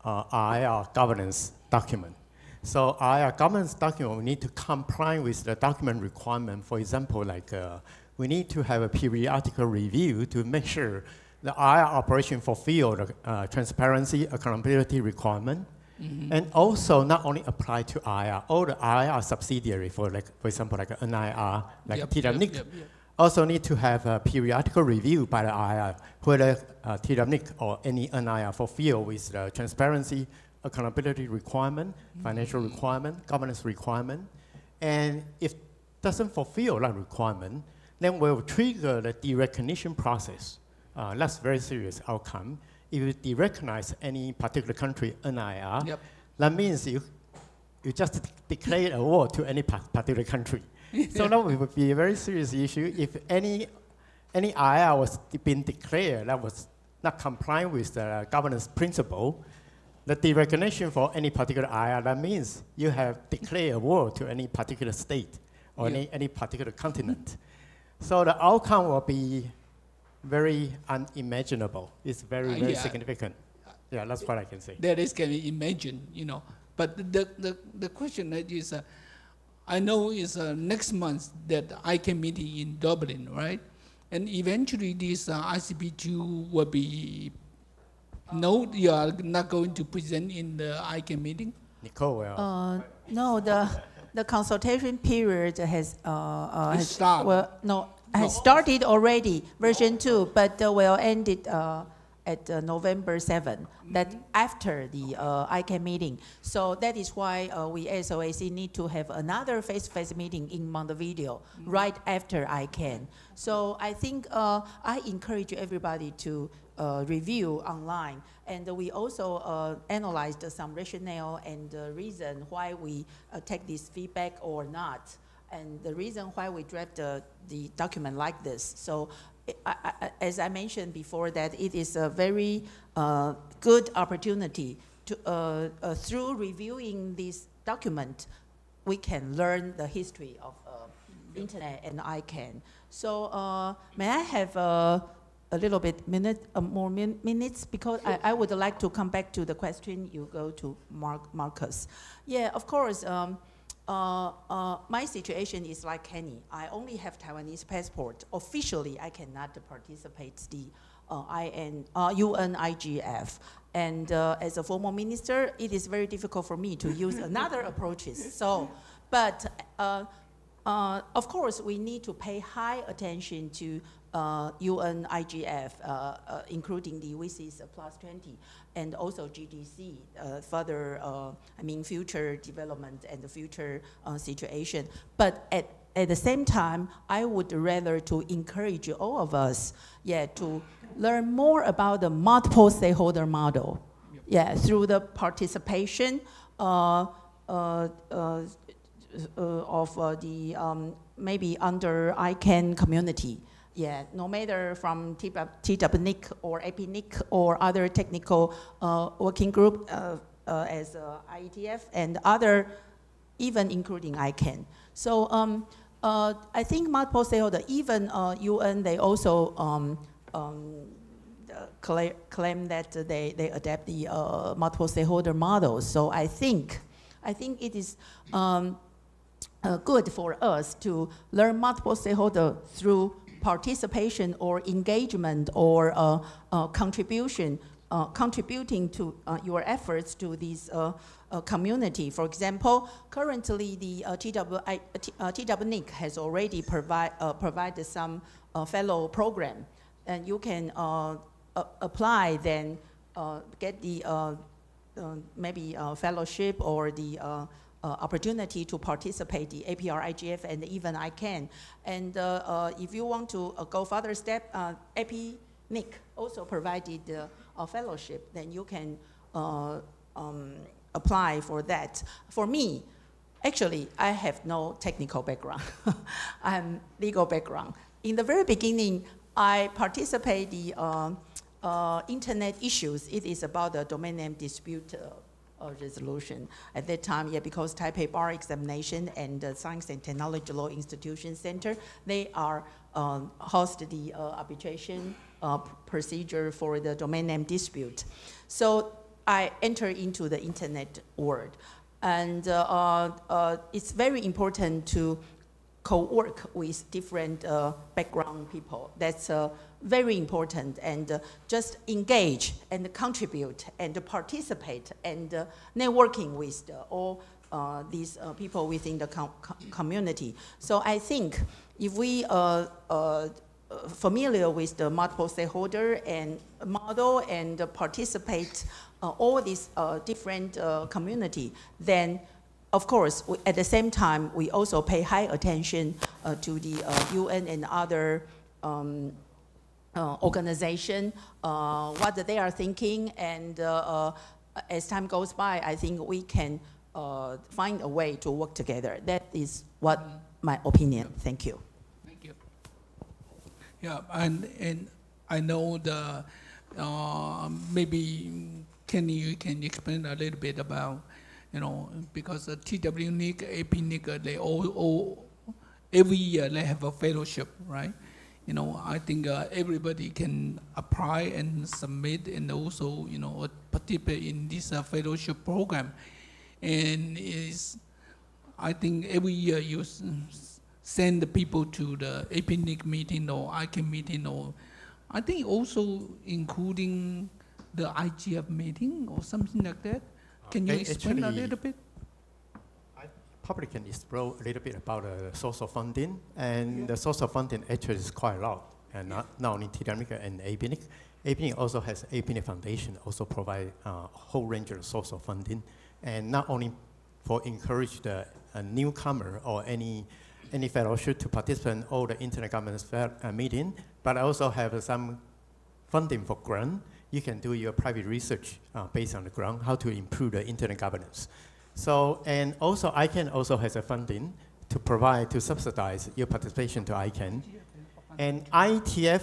IR governance document. So IR governance document, we need to comply with the document requirement. For example, like we need to have a periodical review to make sure the IR operation fulfill the transparency, accountability requirement. And also not only apply to IR, all the IR subsidiary, for example, like NIR, like TWNIC, also need to have a periodical review by the IR, whether TWNIC or any NIR fulfill with the transparency, accountability requirement, financial requirement, governance requirement. And if doesn't fulfill that requirement, then we'll trigger the derecognition process. That's very serious outcome. If you derecognize any particular country NIR, that means you just declare a war to any particular country. So that would be a very serious issue. If any IR was being declared that was not complying with the governance principle, the derecognition for any particular IR, that means you have declared a war to any particular state or any particular continent. So the outcome will be very unimaginable. It's very, very significant. Yeah, that's what I can say. That is can be imagined, But the question is, I know is next month that ICANN meeting in Dublin, right? And eventually this ICP2 will be, no, you are not going to present in the ICANN meeting? Nicole will. No, the consultation period has started. Well, no, has started already, version 2, but will end it at November 7, that after the ICANN meeting. So that is why we ASOAC need to have another face-to-face meeting in Montevideo right after ICANN. So I think I encourage everybody to review online. And we also analyzed some rationale and reason why we take this feedback or not, and the reason why we draft the document like this. So as I mentioned before, that it is a very good opportunity to, through reviewing this document, we can learn the history of internet and ICANN. So may I have a little bit more minutes, because I would like to come back to the question you go to Markus. Yeah, of course. My situation is like Kenny. I only have Taiwanese passport. Officially, I cannot participate the UN IGF. And as a former minister, it is very difficult for me to use another approaches. So, but of course, we need to pay high attention to UN IGF, including the WSIS plus 20, and also GDC, further, future development and the future situation. But at the same time, I would rather to encourage all of us, to learn more about the multiple stakeholder model, through the participation of the maybe under ICANN community. No matter from TWNIC or APNIC or other technical working group as IETF and other, even including ICANN. So I think multiple stakeholder, even UN, they also claim that they adapt the multiple stakeholder model. So I think it is good for us to learn multiple stakeholder through participation or engagement or contribution, contributing to your efforts to this community. For example, currently the TWNIC has already provided some fellow program, and you can apply, then get the maybe fellowship or the opportunity to participate the APR, IGF, and even ICANN. And if you want to go further step, APNIC also provided a fellowship, then you can apply for that. For me, actually, I have no technical background. I'm legal background. In the very beginning, I participate the internet issues. It is about the domain name dispute resolution. At that time, because Taipei Bar Examination and the Science and Technology Law Institution Center, they are host the arbitration procedure for the domain name dispute. So I enter into the internet world. And it's very important to co-work with different background people. That's very important, and just engage and contribute and participate and networking with all these people within the community. So I think if we familiar with the multiple stakeholder and model and participate all these different community, then of course, at the same time, we also pay high attention to the UN and other organization, what they are thinking, and as time goes by, I think we can find a way to work together. That is what my opinion. Thank you. Thank you. Yeah, and I know the maybe Kenny, you can explain a little bit about, because the TWNIC, APNIC, they all every year they have a fellowship, right? I think everybody can apply and submit, and also, participate in this fellowship program. And I think every year you send the people to the APNIC meeting or ICANN meeting, or I think also including the IGF meeting or something like that. Can you explain a little bit? I probably can explore a little bit about the source of funding. And the source of funding actually is quite a lot. And not only TWNIC and APNIC. APNIC also has APNIC Foundation, also provide a whole range of source of funding. And not only for encourage the newcomer or any fellowship to participate in all the internet governance meeting, but also have some funding for grant. You can do your private research based on the ground, how to improve the internet governance. So, and also ICANN also has a funding to provide, to subsidize your participation to ICANN. And IETF,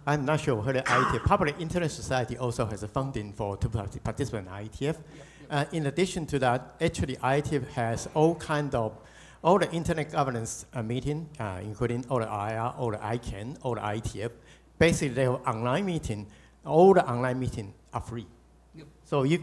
I'm not sure whether IETF, Public Internet Society also has a funding to participate in IETF. In addition to that, actually IETF has all the internet governance meeting, including all the IR, all the ICANN, all the IETF. Basically, they have online meeting. All the online meetings are free. Yep. So you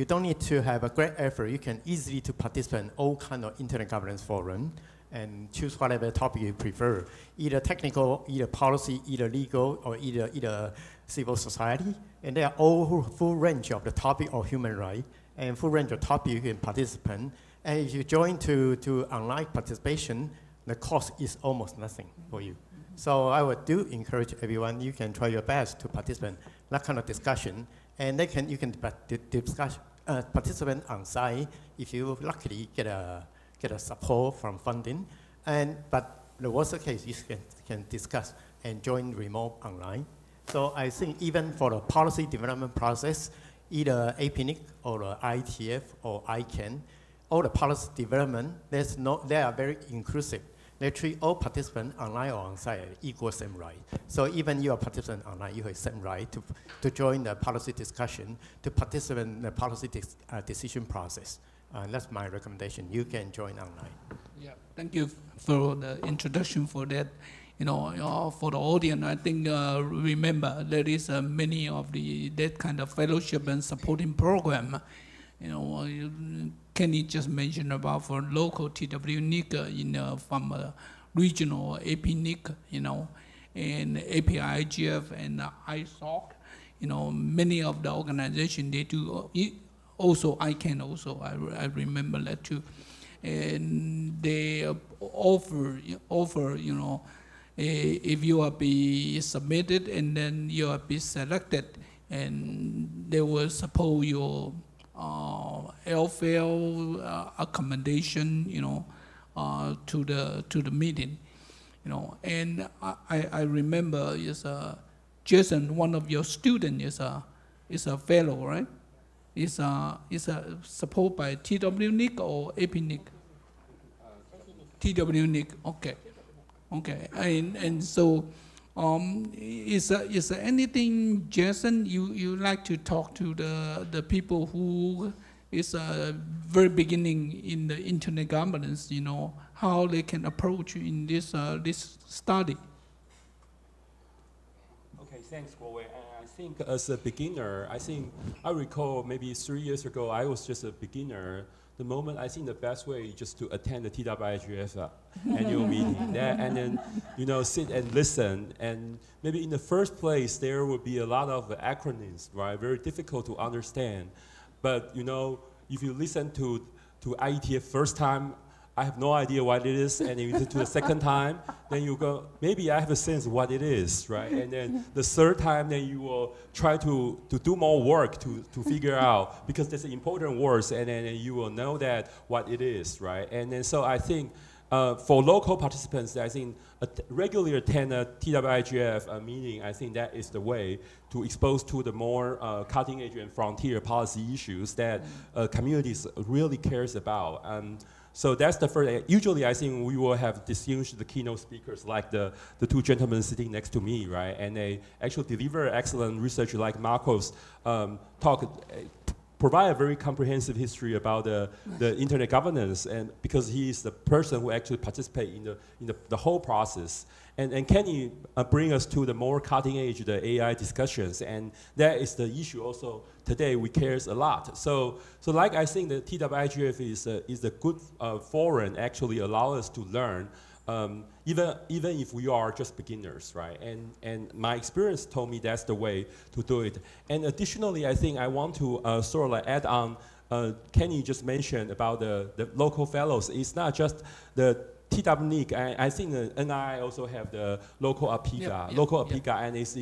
don't need to have a great effort. You can easily to participate in all kind of internet governance forum and choose whatever topic you prefer, either technical, either policy, either legal, or either civil society. And they are all full range of the topic of human rights and full range of topic you can participate. And if you join to online participation, the cost is almost nothing for you. So I would do encourage everyone, you can try your best to participate in that kind of discussion. And you can discuss, participate on site if you luckily get a support from funding. But the worst case, you can discuss and join remote online. So I think even for the policy development process, either APNIC or the ITF or ICANN, all the policy development, they are very inclusive. They treat all participants online or on-site equal same right. So even you are participant online, you have same right to join the policy discussion, to participate in the policy decision process. That's my recommendation. You can join online. Yeah, thank you for the introduction for that. You know, for the audience, I think remember there is many of that kind of fellowship and supporting program. You know, Kenny just mentioned about for local TWNIC from regional APNIC, you know, and APIGF and ISOC. You know, many of the organizations they do. Also, ICANN also. I remember that too, and they offer you know. If you are be submitted and then you are be selected, and they will support your LFL accommodation, you know, to the meeting, you know. And I remember Jason, one of your students is a fellow, right? Is a support by TWNIC or APNIC? TWNIC, okay. Okay, and so is there anything, Jason, you like to talk to the people who is very beginning in the internet governance, you know, how they can approach in this study? Okay, thanks, Kuo-Wei. I think as a beginner, I recall maybe 3 years ago, I was just a beginner. The moment I think the best way is just to attend the TWIGF annual meeting there, and then, you know, sit and listen. And maybe in the first place, there will be a lot of acronyms, right? Very difficult to understand. But, you know, if you listen to IETF first time, I have no idea what it is, and if you listen to the second time, then you go, maybe I have a sense of what it is, right? And then the third time, then you will try to do more work to figure out, because there's important words, and then you will know that what it is, right? And then so I think for local participants, I think regularly attend a TWIGF meeting, I think that is the way to expose to the more cutting edge and frontier policy issues that communities really cares about. So that's the first. Usually, I think we will have distinguished the keynote speakers, like the two gentlemen sitting next to me, right? And they actually deliver excellent research, like Markus provide a very comprehensive history about the internet governance, and because he is the person who actually participates in the whole process. And Kenny bring us to the more cutting edge, the AI discussions, and that is the issue also today we cares a lot. So like I think the TWIGF is a good forum, actually allow us to learn, even if we are just beginners, right? And my experience told me that's the way to do it. And additionally, I think I want to sort of like add on, Kenny just mentioned about the local fellows. It's not just the TWNIC, I think the NI also have the local APIGA, and it's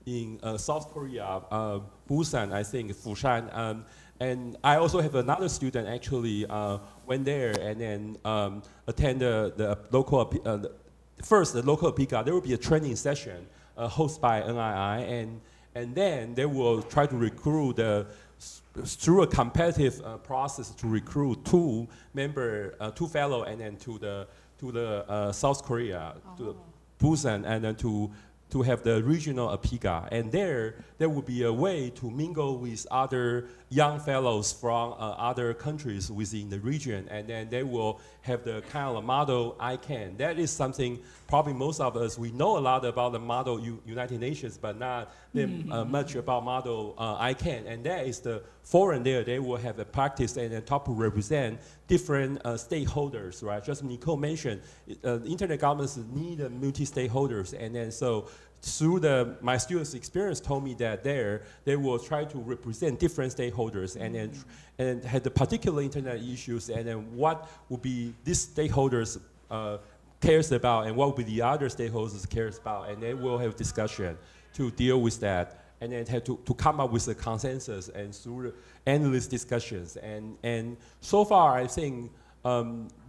in South Korea, Busan, I think, Fushan. And I also have another student actually went there and then attend the local, first the local APIGA. There will be a training session hosted by NII, and then they will try to recruit through a competitive process to recruit two fellow, and then to the South Korea, to Busan, and then to have the regional APIGA. And there will be a way to mingle with other young fellows from other countries within the region, and then they will have the kind of model ICANN. That is something probably most of us, we know a lot about the model United Nations, but not much about model ICANN. And that is the forum there. They will have a practice and then talk to represent different stakeholders, right? Just Nicole mentioned, internet governments need multi-stakeholders, and then so through my students' experience told me that they will try to represent different stakeholders and had the particular internet issues, and then what would be these stakeholders cares about and what will be the other stakeholders cares about, and then we'll have discussion to deal with that, and then have to come up with a consensus and through endless discussions. And so far, I think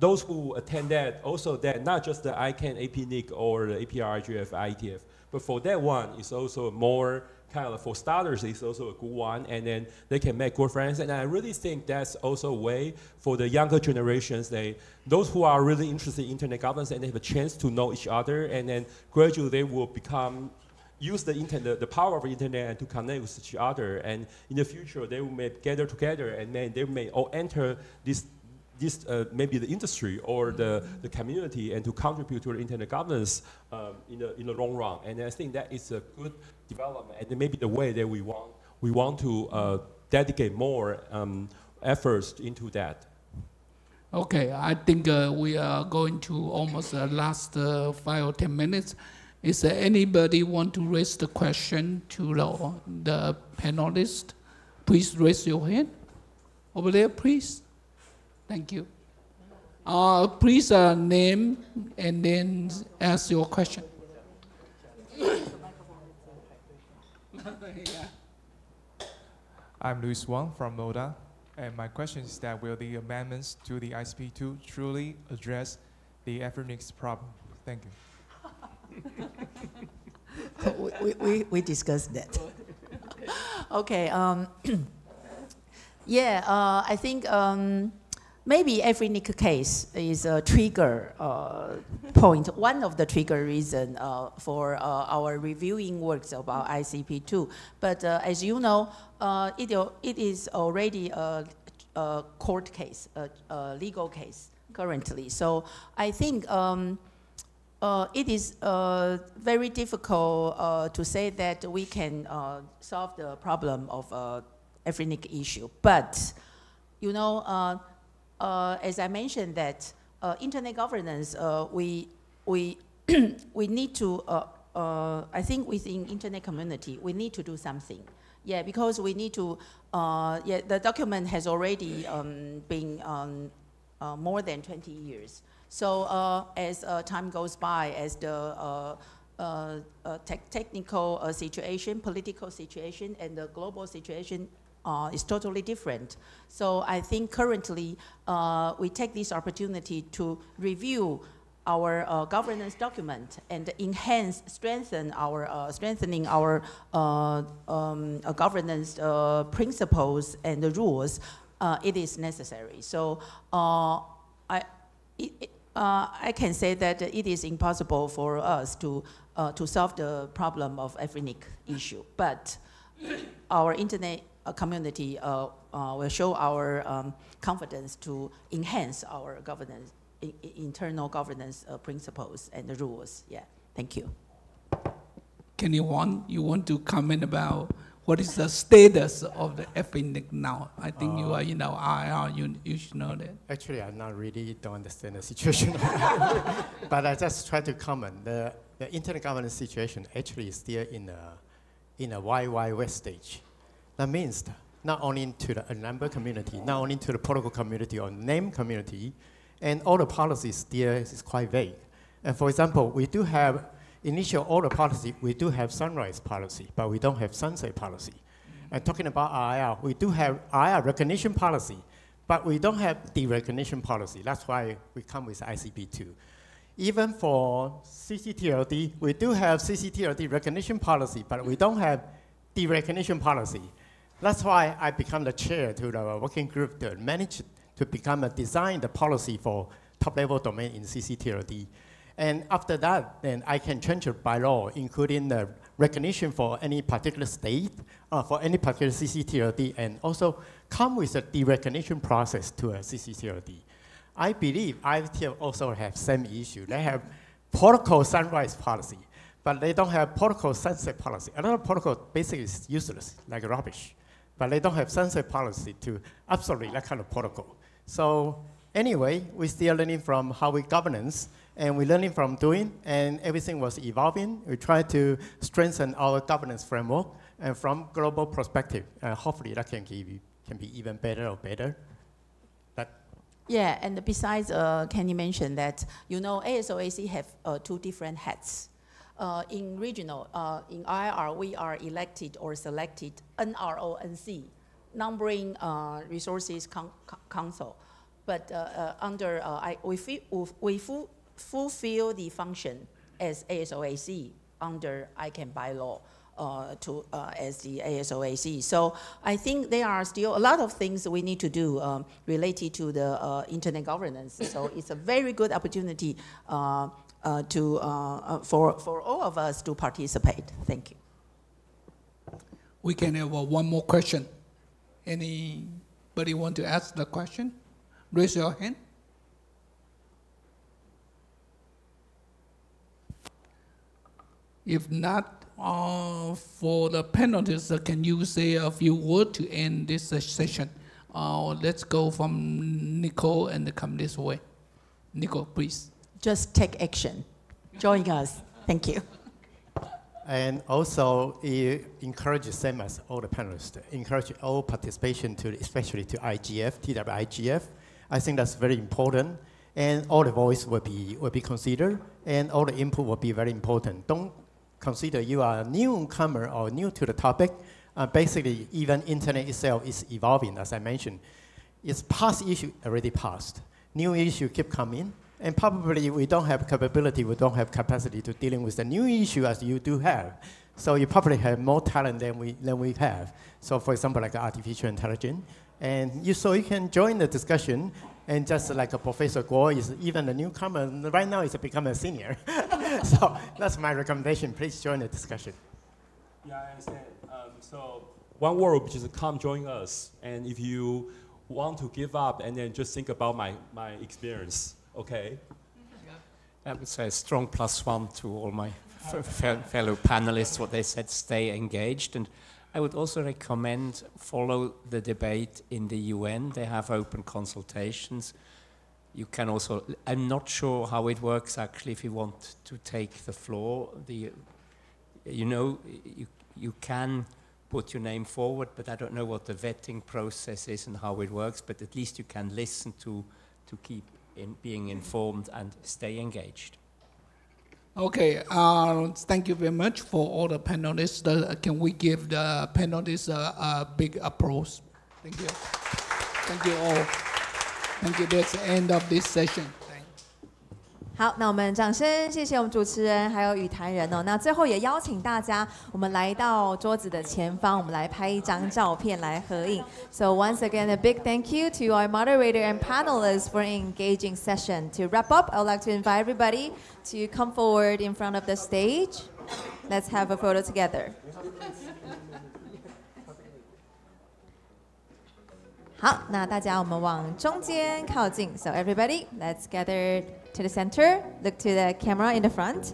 those who attend that also that not just the ICANN APNIC or the APR IGF IETF, but for that one, it's also more kind of, for starters, it's also a good one, and then they can make good friends. And I really think that's also a way for the younger generations, those who are really interested in internet governance, and they have a chance to know each other, and then gradually they will use the internet, the power of the internet, and to connect with each other. And in the future, they may gather together, and then they may all enter this maybe the industry or the community, and to contribute to the internet governance in the long run. And I think that is a good development, and maybe the way that we want to dedicate more efforts into that. Okay, I think we are going to almost the last 5 or 10 minutes. Is there anybody want to raise the question to the panelists? Please raise your hand. Over there, please. Thank you. Please name and then ask your question. I'm Luis Wang from MODA, and my question is that will the amendments to the ICP2 truly address the ethnics problem? Thank you. we discussed that. Okay. I think maybe every NIC case is a trigger point, one of the trigger reason for our reviewing works about ICP2. But as you know, it is already a court case, a legal case currently. So I think it is very difficult to say that we can solve the problem of ethnic issue. But, you know, as I mentioned that internet governance, we need to, I think within internet community, we need to do something. Yeah, because we need to, the document has already been more than 20 years. So as time goes by, as the technical situation, political situation, and the global situation is totally different. So I think currently we take this opportunity to review our governance document and strengthening our governance principles and the rules. It is necessary. So I can say that it is impossible for us to solve the problem of ethnic issue, but our internet community will show our confidence to enhance our governance, internal governance principles and the rules. Yeah, thank you. Kenny Huang, you want to comment about what is the status of the ethnic now? I think you are, you know, IR, you should know that. Actually, I not really don't understand the situation. But I just try to comment. The internet governance situation actually is still in a Wild West stage. That means not only to the number community, not only to the protocol community or name community, and all the policies still is quite vague. And for example, we do have initial order policy, we do have sunrise policy, but we don't have sunset policy. And talking about IR, we do have IR recognition policy, but we don't have derecognition policy. That's why we come with ICP2. Even for CCTLD, we do have CCTLD recognition policy, but we don't have derecognition policy. That's why I become the chair to the working group to manage to design the policy for top-level domain in CCTLD. And after that, then I can change it by law, including the recognition for any particular state, for any particular CCTLD, and also come with a derecognition process to a CCTLD. I believe ITF also have same issue. They have protocol sunrise policy, but they don't have protocol sunset policy. Another protocol basically is useless, like rubbish, but they don't have sunset policy to absolutely that kind of protocol. So anyway, we're still learning from how we governance, and we're learning from doing, and everything was evolving. We try to strengthen our governance framework, and from global perspective, hopefully that can be even better or better. Yeah, and besides, Kenny mentioned that, you know, ASOAC have 2 different hats. In regional, in IR, we are elected or selected NRONC, Numbering Resources Council. But under, we fulfill the function as ASOAC under ICANN bylaw. As the ASOAC. So I think there are still a lot of things we need to do related to the internet governance. So it's a very good opportunity for all of us to participate. Thank you. We can have one more question. Anybody want to ask the question? Raise your hand. If not, for the panelists, can you say a few words to end this session? Let's go from Nicole and come this way. Nicole, please. Just take action. Join us. Thank you. And also, encourage the same as all the panelists, encourage all participation to, especially to IGF, TWIGF. I think that's very important. And all the voice will be considered, and all the input will be very important. Don't consider you are a newcomer or new to the topic. Basically, even internet itself is evolving, as I mentioned. It's past issue already passed. New issue keep coming, and probably we don't have capability, we don't have capacity to dealing with the new issue as you do have. So you probably have more talent than we have. So for example, like artificial intelligence, and you can join the discussion. And just like a Professor Guo is even a newcomer, right now he's become a senior. So that's my recommendation. Please join the discussion. Yeah, I understand. So one word would be just come join us. And if you want to give up and then just think about my experience, okay? I would say a strong +1 to all my fellow panelists, what they said, stay engaged. And I would also recommend follow the debate in the UN. They have open consultations. You can also, I'm not sure how it works actually if you want to take the floor. You know, you can put your name forward, but I don't know what the vetting process is and how it works, but at least you can listen to keep being informed and stay engaged. Okay, thank you very much for all the panelists. Can we give the panelists a big applause? Thank you. Thank you all. Thank you. That's the end of this session. 好，那我们掌声谢谢我们主持人还有与谈人哦。那最后也邀请大家，我们来到桌子的前方，我们来拍一张照片来合影。So once again, a big thank you to our moderator and panelists for an engaging session. To wrap up, I would like to invite everybody to come forward in front of the stage. Let's have a photo together. 好，那大家我们往中间靠近。So everybody, let's gather to the center. Look to the camera in the front.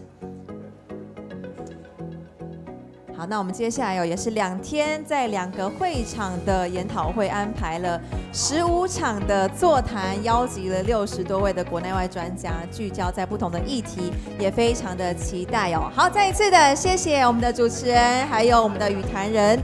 好，那我们接下来也是2天，在2个会场的研讨会安排了15场的座谈，邀集了60多位的国内外专家，聚焦在不同的议题，也非常的期待哦。好，再一次的谢谢我们的主持人，还有我们的与谈人。